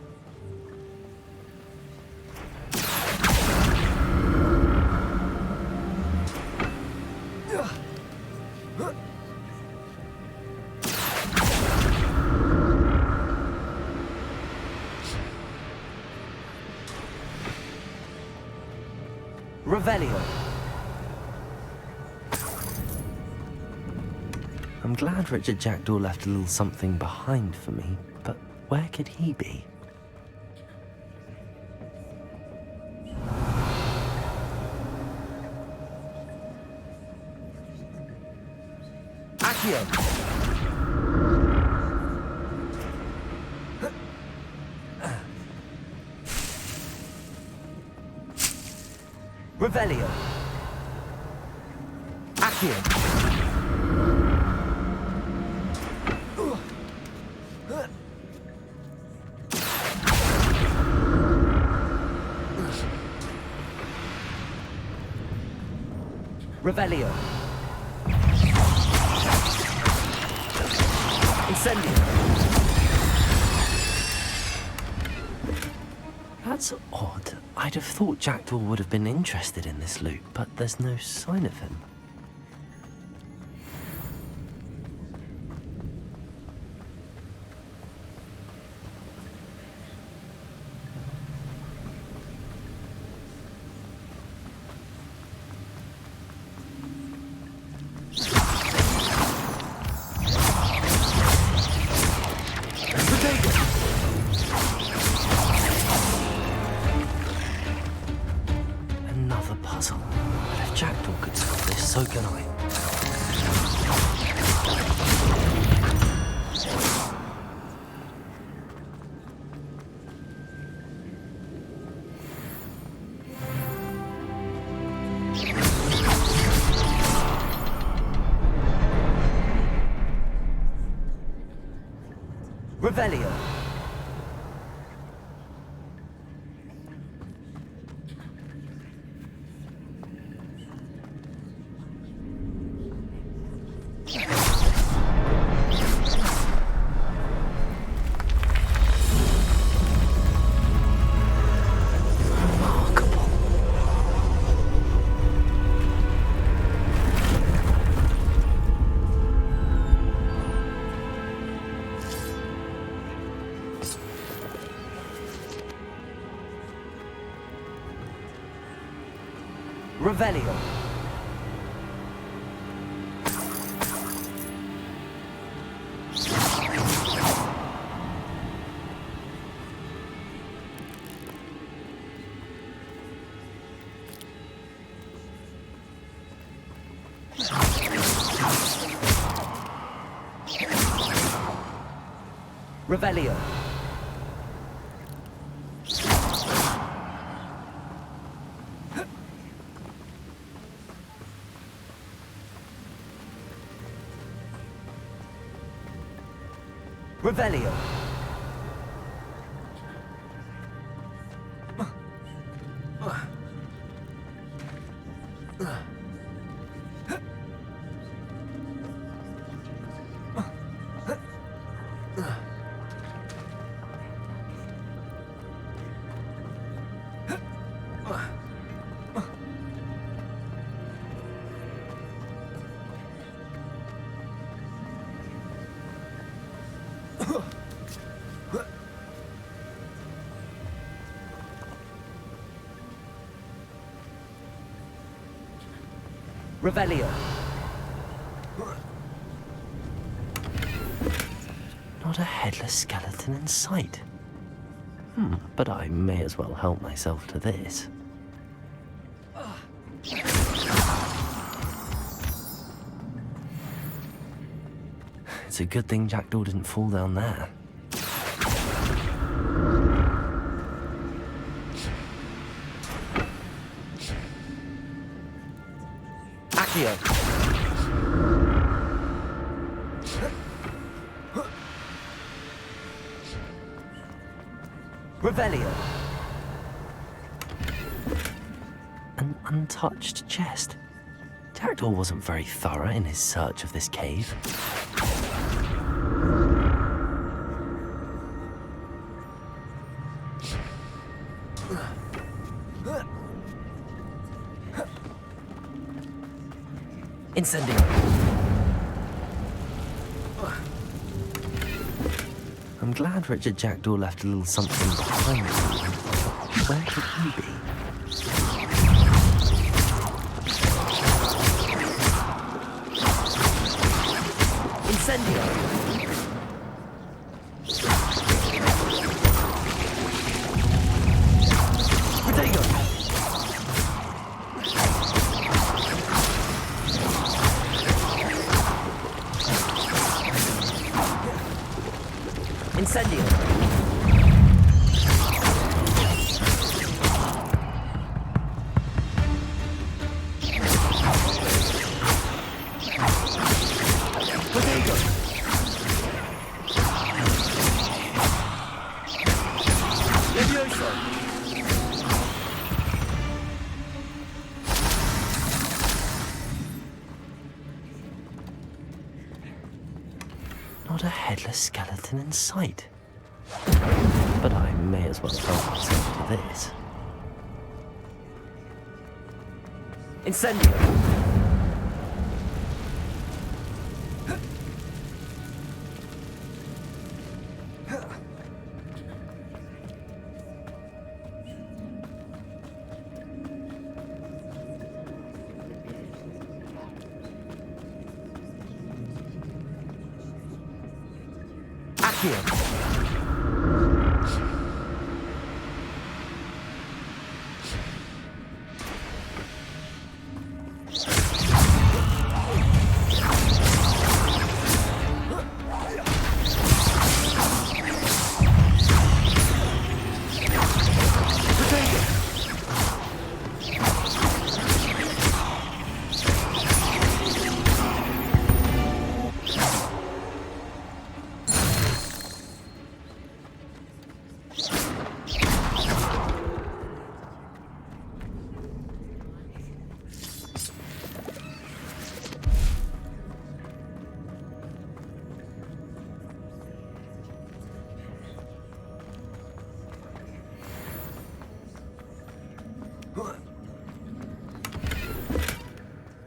Revelio. I'm glad Richard Jackdaw left a little something behind for me, but where could he be? Accio. Revelio. Accio. Revelio. Incendio. That's odd. I'd have thought Jackdaw would have been interested in this loot, but there's no sign of him. Another puzzle. But if Jackdaw could solve this, so can I. Revelio. Revelio. Revelio. Revelio. Revelio. Not a headless skeleton in sight. But I may as well help myself to this. It's a good thing Jackdaw didn't fall down there. Accio. Revelio. An untouched chest. Jackdaw wasn't very thorough in his search of this cave. Incendio. I'm glad Richard Jackdaw left a little something behind him. Where could he be? Incendio. Incendio. Not a headless skeleton in sight. But I may as well help myself to this. Incendio! Accio!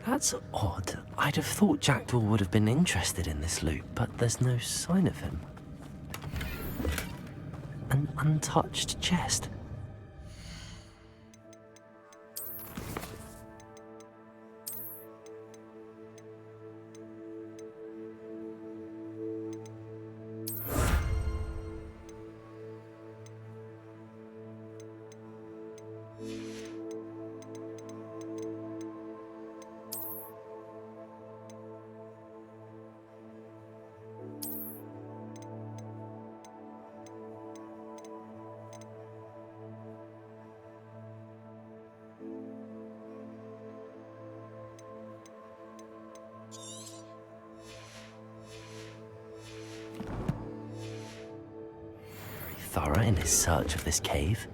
That's odd. I'd have thought Jackdaw would have been interested in this loot, but there's no sign of him. An untouched chest. Thorough in his search of this cave.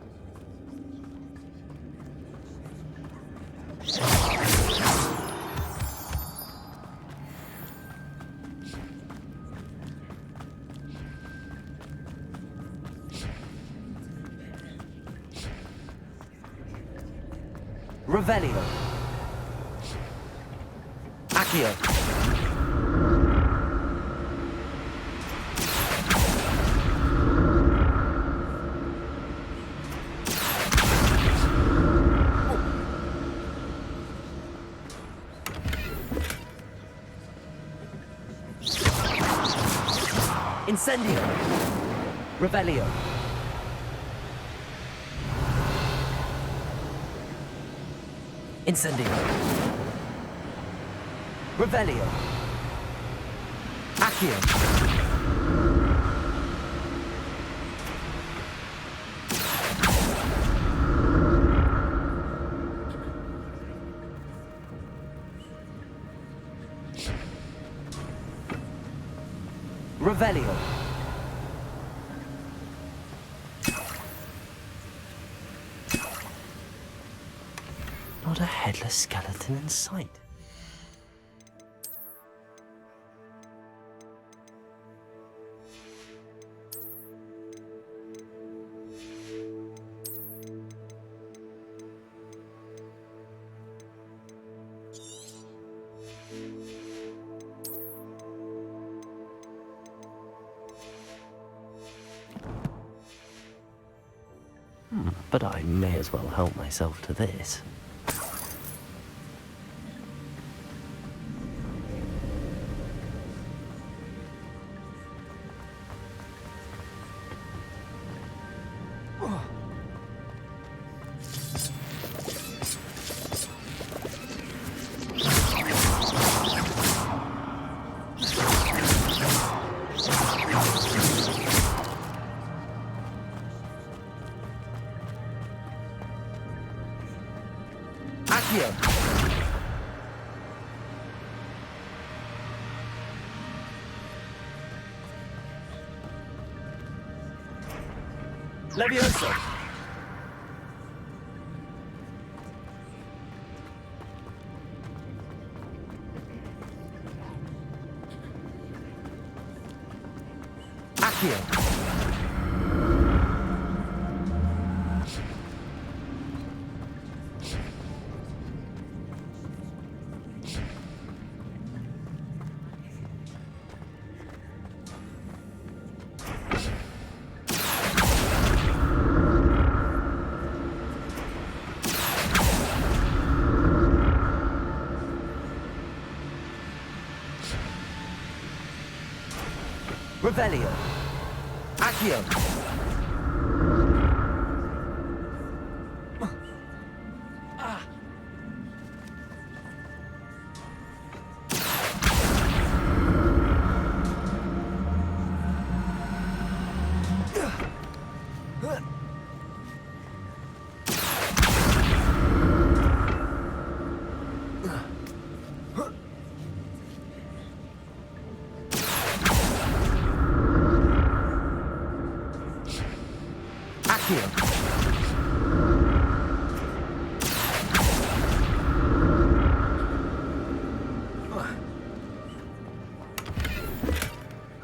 Revelio. Accio. Incendio. Revelio. Incendio. Revelio. Accio. Revelio. Not a headless skeleton in sight. But I may as well help myself to this. Leviosa! Accio! Revelio. Accio.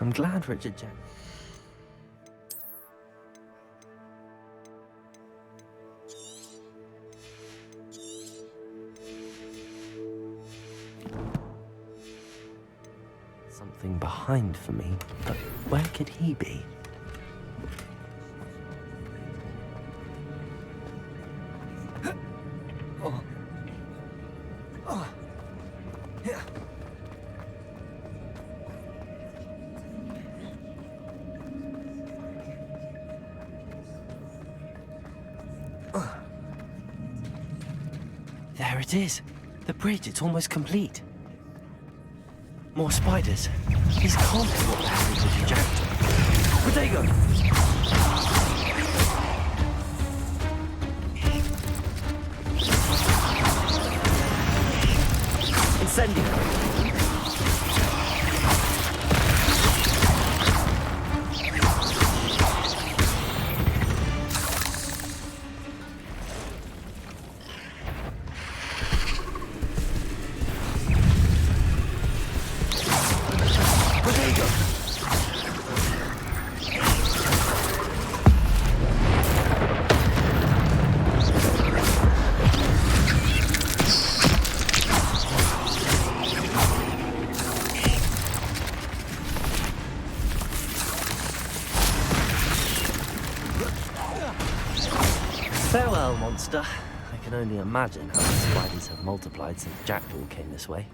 I'm glad Richard Jack. Something behind for me, but where could he be? There it is. The bridge, it's almost complete. More spiders. These can't be what happened to Jack. Rodrigo! Incendio! Farewell, monster. I can only imagine how the spiders have multiplied since Jackdaw came this way.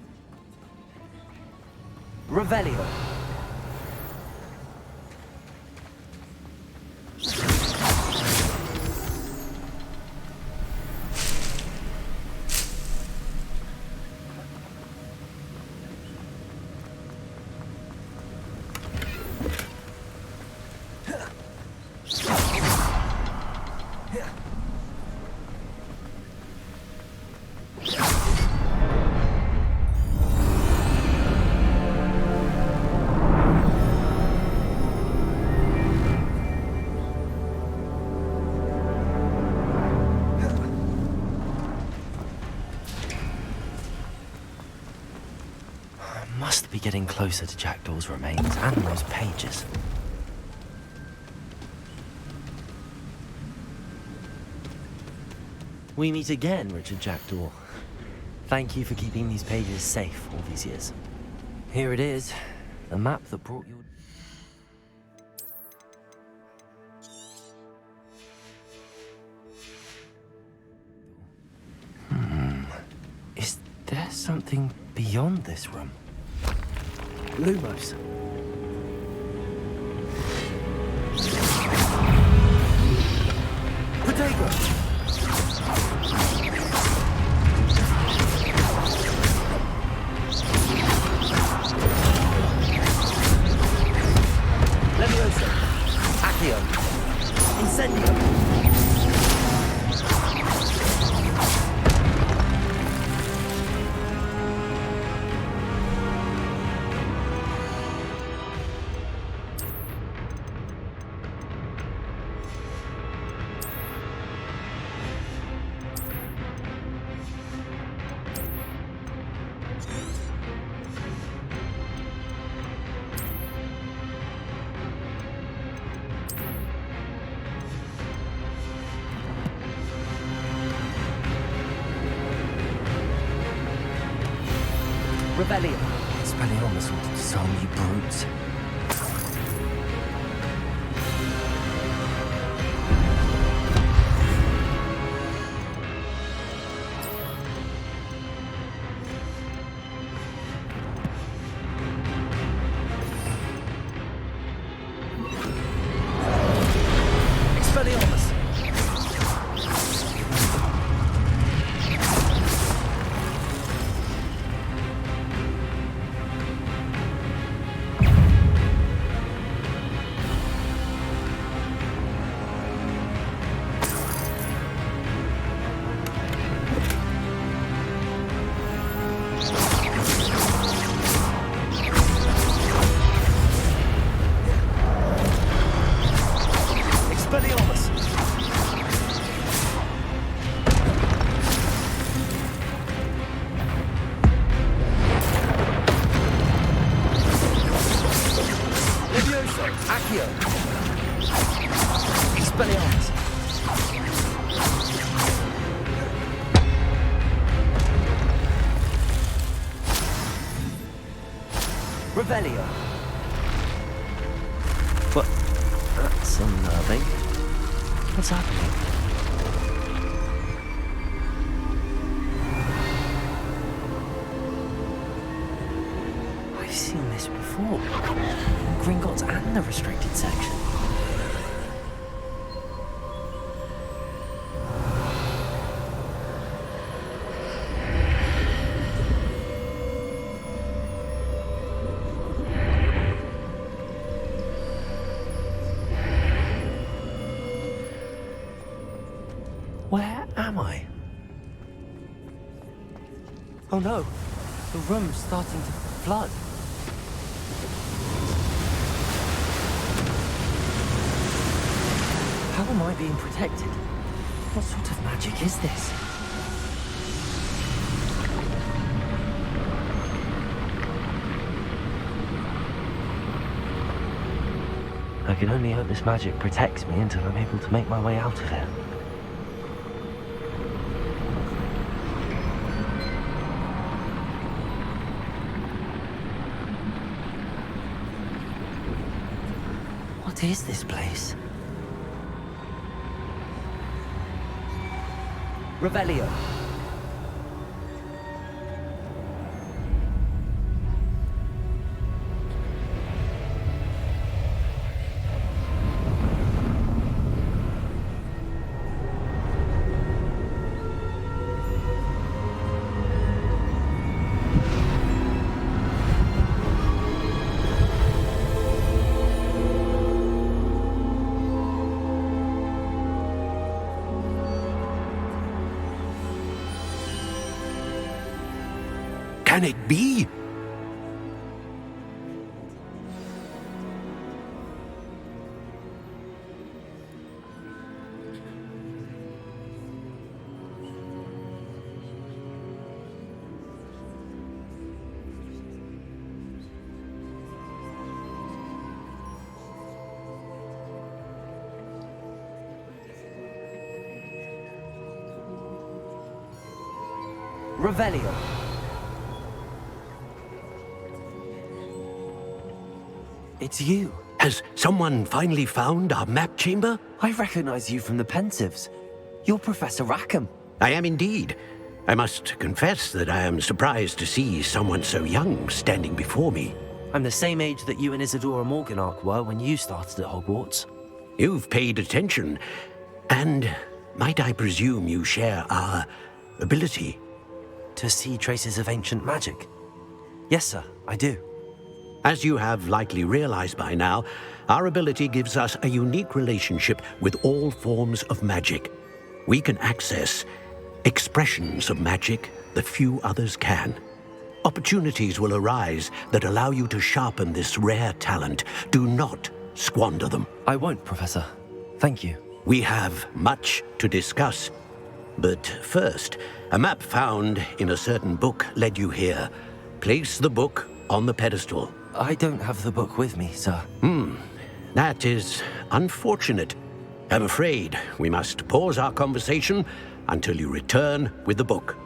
Revelio. getting closer to Jackdaw's remains and those pages. We meet again, Richard Jackdaw. Thank you for keeping these pages safe all these years. Here it is, the map that brought you... Is there something beyond this room? Lumos. Protego! Leviosa. Accio. Incendio. Rebellion. Expelliarmus will disarm you brutes. Expelliarmus. Expelliarmus! Leviosa! Accio! Expelliarmus! Revelio! What? That's unnerving. What's happening? I've seen this before. Gringotts and the restricted section. Where am I? Oh no, the room's starting to flood. How am I being protected? What sort of magic is this? I can only hope this magic protects me until I'm able to make my way out of here. What is this place? Revelio. Can it be? Revelio. It's you. Has someone finally found our map chamber? I recognize you from the Pensives. You're Professor Rackham. I am indeed. I must confess that I am surprised to see someone so young standing before me. I'm the same age that you and Isadora Morganach were when you started at Hogwarts. You've paid attention, and might I presume you share our ability? To see traces of ancient magic? Yes, sir, I do. As you have likely realized by now, our ability gives us a unique relationship with all forms of magic. We can access expressions of magic that few others can. Opportunities will arise that allow you to sharpen this rare talent. Do not squander them. I won't, Professor. Thank you. We have much to discuss. But first, a map found in a certain book led you here. Place the book on the pedestal. I don't have the book with me, sir. That is unfortunate. I'm afraid we must pause our conversation until you return with the book.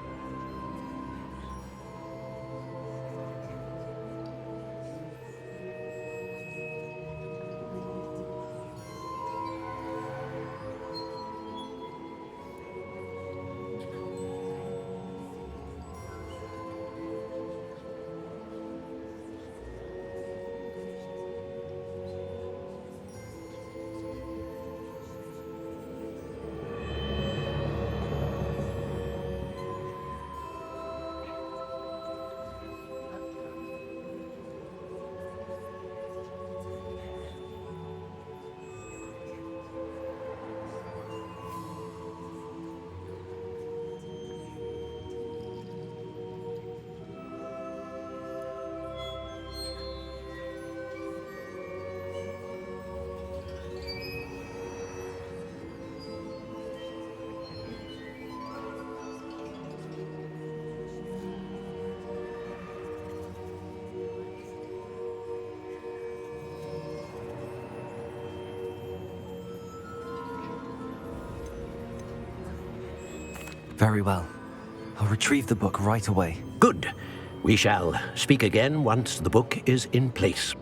Very well. I'll retrieve the book right away. Good. We shall speak again once the book is in place.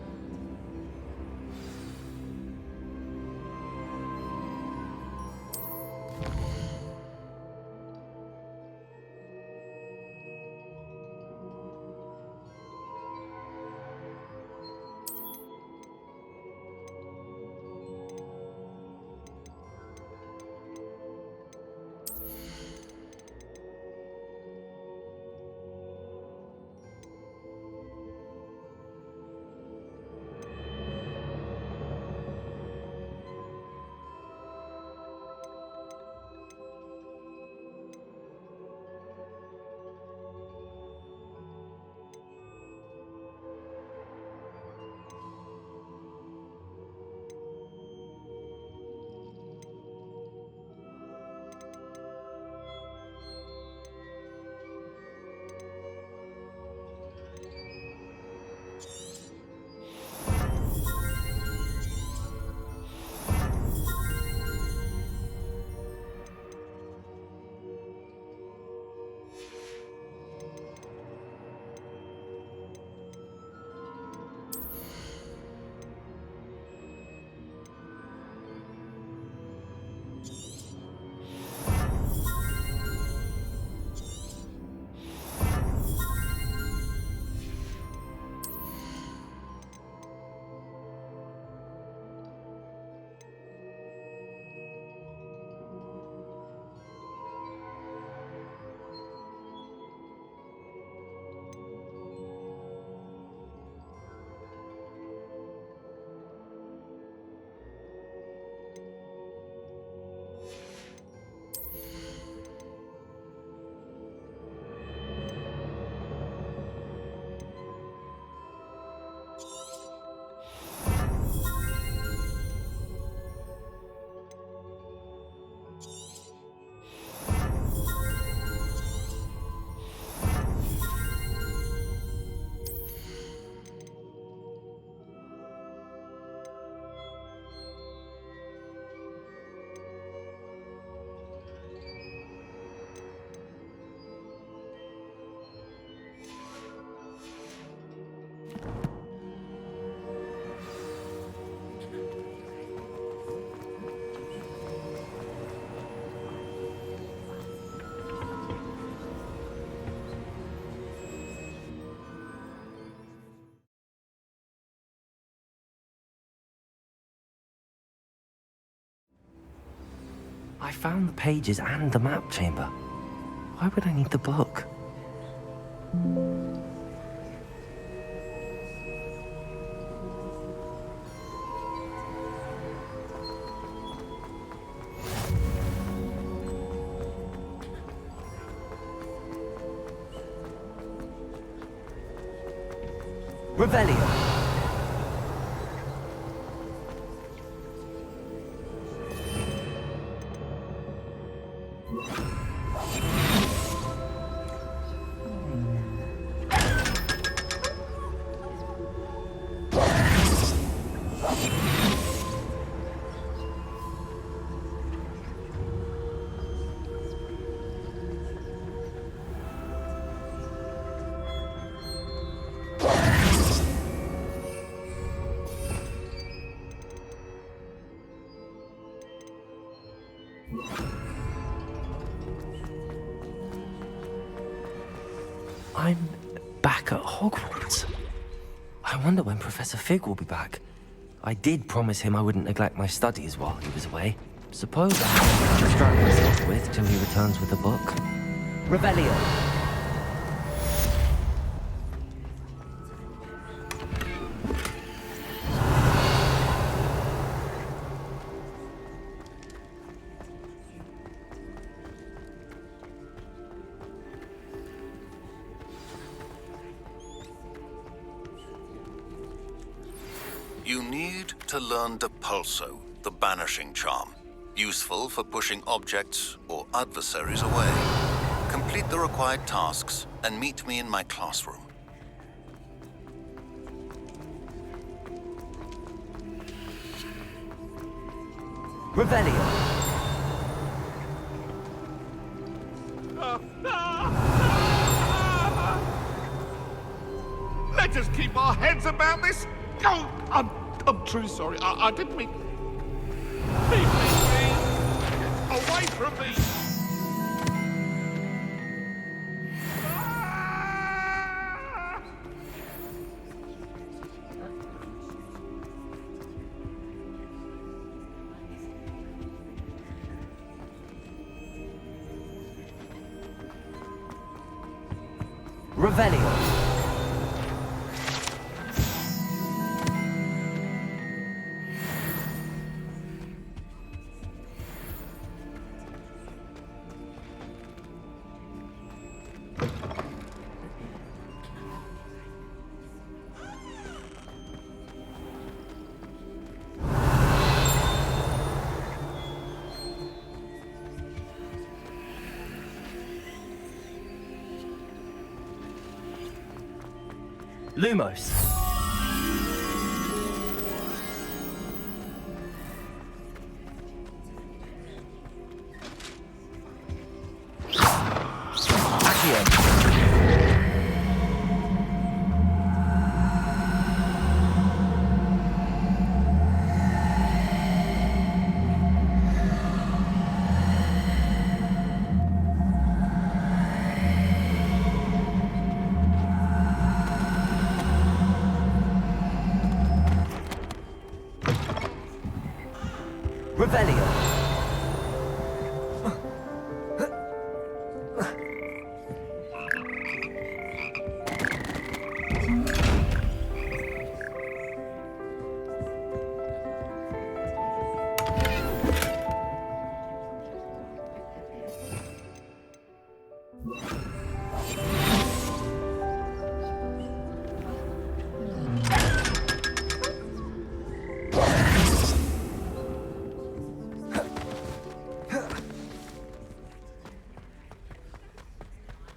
I found the pages and the map chamber. Why would I need the book? Revelio. I'm back at Hogwarts. I wonder when Professor Fig will be back. I did promise him I wouldn't neglect my studies while he was away. Suppose I have to distract myself with till he returns with a book. Revelio. You need to learn Depulso, the banishing charm. Useful for pushing objects or adversaries away. Complete the required tasks and meet me in my classroom. Revelio. Let us keep our heads about this. Oh, I'm truly sorry. I didn't mean... Leave me. Away from me. Revelio. Lumos. Revelio.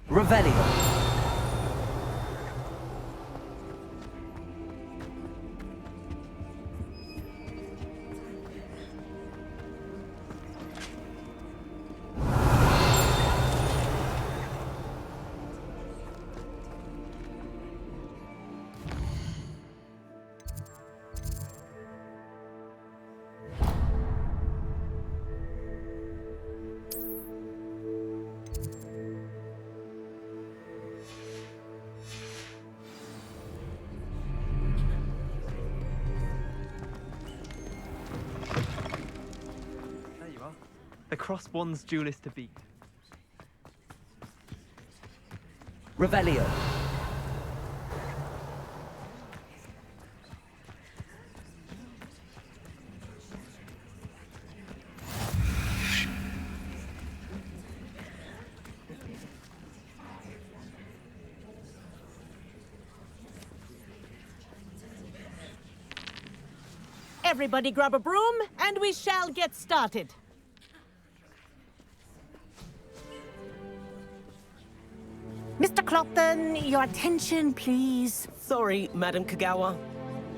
Revelio. The cross-wands duelist to beat. Revelio. Everybody grab a broom, and we shall get started. Mr. Clopton, your attention, please. Sorry, Madam Kagawa.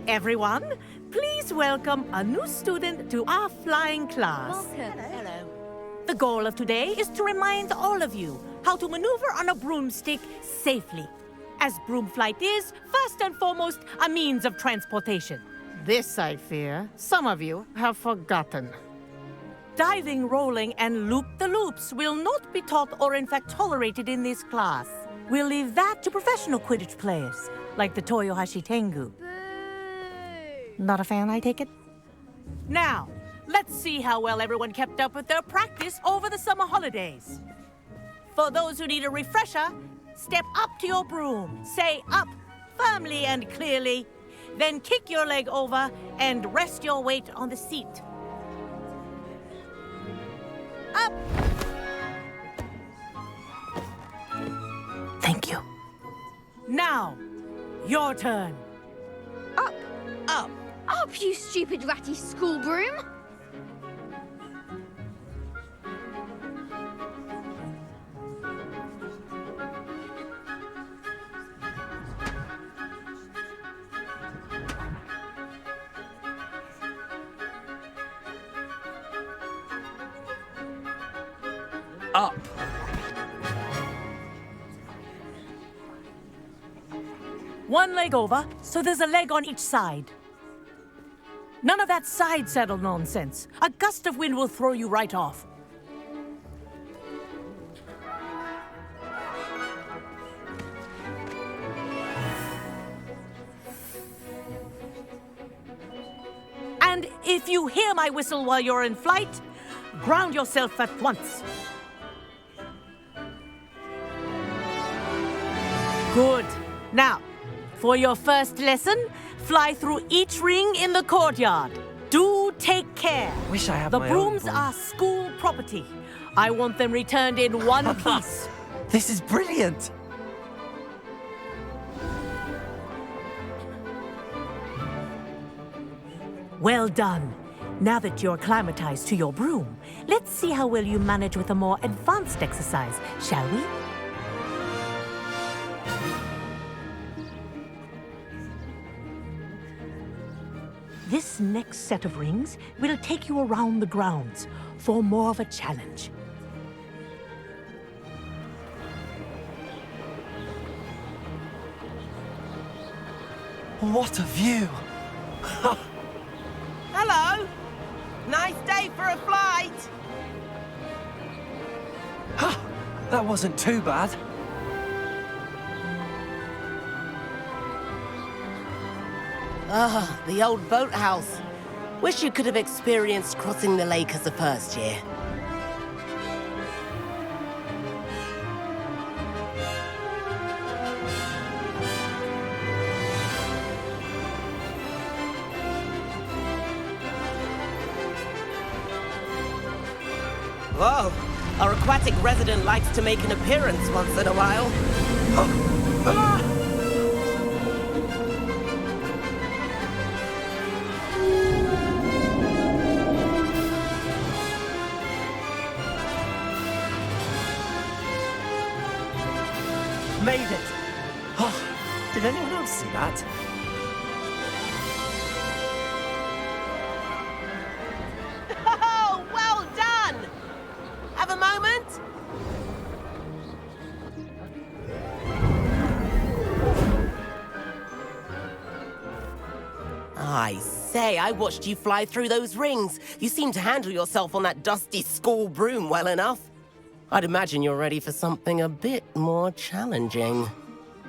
Everyone, please welcome a new student to our flying class. Welcome. Hello. The goal of today is to remind all of you how to maneuver on a broomstick safely, as broom flight is, first and foremost, a means of transportation. This, I fear, some of you have forgotten. Diving, rolling, and loop-the-loops will not be taught or in fact tolerated in this class. We'll leave that to professional Quidditch players, like the Toyohashi Tengu. Not a fan, I take it? Now, let's see how well everyone kept up with their practice over the summer holidays. For those who need a refresher, step up to your broom, say up, firmly and clearly, then kick your leg over and rest your weight on the seat. Up! Thank you. Now, your turn. Up! Up! Up, you stupid ratty school broom! Up. One leg over, so there's a leg on each side. None of that side saddle nonsense. A gust of wind will throw you right off. And if you hear my whistle while you're in flight, ground yourself at once. Good. Now, for your first lesson, fly through each ring in the courtyard. Do take care. Wish I had The my own brooms broom. are school property. I want them returned in one piece. This is brilliant. Well done. Now that you're acclimatized to your broom, let's see how well you manage with a more advanced exercise, shall we? This next set of rings will take you around the grounds for more of a challenge. What a view. Hello. Nice day for a flight. That wasn't too bad. Ah, the old boathouse. Wish you could have experienced crossing the lake as a first year. Whoa, our aquatic resident likes to make an appearance once in a while. Made it. Oh, did anyone else see that? Oh, well done! Have a moment? I say, I watched you fly through those rings. You seem to handle yourself on that dusty school broom well enough. I'd imagine you're ready for something a bit more challenging.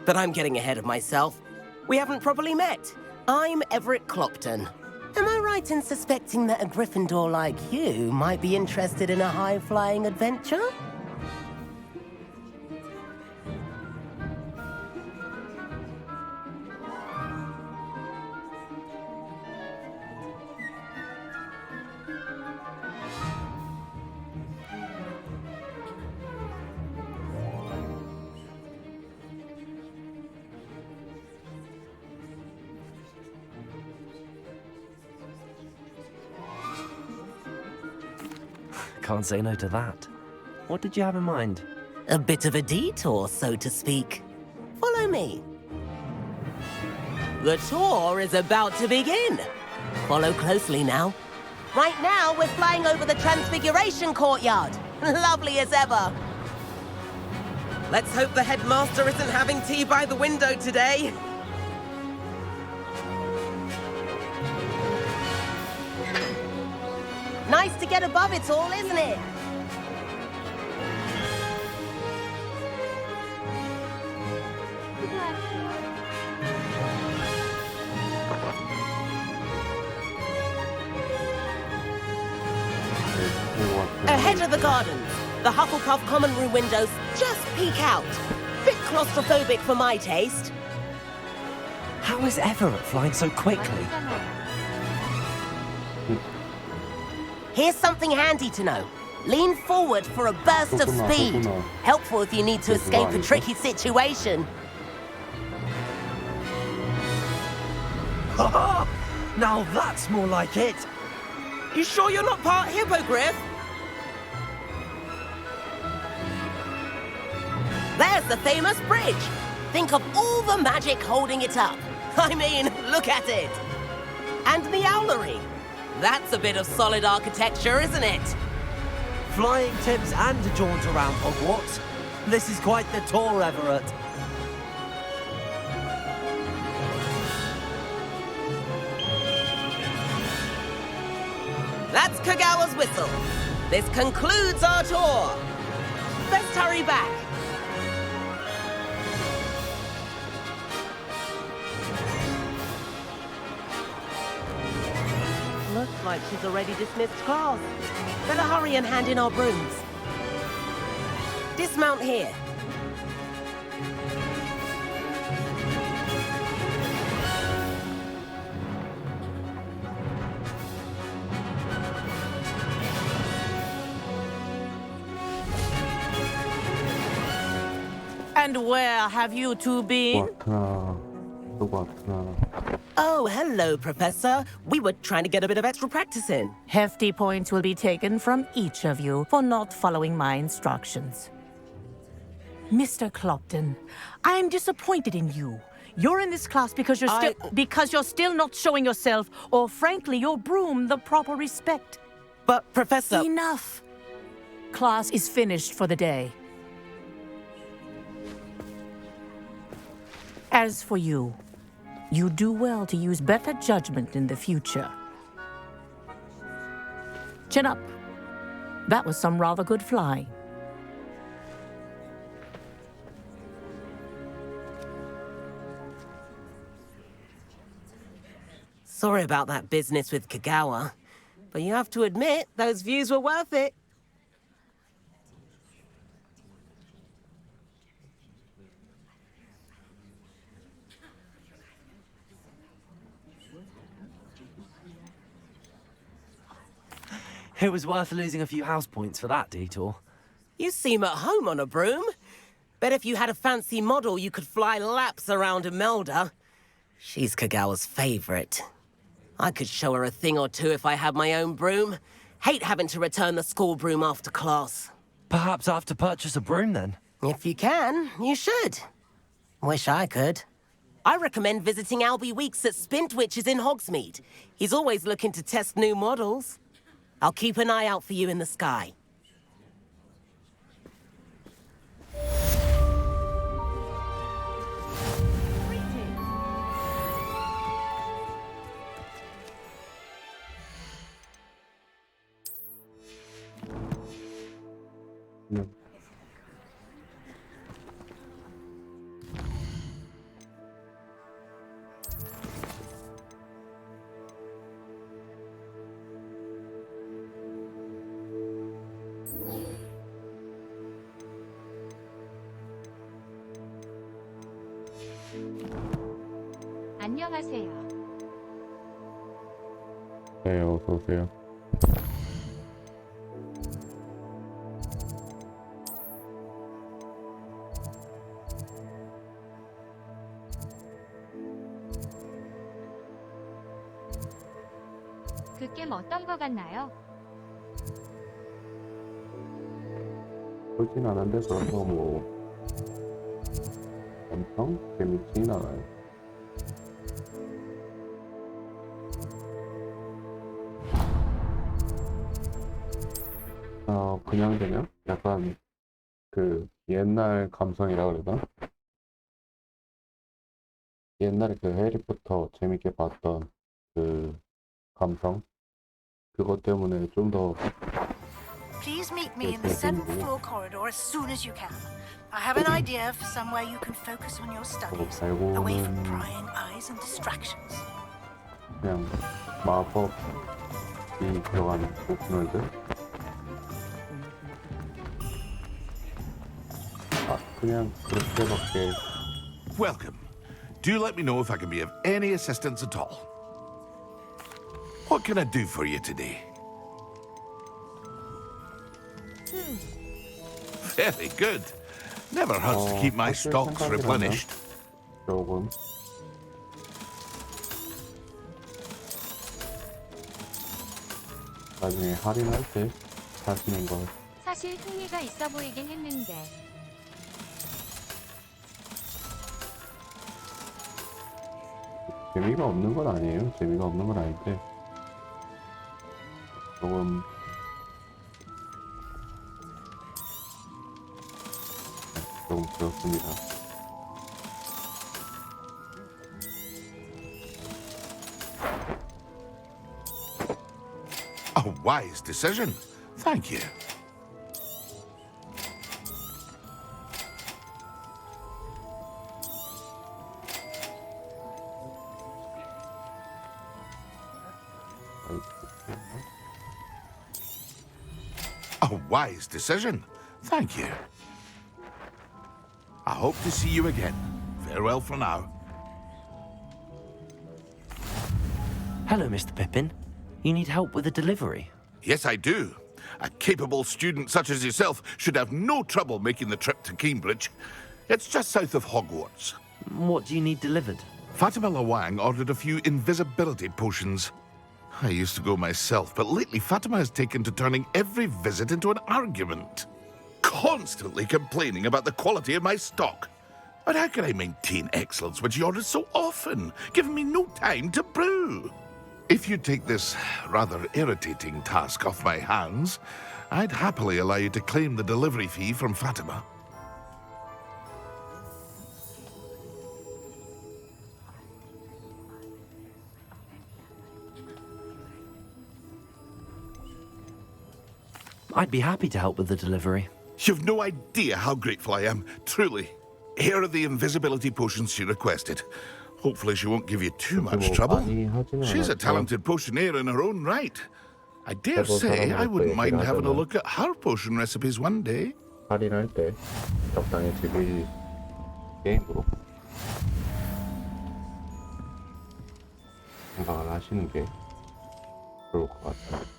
But I'm getting ahead of myself. We haven't properly met. I'm Everett Clopton. Am I right right in suspecting that a Gryffindor like you might be interested in a high-flying adventure? Can't say no to that. What did you have in mind? A bit of a detour, so to speak. Follow me. The tour is about to begin. Follow closely now. Right now, we're flying over the Transfiguration Courtyard. Lovely as ever. Let's hope the headmaster isn't having tea by the window today. Nice to get above it all, isn't it? Ahead of the gardens, the Hufflepuff common room windows just peek out. Bit claustrophobic for my taste. How is Everett flying so quickly? Here's something handy to know. Lean forward for a burst of speed. Helpful if you need to escape a tricky situation. Now that's more like it. You sure you're not part hippogriff? There's the famous bridge. Think of all the magic holding it up. I mean, look at it. And the owlery. That's a bit of solid architecture, isn't it? Flying tips and a jaunt around Hogwarts. This is quite the tour, Everett. That's Kagawa's whistle. This concludes our tour. Let's hurry back. Looks like she's already dismissed class. Better hurry and hand in our brooms. Dismount here. And where have you two been? Oh, hello, Professor. We were trying to get a bit of extra practice in. Hefty points will be taken from each of you for not following my instructions. Mr. Clopton, I am disappointed in you. You're in this class because you're still not showing yourself, or frankly, your broom the proper respect. But, Professor... Enough. Class is finished for the day. As for you, you do well to use better judgment in the future. Chin up. That was some rather good flying. Sorry about that business with Kagawa, but you have to admit, those views were worth it. It was worth losing a few house points for that detour. You seem at home on a broom. Bet if you had a fancy model, you could fly laps around Imelda. She's Kagawa's favorite. I could show her a thing or two if I had my own broom. Hate having to return the school broom after class. Perhaps I have to purchase a broom then? If you can, you should. Wish I could. I recommend visiting Albie Weeks at Spintwitches in Hogsmeade. He's always looking to test new models. I'll keep an eye out for you in the sky. 안녕하세요. 네, 어서 오세요. 그 게임 어떤 거 같나요? 보진 않은데 그래서 뭐 엄청 재밌진 않아요. 그냥 약간 그 옛날 감성이라 그러나? 옛날에 그 해리포터 재밌게 봤던 그 감성? 그것 때문에 좀 더 Please meet me in the 7th floor corridor as soon as you can. I have an idea for somewhere you can focus on your studies, away from prying eyes and distractions. 그냥 마법이 들어간 오픈월드? 그냥 그렇게밖에. Welcome. Do let me know if I can be of any assistance at all. What can I do for you today? Very good. Never hurts to keep my stocks replenished. 조금. 나중에 할인할 때 사시는 걸. 사실 흥미가 있어 보이긴 했는데. 재미가 없는 건 아니에요. 재미가 없는 건 아닌데 조금 그렇습니다. A wise decision. Thank you. A wise decision. Thank you. I hope to see you again. Farewell for now. Hello, Mr. Pippin. You need help with a delivery? Yes, I do. A capable student such as yourself should have no trouble making the trip to Cambridge. It's just south of Hogwarts. What do you need delivered? Fatima Lawang ordered a few invisibility potions. I used to go myself, but lately Fatima has taken to turning every visit into an argument. Constantly complaining about the quality of my stock. But how can I maintain excellence when she orders so often, giving me no time to brew? If you take this rather irritating task off my hands, I'd happily allow you to claim the delivery fee from Fatima. I'd be happy to help with the delivery. You've no idea how grateful I am, truly. Here are the invisibility potions she requested. Hopefully she won't give you too much trouble. She's a talented potioneer in her own right. I dare say I wouldn't mind having a look at her potion recipes one day. 할인할 때 적당히 즐길 게임으로 생각을 하시는 게 좋을 것 같아요.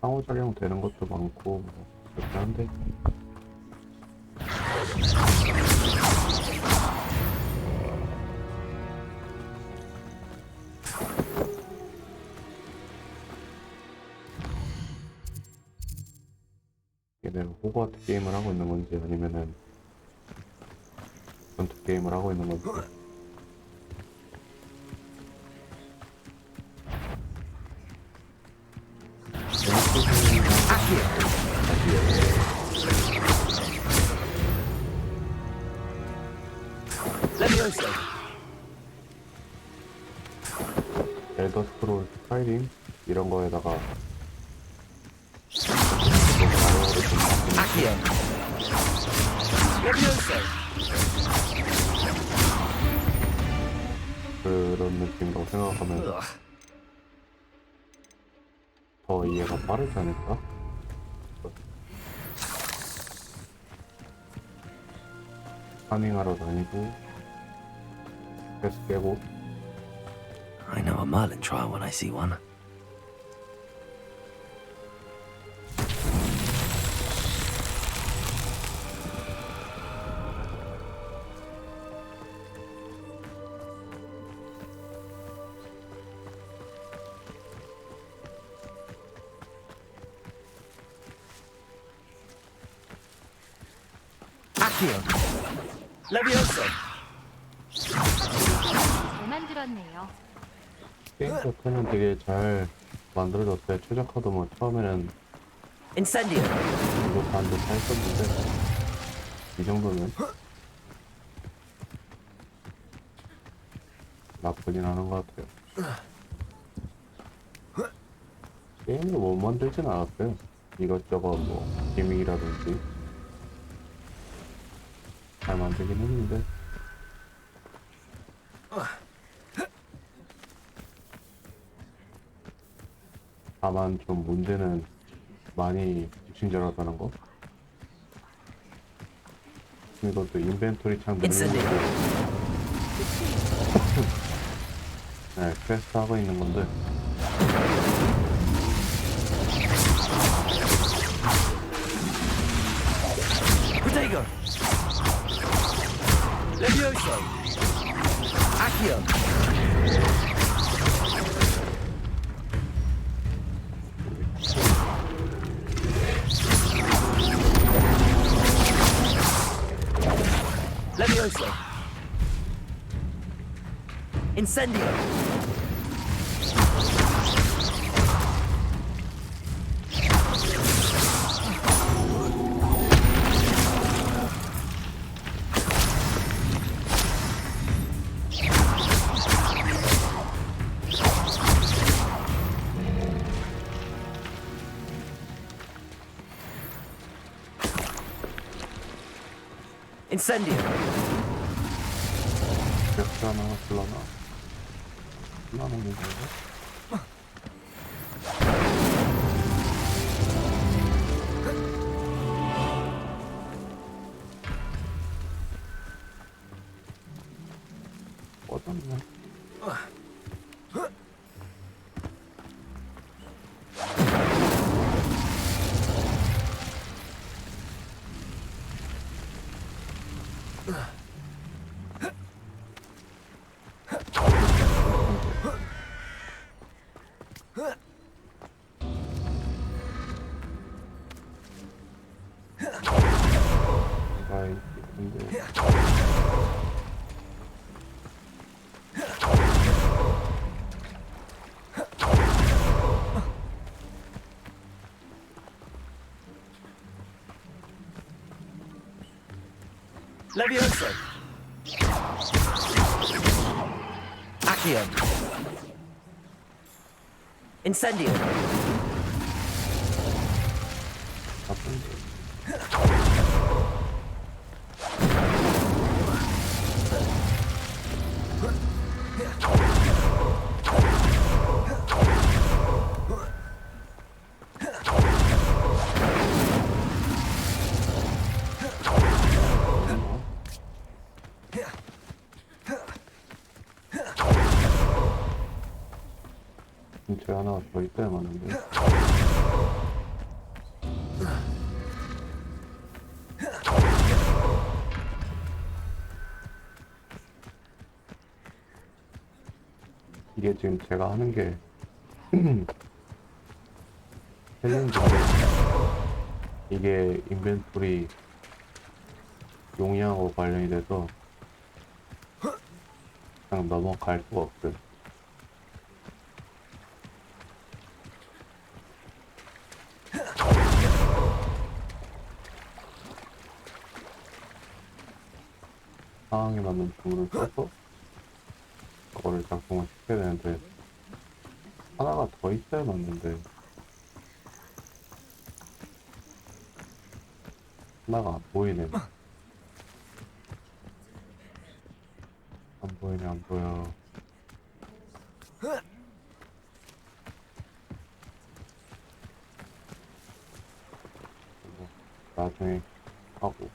상호작용 되는 것도 많고 그렇긴 한데 내가 호그와트 게임을 하고 있는 건지 아니면은 전투 게임을 하고 있는 건지. 엘더 스크롤 스카이림 이런 거에다가 그런 느낌이라고 생각하면 더 이해가 빠르지 않을까? 파밍하러 다니고 패스 깨고. I know a Merlin trial when I see one. 레비오소. 잘 만들었네요. 게임 자체는 되게 잘 만들어졌어요. 최적화도 뭐 처음에는 인센디오 이거 반도 다 했었는데 이 정도면 나쁘진 않은 것 같아요. 게임을 못 만들진 않았어요. 이것저것 뭐 기믹이라든지 잘 만들긴 했는데 다만 좀 문제는 많이 불친절하다는 거. 이것도 인벤토리 창 누르는 거. 네, 퀘스트 하고 있는 건데. Protego Levioso Accio Levioso Incendio Incendio. 몇 개 나왔을라나? 하나 먹는 건가? 어떤가? Levioso Accio Incendio 근처에 하나 더 있다야 마는데. 이게 지금 제가 하는 게 챌린지인데 이게 인벤토리 용량하고 관련이 돼서 그냥 넘어갈 수가 없어요. 상황에 맞는 주문을 써서 그거를 작동을 시켜야 되는데 하나가 더 있어야 맞는데 하나가 안 보이네. 안 보이네, 안 보여. 나중에 하고.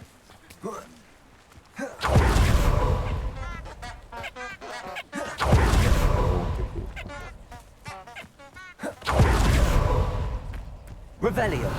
Revelio.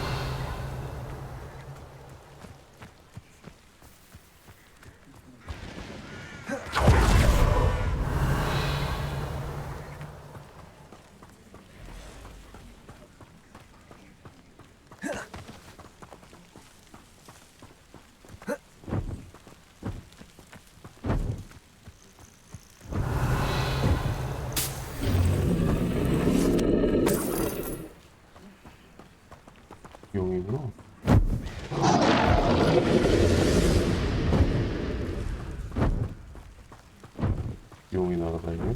용이구나. 용이 날아다니네.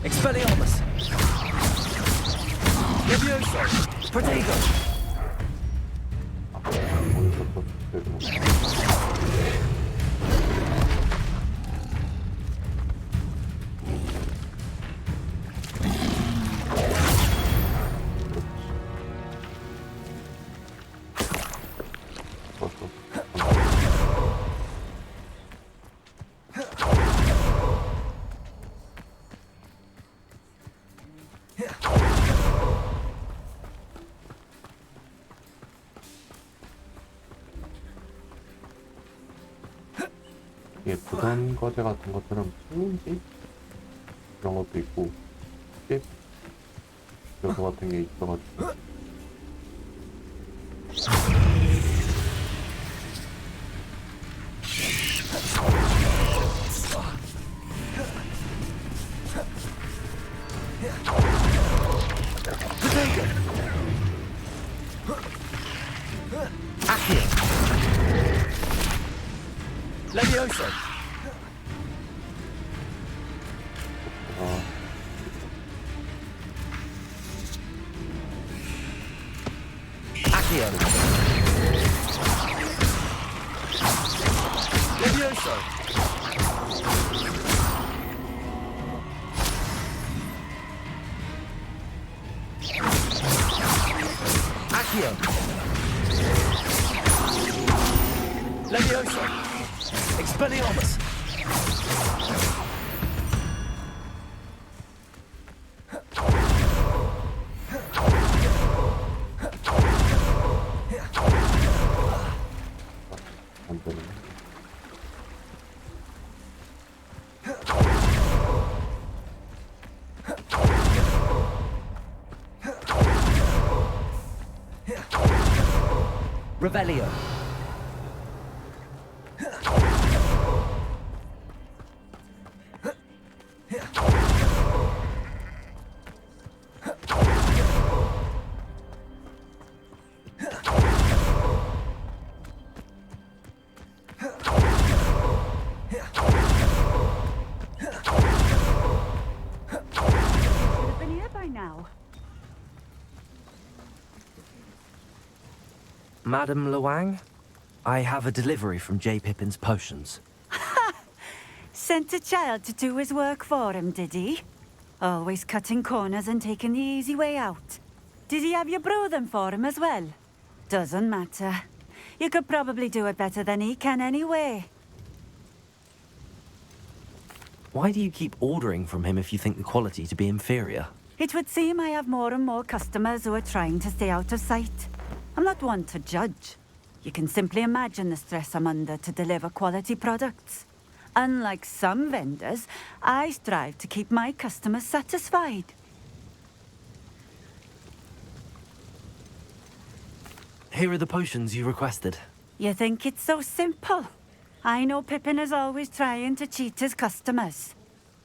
Expelliarmus. Levioso. Protego. 이게 부던 거제 같은 것처럼 수은지 이런 것도 있고 씹 요소 같은 게 있어가지고 Levioso. Accio. Levioso. Accio. Levioso. Expelliarmus. Revelio. Madam Luang, I have a delivery from J. Pippin's Potions. Sent a child to do his work for him, did he? Always cutting corners and taking the easy way out. Did he have you brew them for him as well? Doesn't matter. You could probably do it better than he can anyway. Why do you keep ordering from him if you think the quality to be inferior? It would seem I have more and more customers who are trying to stay out of sight. I'm not one to judge. You can simply imagine the stress I'm under to deliver quality products. Unlike some vendors, I strive to keep my customers satisfied. Here are the potions you requested. You think it's so simple? I know Pippin is always trying to cheat his customers.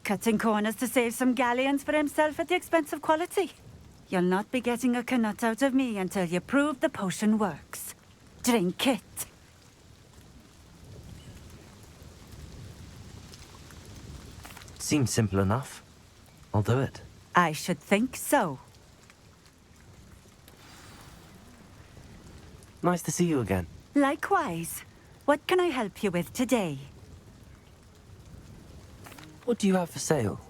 Cutting corners to save some galleons for himself at the expense of quality. You'll not be getting a canut out of me until you prove the potion works. Drink it. Seems simple enough. I'll do it. I should think so. Nice to see you again. Likewise. What can I help you with today? What do you have for sale?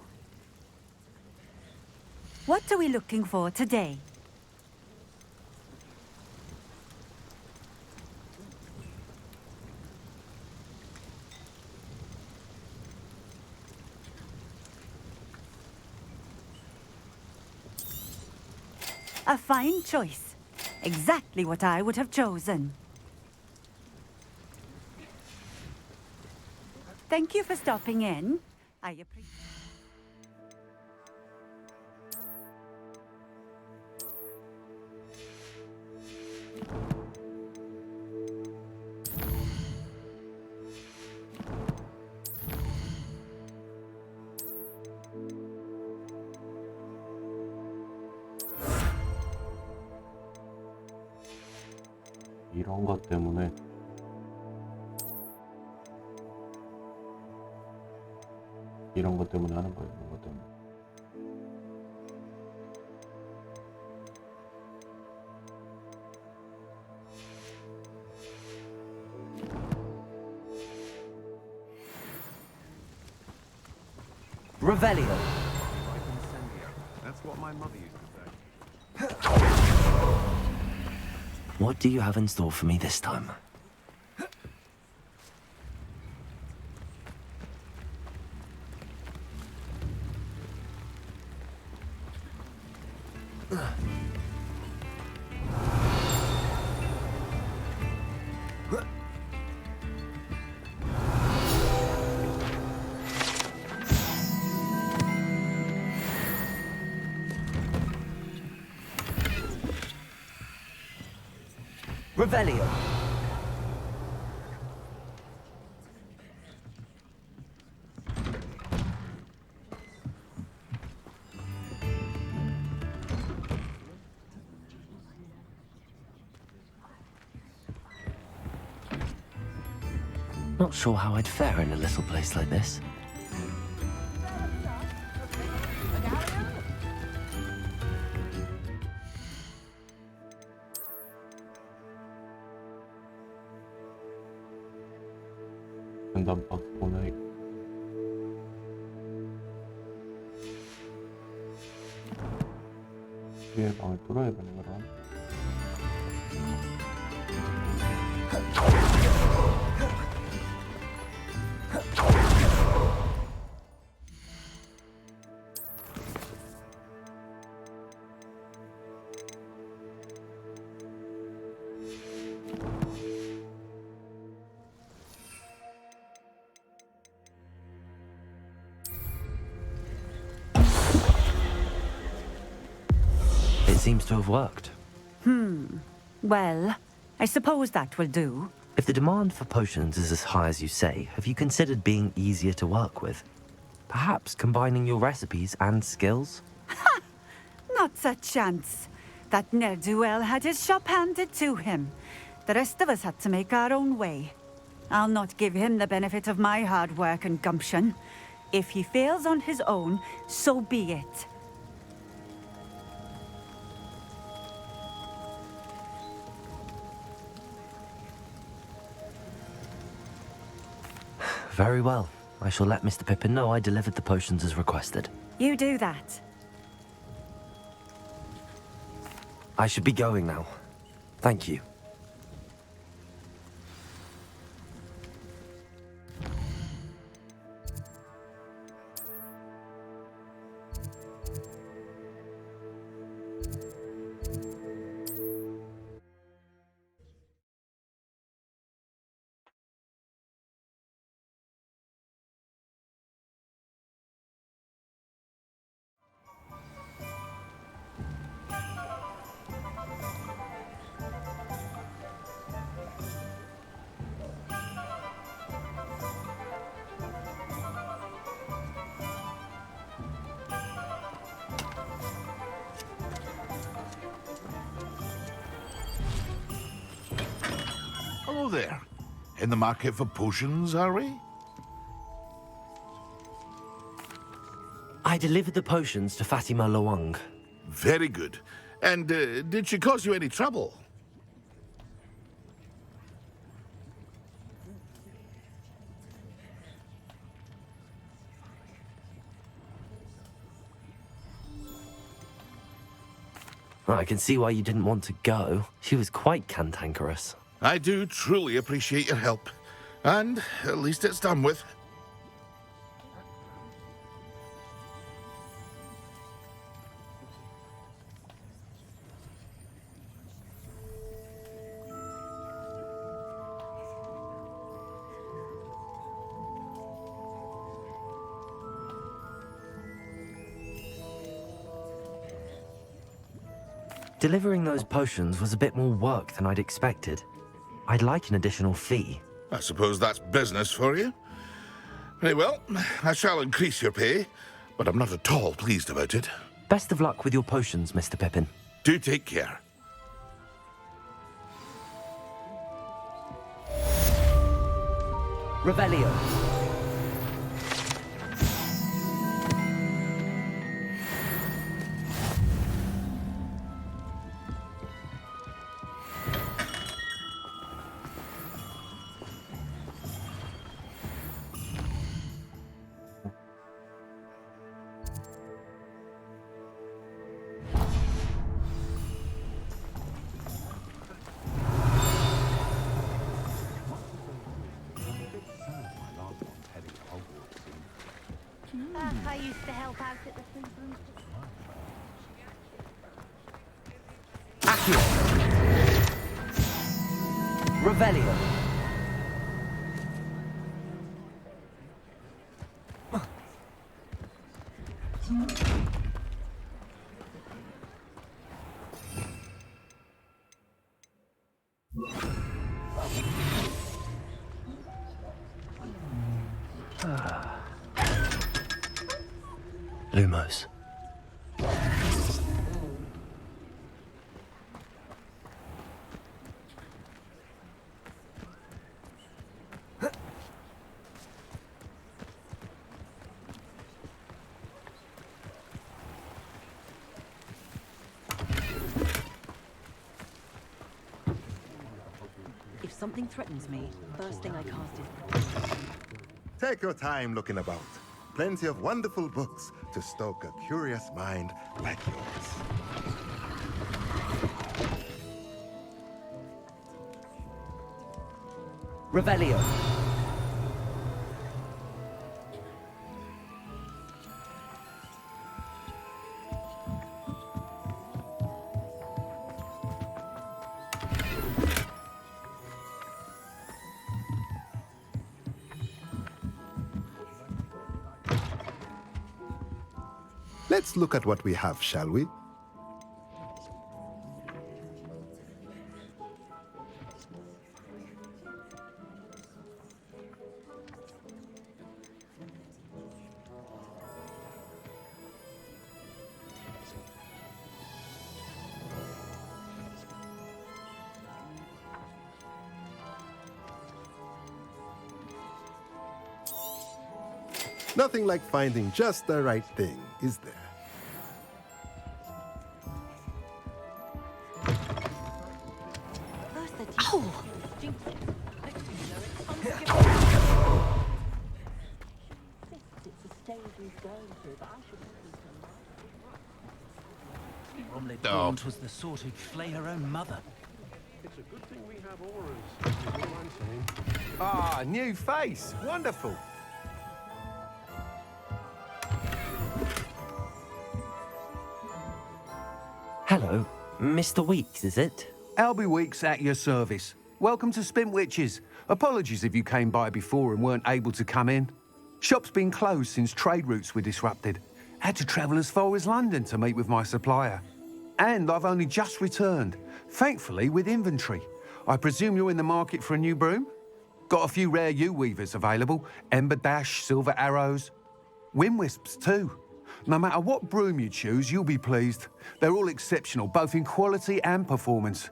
What are we looking for today? A fine choice. Exactly what I would have chosen. Thank you for stopping in. I appreciate. 이런 것 때문에 하는 거예요. 이런 것 때문에. Revelio. That's what my mother used to say. What do you have in store for me this time? Revelio. Not sure how I'd fare in a little place like this. 전담 박스 보내. 뒤에 방을 뚫어야 되는 거라. Seems to have worked. Well, I suppose that will do. If the demand for potions is as high as you say, have you considered being easier to work with? Perhaps combining your recipes and skills? Not a chance. That ne'er-do-well had his shop handed to him. The rest of us had to make our own way. I'll not give him the benefit of my hard work and gumption. If he fails on his own, so be it. Very well. I shall let Mr. Pippin know I delivered the potions as requested. You do that. I should be going now. Thank you. Hello there. In the market for potions, are we? I delivered the potions to Fatima Lawang. Very good. And did she cause you any trouble? I can see why you didn't want to go. She was quite cantankerous. I do truly appreciate your help. And at least it's done with. Delivering those potions was a bit more work than I'd expected. I'd like an additional fee. I suppose that's business for you. Very well, I shall increase your pay, but I'm not at all pleased about it. Best of luck with your potions, Mr. Pippin. Do take care. Revelio. I used to help out at the Free Broomstick. Revelio. Lumos. If something threatens me, first thing I cast is... Take your time looking about. Plenty of wonderful books to stoke a curious mind like yours. Revelio. Let's look at what we have, shall we? Nothing like finding just the right thing, is there? Oh! Omelette was the sort who'd flay her own mother. It's a good thing we have auras, is all I'm saying. Ah, new face. Wonderful. Hello, Mr. Weeks, is it? Albie Weeks at your service. Welcome to Spintwitches. Apologies if you came by before and weren't able to come in. Shop's been closed since trade routes were disrupted. Had to travel as far as London to meet with my supplier. And I've only just returned, thankfully with inventory. I presume you're in the market for a new broom? Got a few rare yew-weavers available. Ember Dash, Silver Arrows. Wind-wisps too. No matter what broom you choose, you'll be pleased. They're all exceptional, both in quality and performance.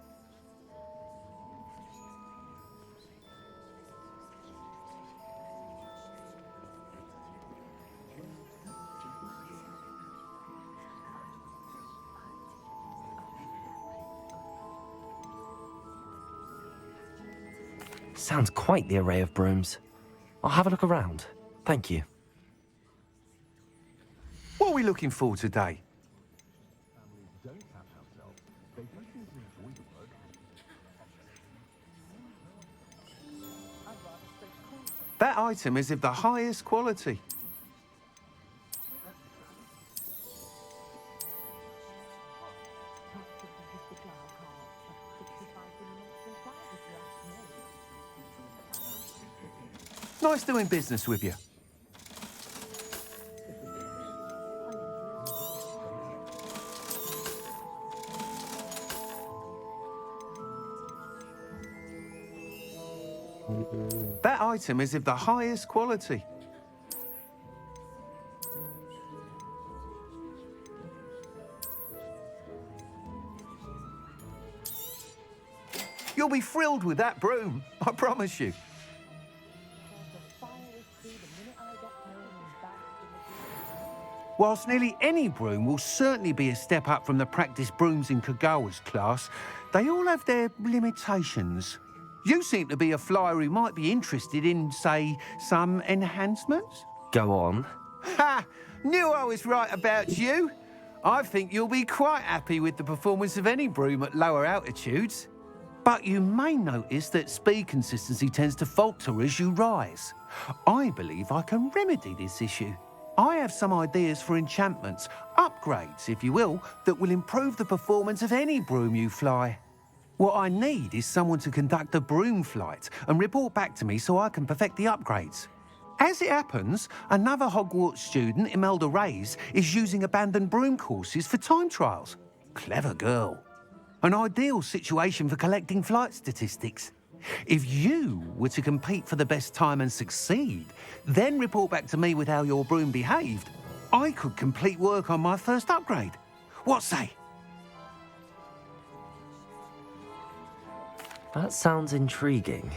Sounds quite the array of brooms. I'll have a look around. Thank you. What are we looking for today? That item is of the highest quality. Nice doing business with you. That item is of the highest quality. You'll be thrilled with that broom, I promise you. Whilst nearly any broom will certainly be a step up from the practice brooms in Kagawa's class, they all have their limitations. You seem to be a flyer who might be interested in, say, some enhancements? Go on. Ha! Knew I was right about you. I think you'll be quite happy with the performance of any broom at lower altitudes. But you may notice that speed consistency tends to falter as you rise. I believe I can remedy this issue. I have some ideas for enchantments, upgrades, if you will, that will improve the performance of any broom you fly. What I need is someone to conduct a broom flight and report back to me so I can perfect the upgrades. As it happens, another Hogwarts student, Imelda Reyes, is using abandoned broom courses for time trials. Clever girl. An ideal situation for collecting flight statistics. If you were to compete for the best time and succeed, then report back to me with how your broom behaved, I could complete work on my first upgrade. What say? That sounds intriguing.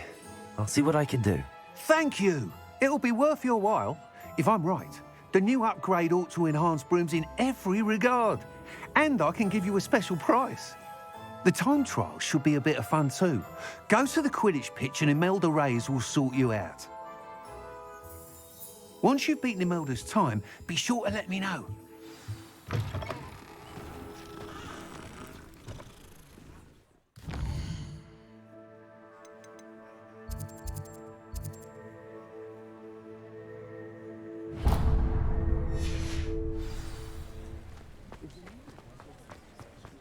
I'll see what I can do. Thank you. It'll be worth your while. If I'm right, the new upgrade ought to enhance brooms in every regard. And I can give you a special price. The time trial should be a bit of fun too. Go to the Quidditch pitch and Imelda Reyes will sort you out. Once you've beaten Imelda's time, be sure to let me know.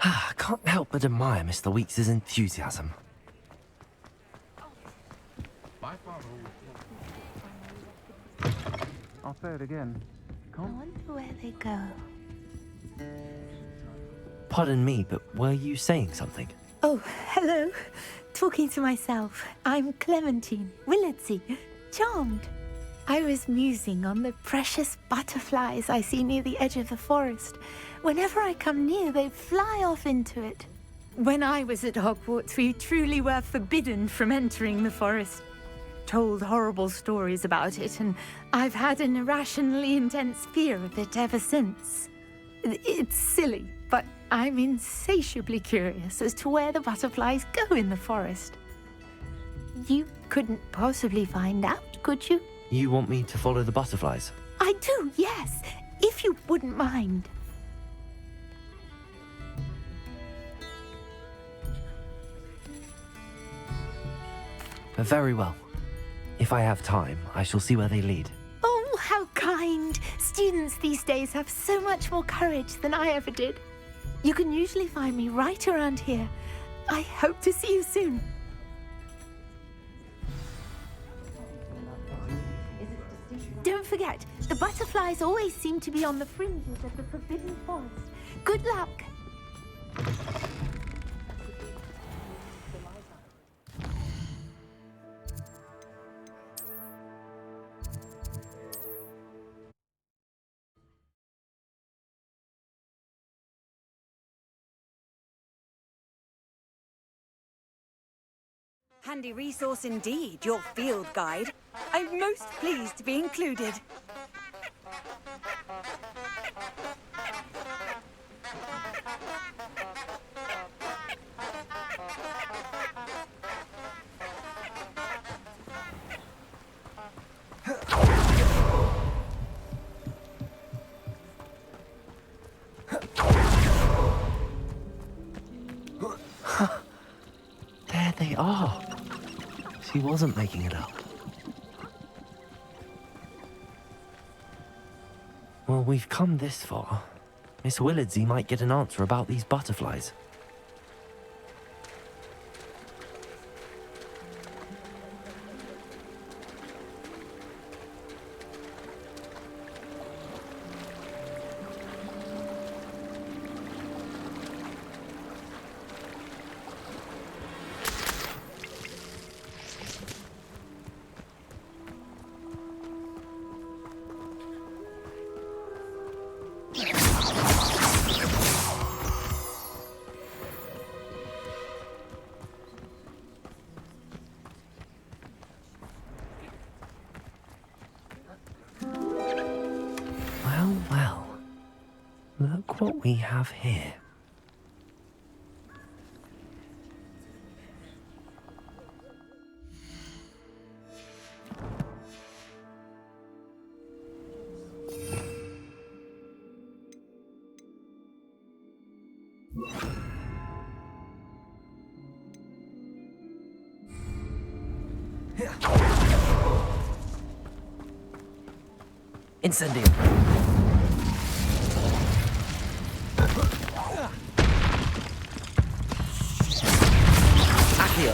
I can't help but admire Mr. Weeks' enthusiasm. I'll say it again. I wonder where they go. Pardon me, but were you saying something? Oh, hello. Talking to myself. I'm Clementine Willardsey. Charmed. I was musing on the precious butterflies I see near the edge of the forest. Whenever I come near, they fly off into it. When I was at Hogwarts, we truly were forbidden from entering the forest. Told horrible stories about it, and I've had an irrationally intense fear of it ever since. It's silly, but I'm insatiably curious as to where the butterflies go in the forest. You couldn't possibly find out, could you? You want me to follow the butterflies? I do, yes, if you wouldn't mind. Very well. If I have time, I shall see where they lead. Oh, how kind! Students these days have so much more courage than I ever did. You can usually find me right around here. I hope to see you soon. Don't forget, the butterflies always seem to be on the fringes of the Forbidden Forest. Good luck! Handy resource indeed, your field guide. I'm most pleased to be included. she wasn't making it up. Well, we've come this far. Miss Willardsey might get an answer about these butterflies. Well, look what we have here. Incendio. Accio.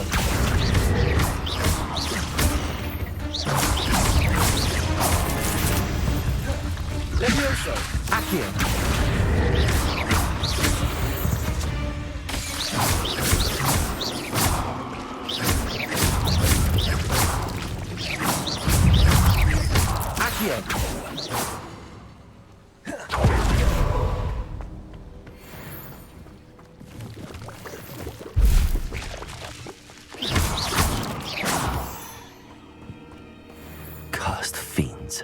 Levioso. Accio. Accio. Cursed fiends.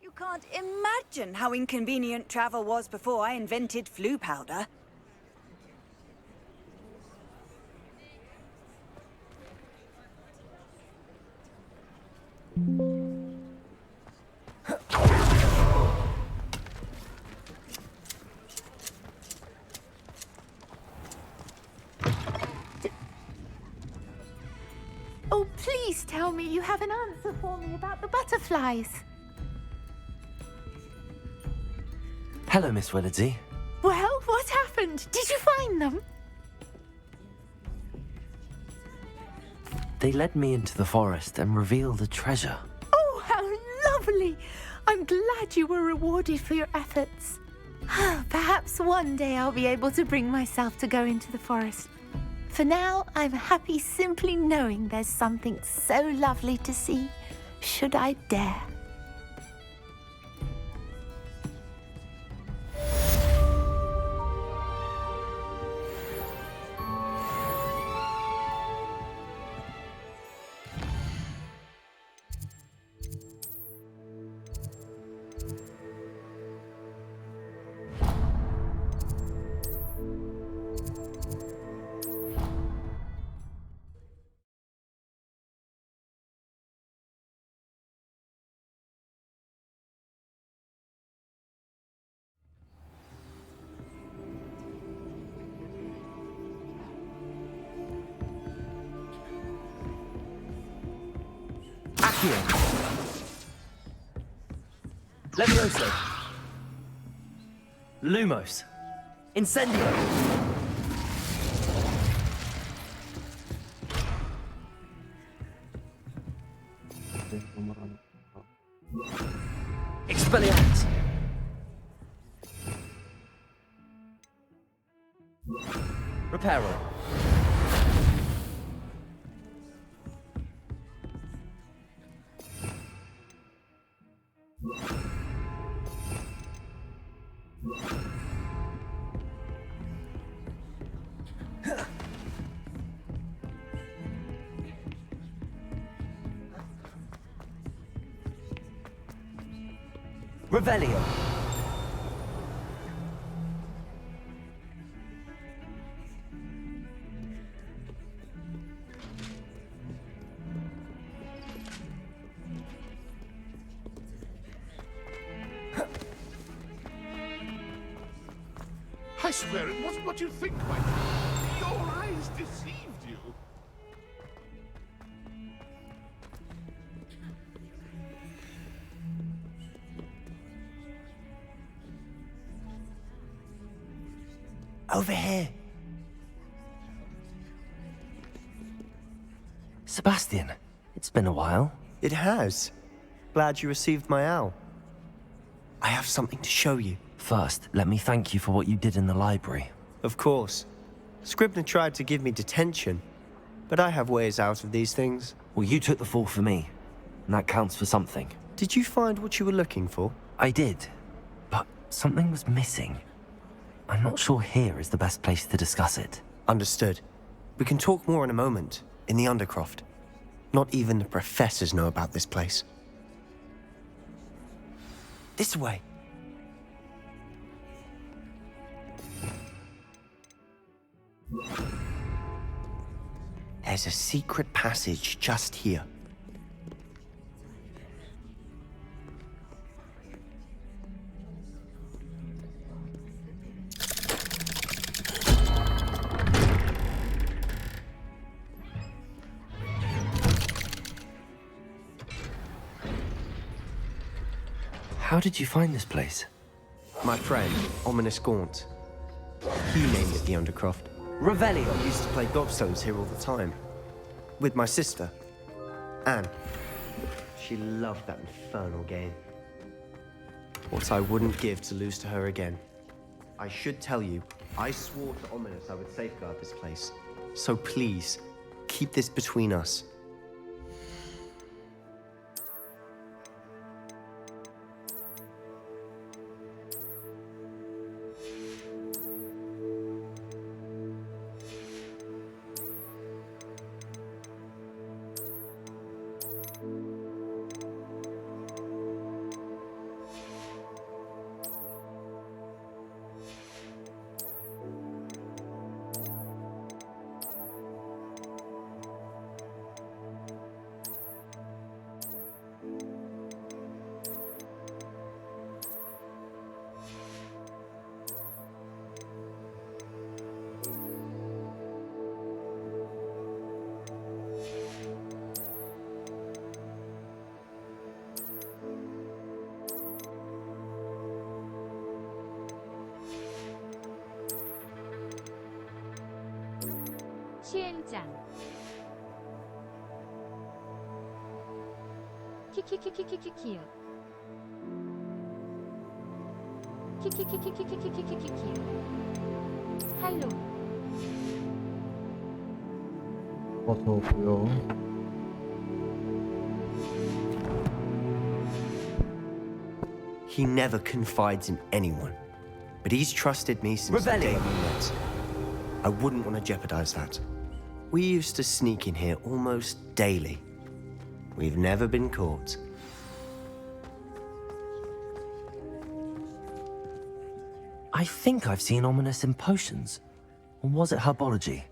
You can't imagine how inconvenient travel was before I invented flu powder. Oh, please tell me you have an answer for me about the butterflies. Hello, Miss Willardsey. Well, what happened? Did you find them? They led me into the forest and revealed a treasure. Oh, how lovely! I'm glad you were rewarded for your efforts. Perhaps one day I'll be able to bring myself to go into the forest. For now, I'm happy simply knowing there's something so lovely to see, should I dare. Accio. Levioso. Lumos. Incendio. Expelliarmus. Reparo. Revelio. swear it wasn't what you think, my friend. Your eyes deceived you. Over here. Sebastian, it's been a while. It has. Glad you received my owl. I have something to show you. First, let me thank you for what you did in the library. Of course. Scribner tried to give me detention, but I have ways out of these things. Well, you took the fall for me, and that counts for something. Did you find what you were looking for? I did, but something was missing. I'm not sure here is the best place to discuss it. Understood. We can talk more in a moment, in the Undercroft. Not even the professors know about this place. This way. There's a secret passage just here. How did you find this place? My friend, Ominous Gaunt. He named it the Undercroft. Revelio used to play gobstones here all the time. With my sister, Anne. She loved that infernal game. What I wouldn't give to lose to her again. I should tell you, I swore to Ominous I would safeguard this place. So please, keep this between us. 시엔장 키키키키키키키키요 키키키키키키키키키키요 할로 어서 오고요. He never confides in anyone, but he's trusted me since the day we met. I wouldn't want to jeopardize that. We used to sneak in here almost daily. We've never been caught. I think I've seen Ominous in potions. Or was it herbology?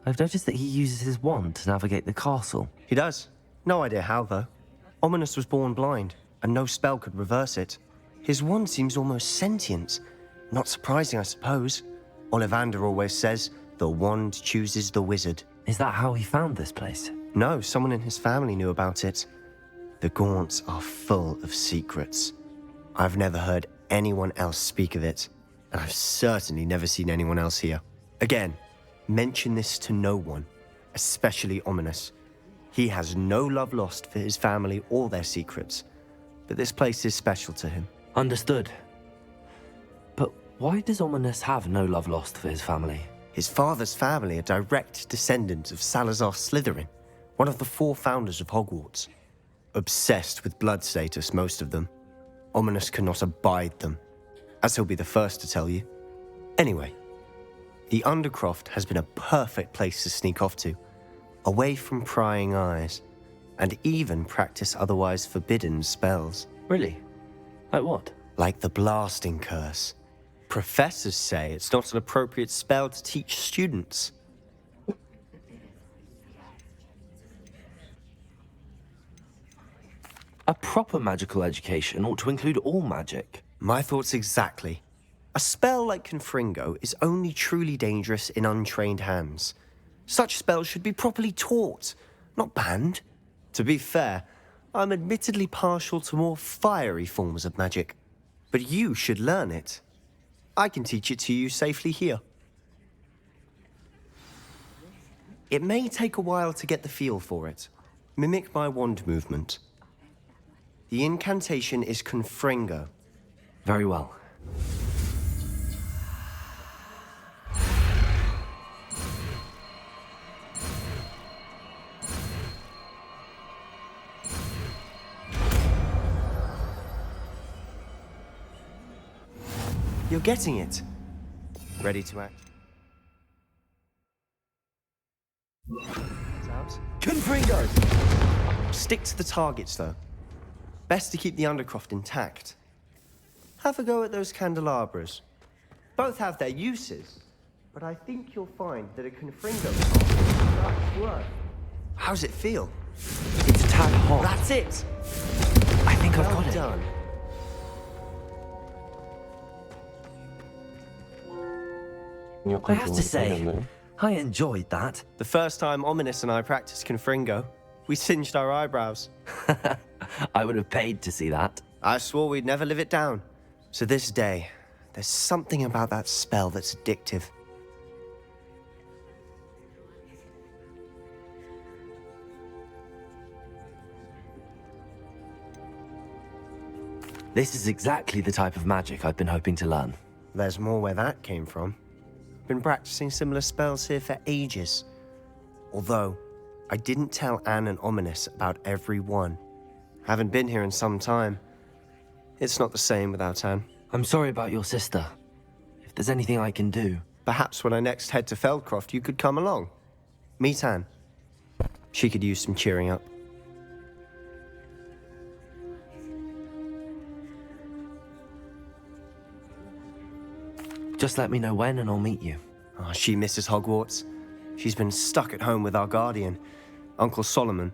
I've noticed that he uses his wand to navigate the castle. He does. No idea how, though. Ominous was born blind, and no spell could reverse it. His wand seems almost sentient. Not surprising, I suppose. Ollivander always says, the wand chooses the wizard. Is that how he found this place? No, someone in his family knew about it. The Gaunts are full of secrets. I've never heard anyone else speak of it, and I've certainly never seen anyone else here. Again, mention this to no one, especially Ominous. He has no love lost for his family or their secrets, but this place is special to him. Understood. But why does Ominous have no love lost for his family? His father's family are direct descendants of Salazar Slytherin, one of the 4 founders of Hogwarts. Obsessed with blood status, most of them. Ominous cannot abide them, as he'll be the first to tell you. Anyway, the Undercroft has been a perfect place to sneak off to, away from prying eyes, and even practice otherwise forbidden spells. Really? Like what? Like the blasting curse. Professors say it's not an appropriate spell to teach students. A proper magical education ought to include all magic. My thoughts exactly. A spell like Confringo is only truly dangerous in untrained hands. Such spells should be properly taught, not banned. To be fair, I'm admittedly partial to more fiery forms of magic. But you should learn it. I can teach it to you safely here. It may take a while to get the feel for it. Mimic my wand movement. The incantation is Confringo. Very well. You're getting it. Ready to act? Confringo! Stick to the targets, though. Best to keep the Undercroft intact. Have a go at those candelabras. Both have their uses, but I think you'll find that a Confringo does work. How's it feel? It's a tad hot. That's it! I think I've Well got it. done. I have to say, I enjoyed that. The first time Ominous and I practiced Confringo, we singed our eyebrows. I would have paid to see that. I swore we'd never live it down. So this day, there's something about that spell that's addictive. This is exactly the type of magic I've been hoping to learn. There's more where that came from. Been practicing similar spells here for ages. Although, I didn't tell Anne and Ominous about every one. Haven't been here in some time. It's not the same without Anne. I'm sorry about your sister. If there's anything I can do... Perhaps when I next head to Feldcroft, you could come along. Meet Anne. She could use some cheering up. Just let me know when and I'll meet you. Oh, she misses Hogwarts. She's been stuck at home with our guardian, Uncle Solomon.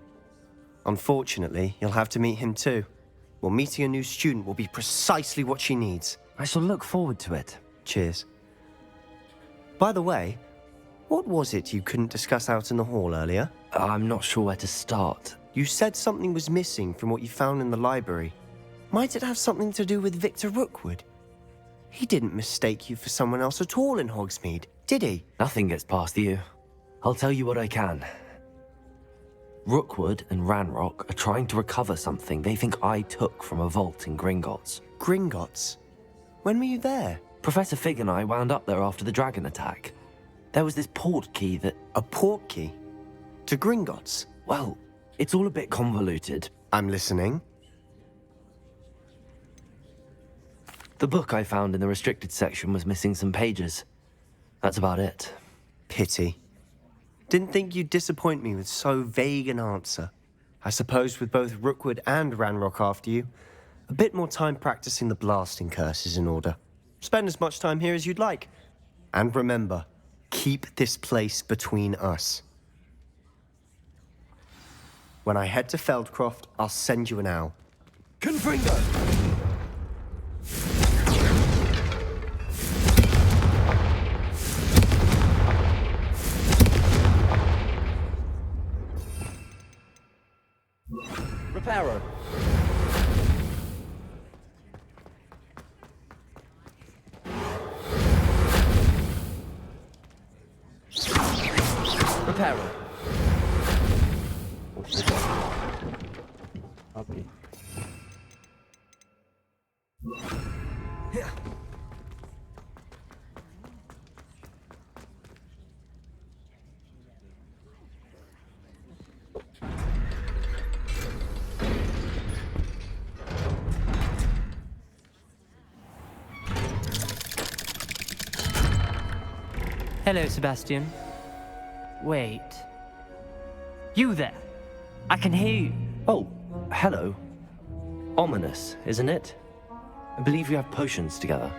Unfortunately, you'll have to meet him too. Well, meeting a new student will be precisely what she needs. I shall look forward to it. Cheers. By the way, what was it you couldn't discuss out in the hall earlier? I'm not sure where to start. You said something was missing from what you found in the library. Might it have something to do with Victor Rookwood? He didn't mistake you for someone else at all in Hogsmeade, did he? Nothing gets past you. I'll tell you what I can. Rookwood and Ranrock are trying to recover something they think I took from a vault in Gringotts. Gringotts? When were you there? Professor Fig and I wound up there after the dragon attack. There was this port key that... A port key? To Gringotts? Well, it's all a bit convoluted. I'm listening. The book I found in the restricted section was missing some pages. That's about it. Pity. Didn't think you'd disappoint me with so vague an answer. I suppose with both Rookwood and Ranrock after you, a bit more time practicing the blasting curse is in order. Spend as much time here as you'd like. And remember, keep this place between us. When I head to Feldcroft, I'll send you an owl. Confringo! Reparo. Reparo. Copy. Hello, Sebastian. Wait. You there? I can hear you. Oh, hello. Ominous, isn't it? I believe we have potions together.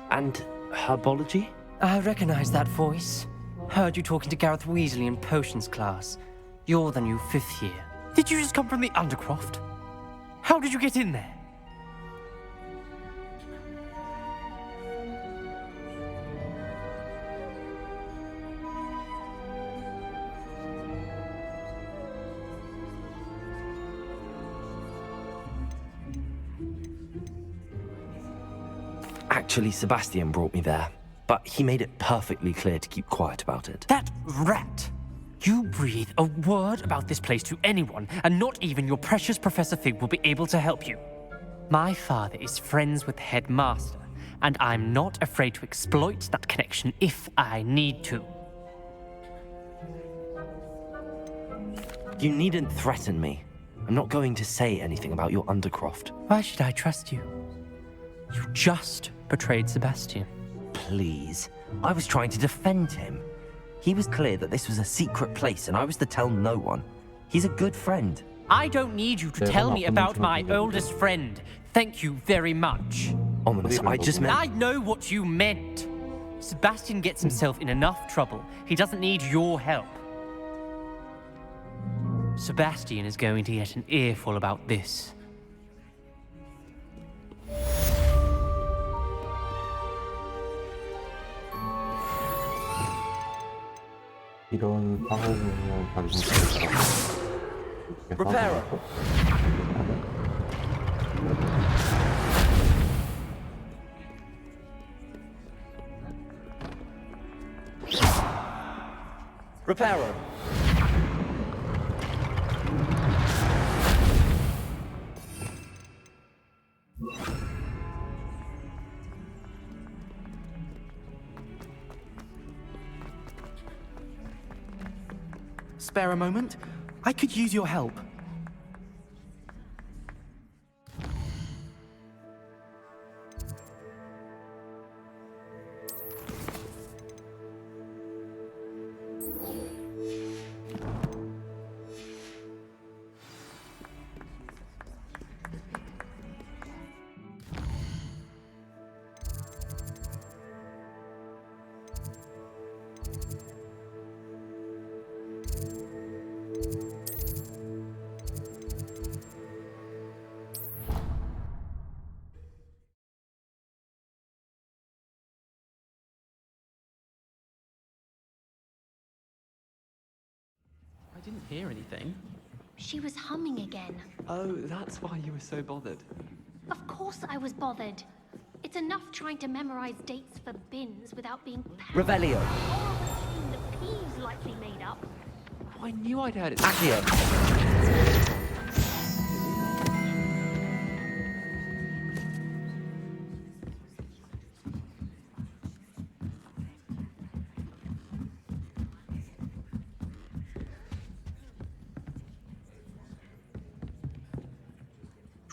And herbology? I recognize that voice. Heard you talking to Gareth Weasley in potions class. You're the new 5th year. Did you just come from the Undercroft? How did you get in there? Actually, Sebastian brought me there, but he made it perfectly clear to keep quiet about it. That rat! You breathe a word about this place to anyone, and not even your precious Professor Fig will be able to help you. My father is friends with the headmaster, and I'm not afraid to exploit that connection if I need to. You needn't threaten me. I'm not going to say anything about your Undercroft. Why should I trust you? You just betrayed Sebastian. Please. I was trying to defend him. He was clear that this was a secret place and I was to tell no one. He's a good friend. I don't need you to tell me about my oldest friend. Thank you very much. Ominous, I just meant... I know what you meant. Sebastian gets himself in enough trouble. He doesn't need your help. Sebastian is going to get an earful about this. 이런 상황이면 자기 Repairer. Repairer. Spare a moment? I could use your help. I didn't hear anything. She was humming again. Oh, that's why you were so bothered. Of course I was bothered. It's enough trying to memorize dates for bins without being Revelio. horrible tune the P's likely made up. I knew I'd heard it. Accio.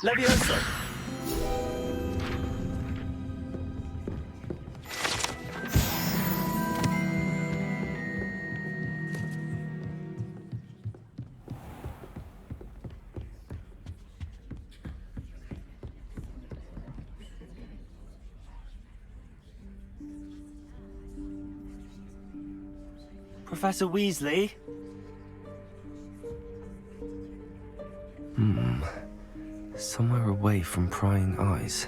Levioso. Professor Weasley? Somewhere away from prying eyes.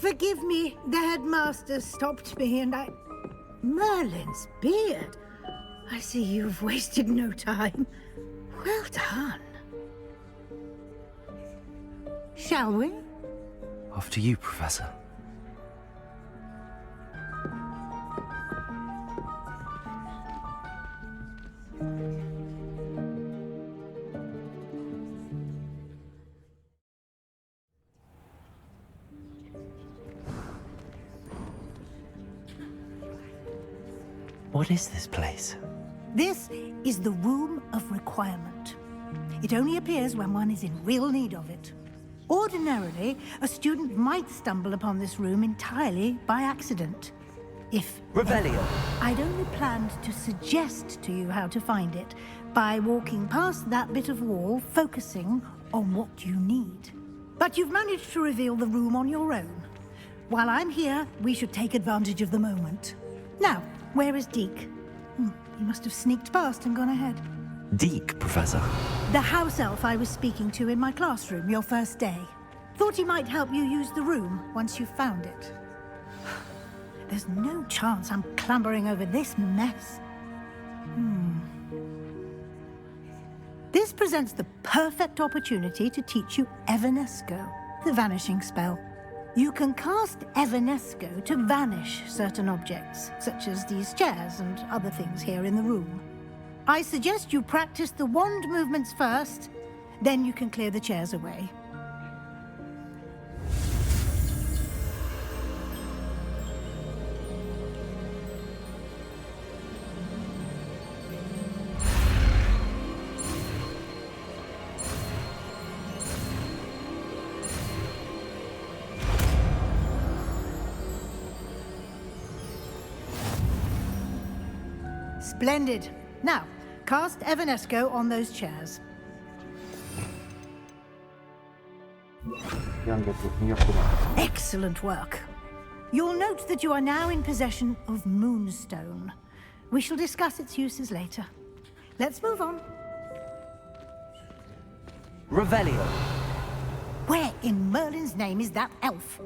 Forgive me, the headmaster stopped me and I... Merlin's beard. I see you've wasted no time. Well done. Shall we? After you, Professor. What is this place? This is the Room of Requirement. It only appears when one is in real need of it. Ordinarily, a student might stumble upon this room entirely by accident. If Revelio. I'd only planned to suggest to you how to find it by walking past that bit of wall, focusing on what you need. But you've managed to reveal the room on your own. While I'm here, we should take advantage of the moment. Now, where is Deke? He must have sneaked past and gone ahead. Deke, Professor? The house elf I was speaking to in my classroom your first day. Thought he might help you use the room once you've found it. There's no chance I'm clambering over this mess. This presents the perfect opportunity to teach you Evanesco, the vanishing spell. You can cast Evanesco to vanish certain objects, such as these chairs and other things here in the room. I suggest you practice the wand movements first, then you can clear the chairs away. Splendid. Now, cast Evanesco on those chairs. Excellent work. You'll note that you are now in possession of Moonstone. We shall discuss its uses later. Let's move on. Revelio. Where in Merlin's name is that elf?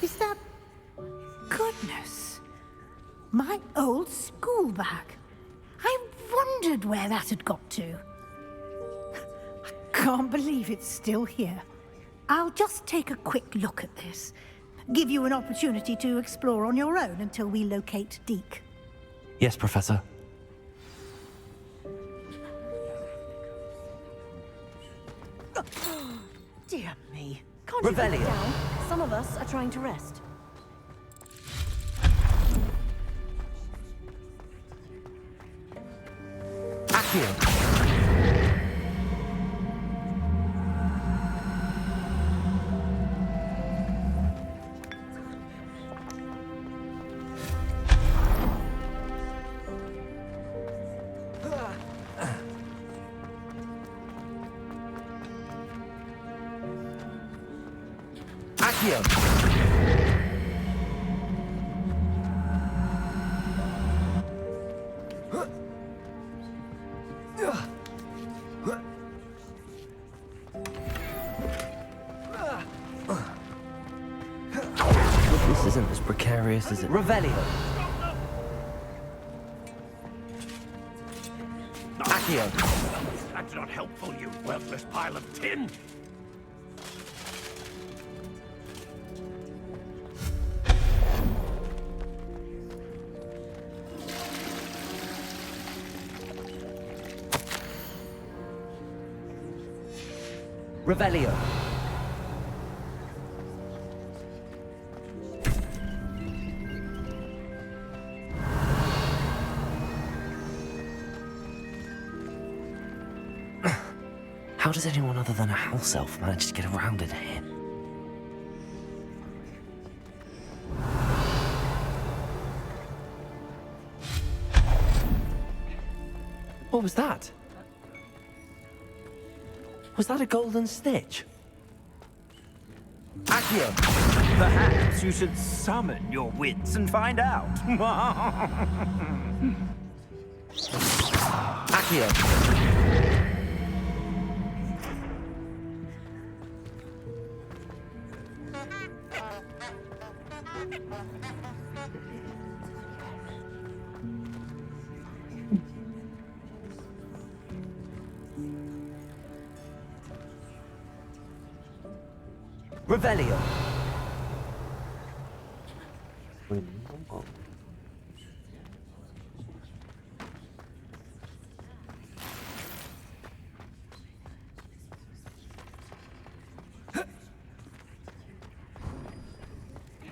Is that... Goodness. My old school bag. I wondered where that had got to. I can't believe it's still here. I'll just take a quick look at this. Give you an opportunity to explore on your own until we locate Deke. Yes, Professor. Dear me. Can't you put it down? Some of us are trying to rest. Accio. This isn't as precarious as it... Revelio. Accio. That's not helpful, you worthless pile of tin. Revelio. How does anyone other than a house elf manage to get around in here? What was that? Was that a golden stitch? Accio. Perhaps you should summon your wits and find out. Accio. Revelio.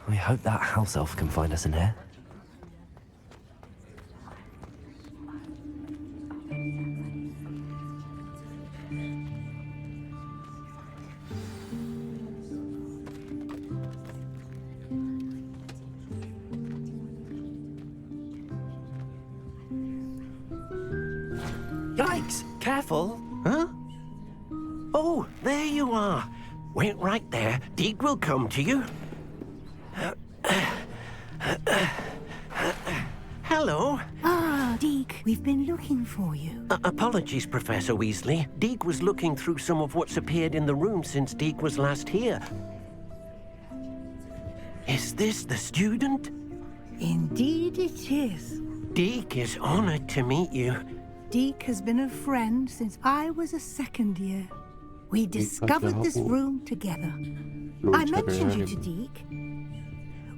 I hope that house elf can find us in here. Yikes! Careful! Huh? Oh, there you are. Wait right there. Deke will come to you. hello. Ah, Deke, we've been looking for you. Apologies, Professor Weasley. Deke was looking through some of what's appeared in the room since Deke was last here. Is this the student? Indeed it is. Deke is honored to meet you. Deke has been a friend since I was a second year. We discovered this room together. I mentioned you to Deke.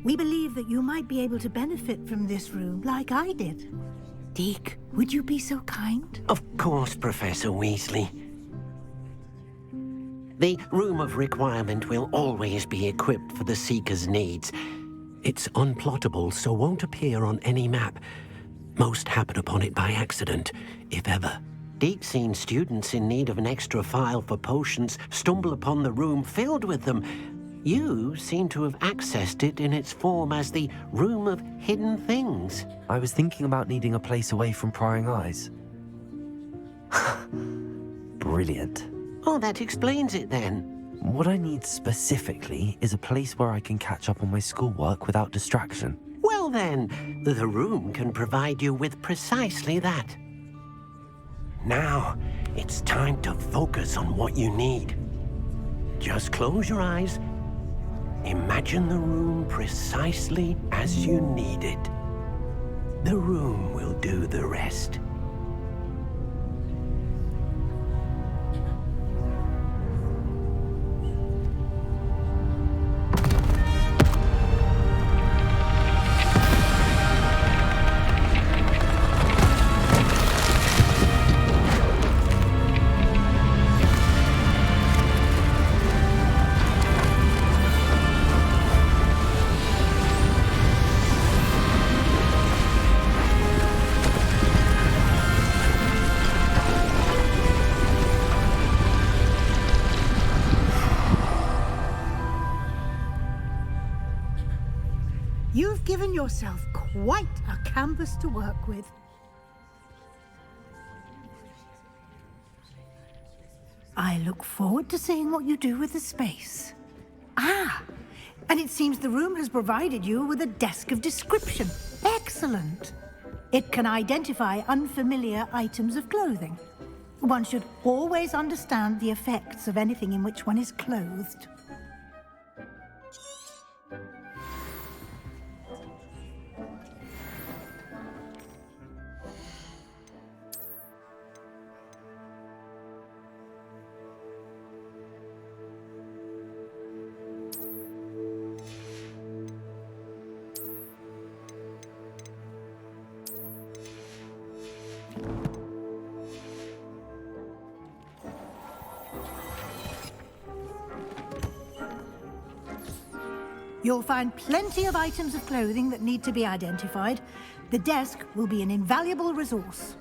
We believe that you might be able to benefit from this room like I did. Deke, would you be so kind? Of course, Professor Weasley. The Room of Requirement will always be equipped for the Seeker's needs. It's unplottable, so won't appear on any map. Most happen upon it by accident, if ever. Deke's seen students in need of an extra file for potions stumble upon the room filled with them. You seem to have accessed it in its form as the Room of Hidden Things. I was thinking about needing a place away from prying eyes. Brilliant. Oh, that explains it then. What I need specifically is a place where I can catch up on my schoolwork without distraction. Well then, the room can provide you with precisely that. Now, it's time to focus on what you need. Just close your eyes. Imagine the room precisely as you need it. The room will do the rest. You've given yourself quite a canvas to work with. I look forward to seeing what you do with the space. Ah, and it seems the room has provided you with a desk of description. Excellent. It can identify unfamiliar items of clothing. One should always understand the effects of anything in which one is clothed. You'll find plenty of items of clothing that need to be identified. The desk will be an invaluable resource.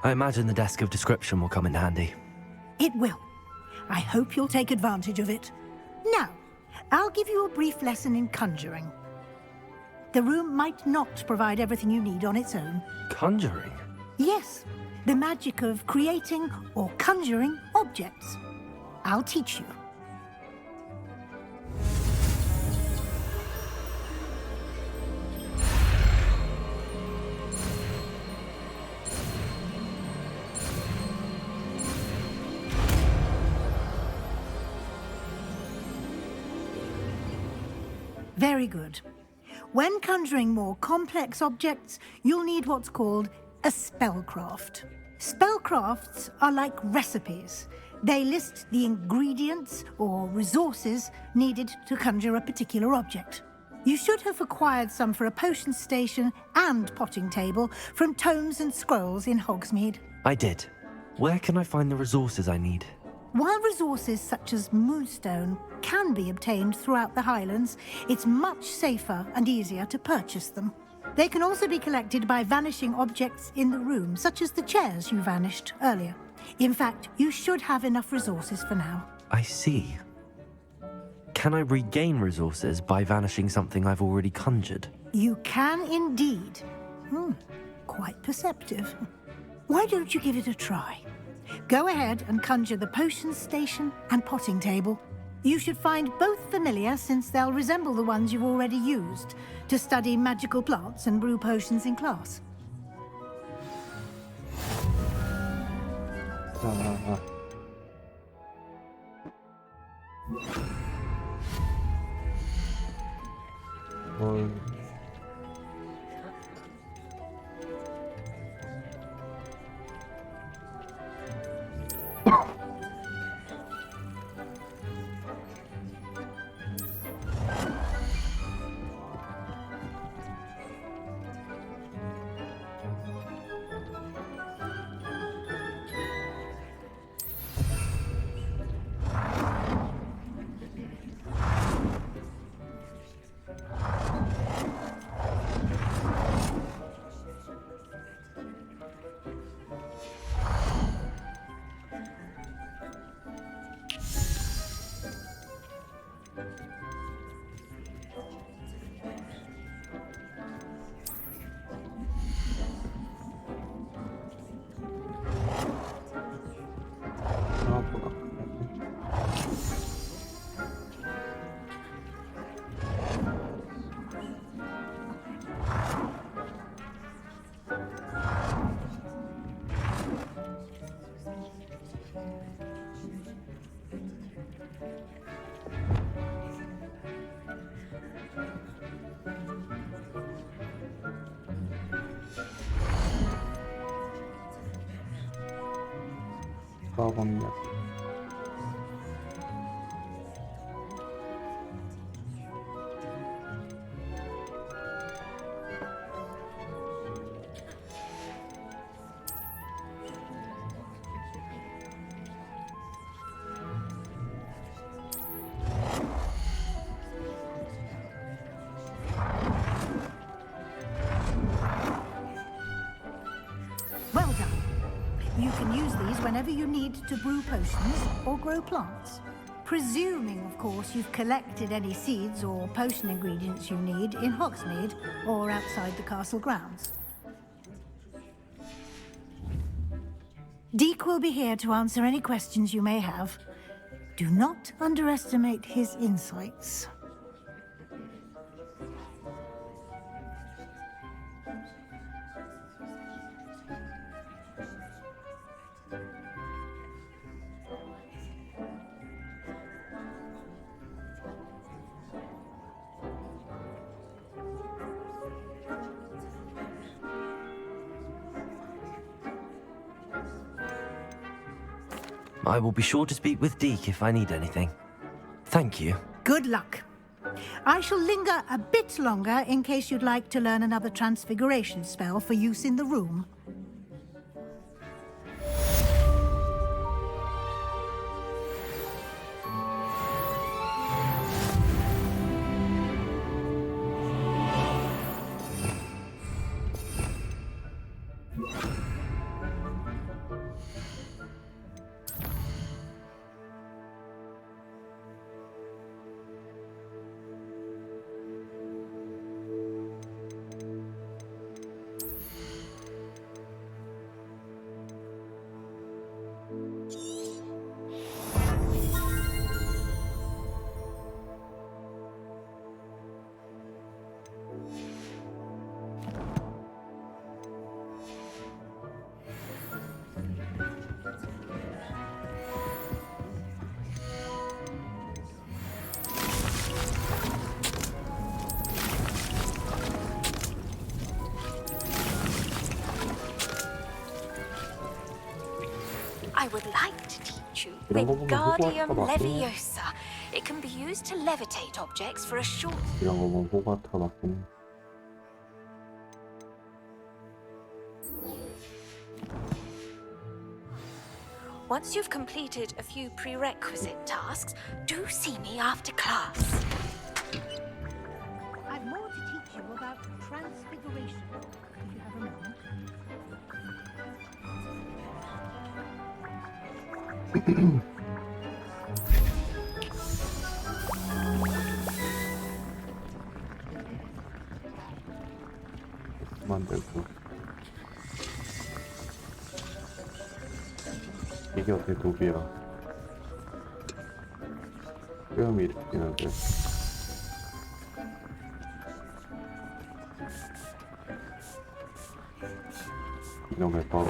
I imagine the desk of description will come in handy. It will. I hope you'll take advantage of it. Now, I'll give you a brief lesson in conjuring. The room might not provide everything you need on its own. Conjuring? Yes, the magic of creating or conjuring objects. I'll teach you. Very good. When conjuring more complex objects, you'll need what's called a spellcraft. Spellcrafts are like recipes. They list the ingredients or resources needed to conjure a particular object. You should have acquired some for a potion station and potting table from tomes and scrolls in Hogsmeade. I did. Where can I find the resources I need? While resources such as moonstone can be obtained throughout the Highlands, it's much safer and easier to purchase them. They can also be collected by vanishing objects in the room, such as the chairs you vanished earlier. In fact, you should have enough resources for now. I see. Can I regain resources by vanishing something I've already conjured? You can indeed. Quite perceptive. Why don't you give it a try? Go ahead and conjure the potion station and potting table. You should find both familiar, since they'll resemble the ones you've already used to study magical plants and brew potions in class. Well done. You can use these whenever you need to brew potions or grow plants. Presuming, of course, you've collected any seeds or potion ingredients you need in Hogsmeade or outside the castle grounds. Deke will be here to answer any questions you may have. Do not underestimate his insights. I will be sure to speak with Deke if I need anything. Thank you. Good luck. I shall linger a bit longer in case you'd like to learn another transfiguration spell for use in the room. would like to teach you 이런 거 보면 Wingardium 호구아트가 맞긴 해. Leviosa. It can be used to levitate objects for a short... 이런 거 보면 호구아트가 맞긴 해. Once you've completed a few prerequisite tasks, do see me after class. I've more to teach you about transfiguration, if you have a moment. 만들고 이게 어떻게 독이야? 뼈음이 일으키는데 이놈의 바로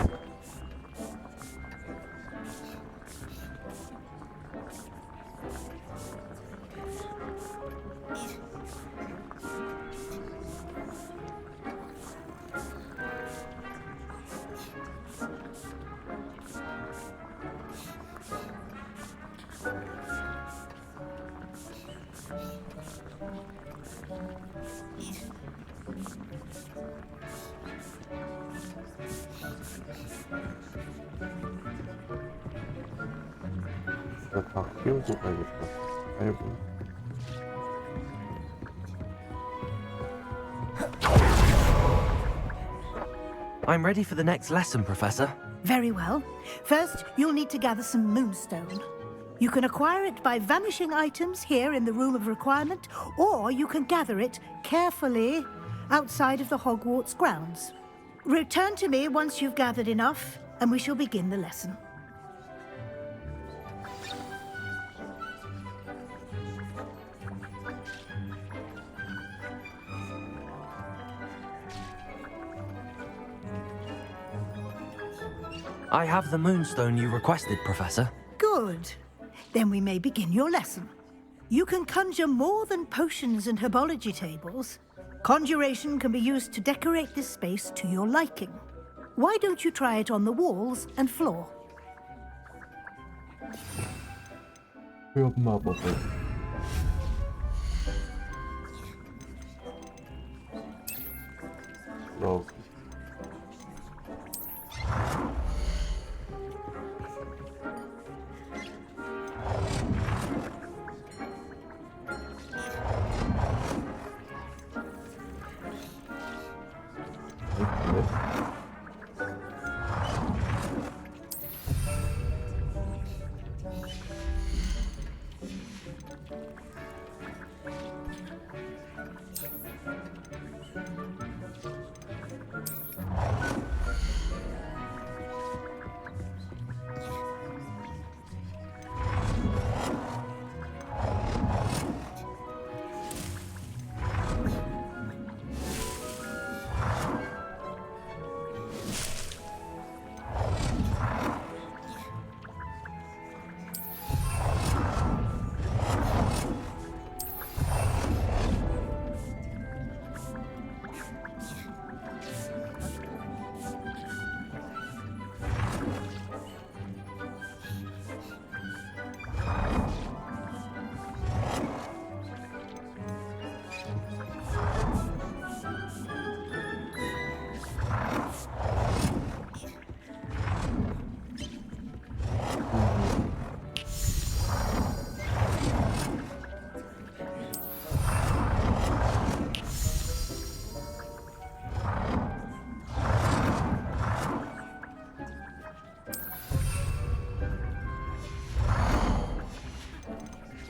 이거 다 키우고 가야겠다. 8분. I'm ready for the next lesson, Professor. Very well. First, you'll need to gather some moonstone. You can acquire it by vanishing items here in the Room of Requirement, or you can gather it carefully outside of the Hogwarts grounds. Return to me once you've gathered enough, and we shall begin the lesson. I have the moonstone you requested, Professor. Good. Then we may begin your lesson. You can conjure more than potions and herbology tables. Conjuration can be used to decorate this space to your liking. Why don't you try it on the walls and floor? 마법을 여기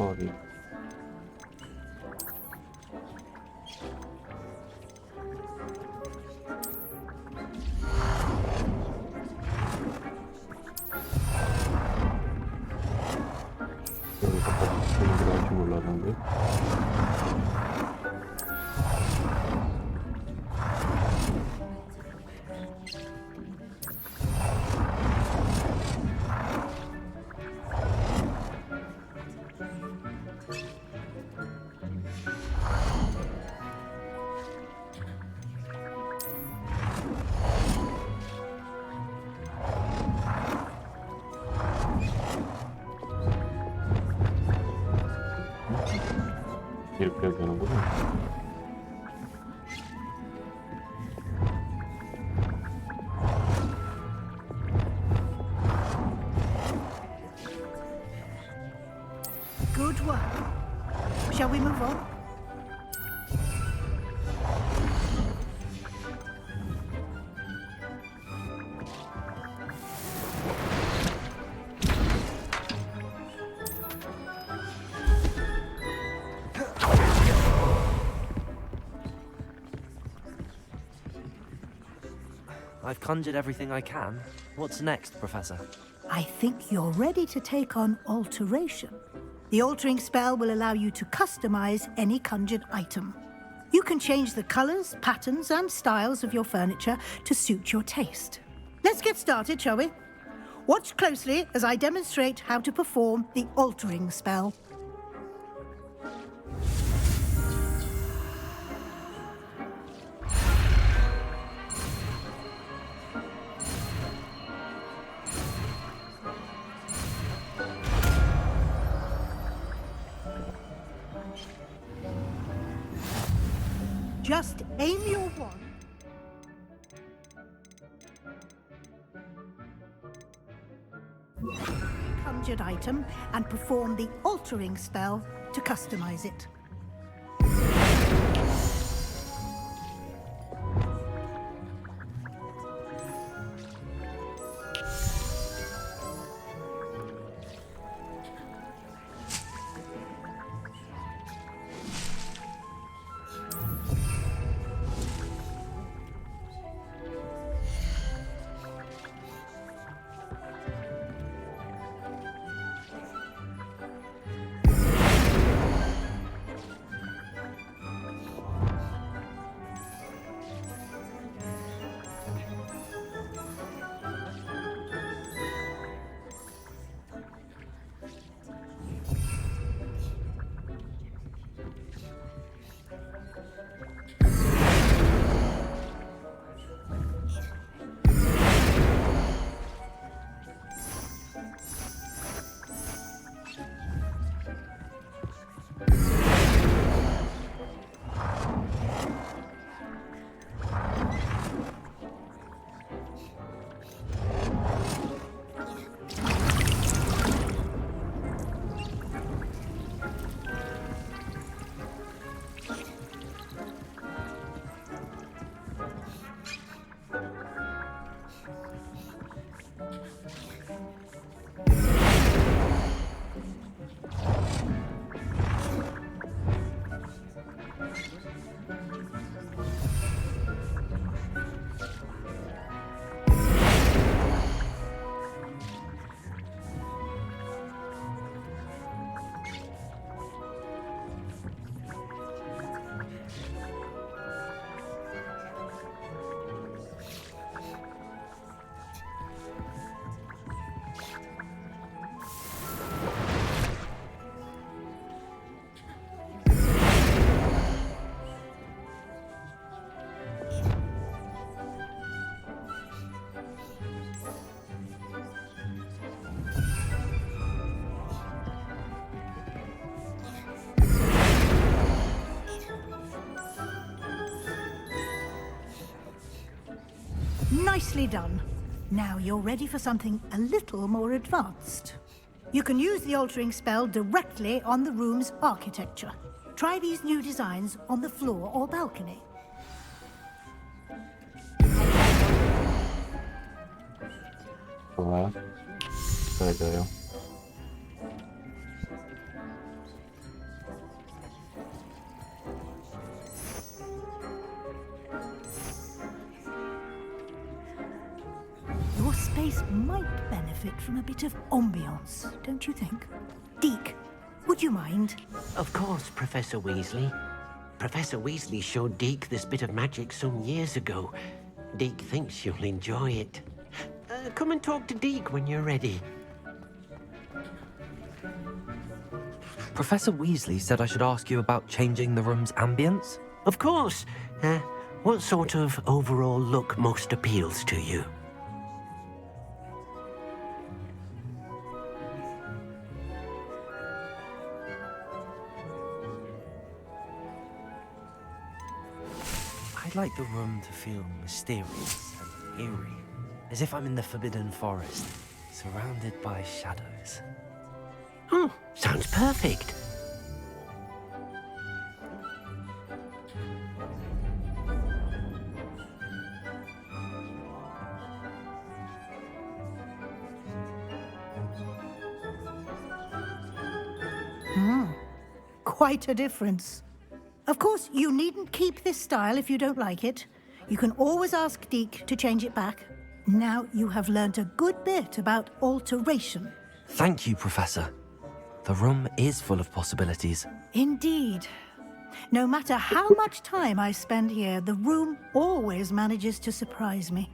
머리 여기서 되는 게 나올지 몰랐는데 이렇게 되는구나. Good work. Shall we move on? I've conjured everything I can. What's next, Professor? I think you're ready to take on alteration. The altering spell will allow you to customize any conjured item. You can change the colors, patterns, and styles of your furniture to suit your taste. Let's get started, shall we? Watch closely as I demonstrate how to perform the altering spell. Just aim your wand. Conjured item and perform the altering spell to customize it. Nicely done. Now you're ready for something a little more advanced. You can use the altering spell directly on the room's architecture. Try these new designs on the floor or balcony. 좋아요. 좋아요. Your space might benefit from a bit of ambiance, don't you think? Deke, would you mind? Of course, Professor Weasley. Professor Weasley showed Deke this bit of magic some years ago. Deke thinks you'll enjoy it. Come and talk to Deke when you're ready. Professor Weasley said I should ask you about changing the room's ambience? Of course. What sort of overall look most appeals to you? I'd like the room to feel mysterious and eerie, as if I'm in the Forbidden Forest, surrounded by shadows. Oh, sounds perfect. Quite a difference. Of course, you needn't keep this style if you don't like it. You can always ask Deke to change it back. Now you have learnt a good bit about alteration. Thank you, Professor. The room is full of possibilities. Indeed. No matter how much time I spend here, the room always manages to surprise me.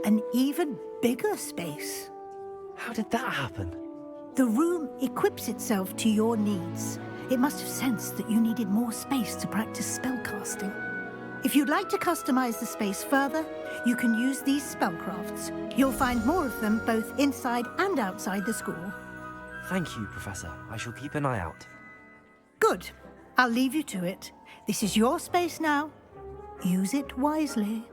An even bigger space. How did that happen? The room equips itself to your needs. It must have sensed that you needed more space to practice spellcasting. If you'd like to customize the space further, you can use these spellcrafts. You'll find more of them both inside and outside the school. Thank you, Professor. I shall keep an eye out. Good. I'll leave you to it. This is your space now. Use it wisely.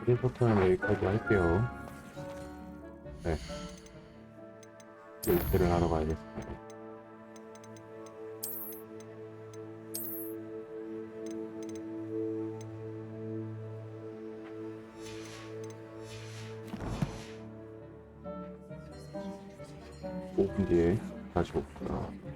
리포트는 여기까지 할게요. 네. 일들을 하러 가야겠습니다. (5분) 뒤에 다시 봅시다.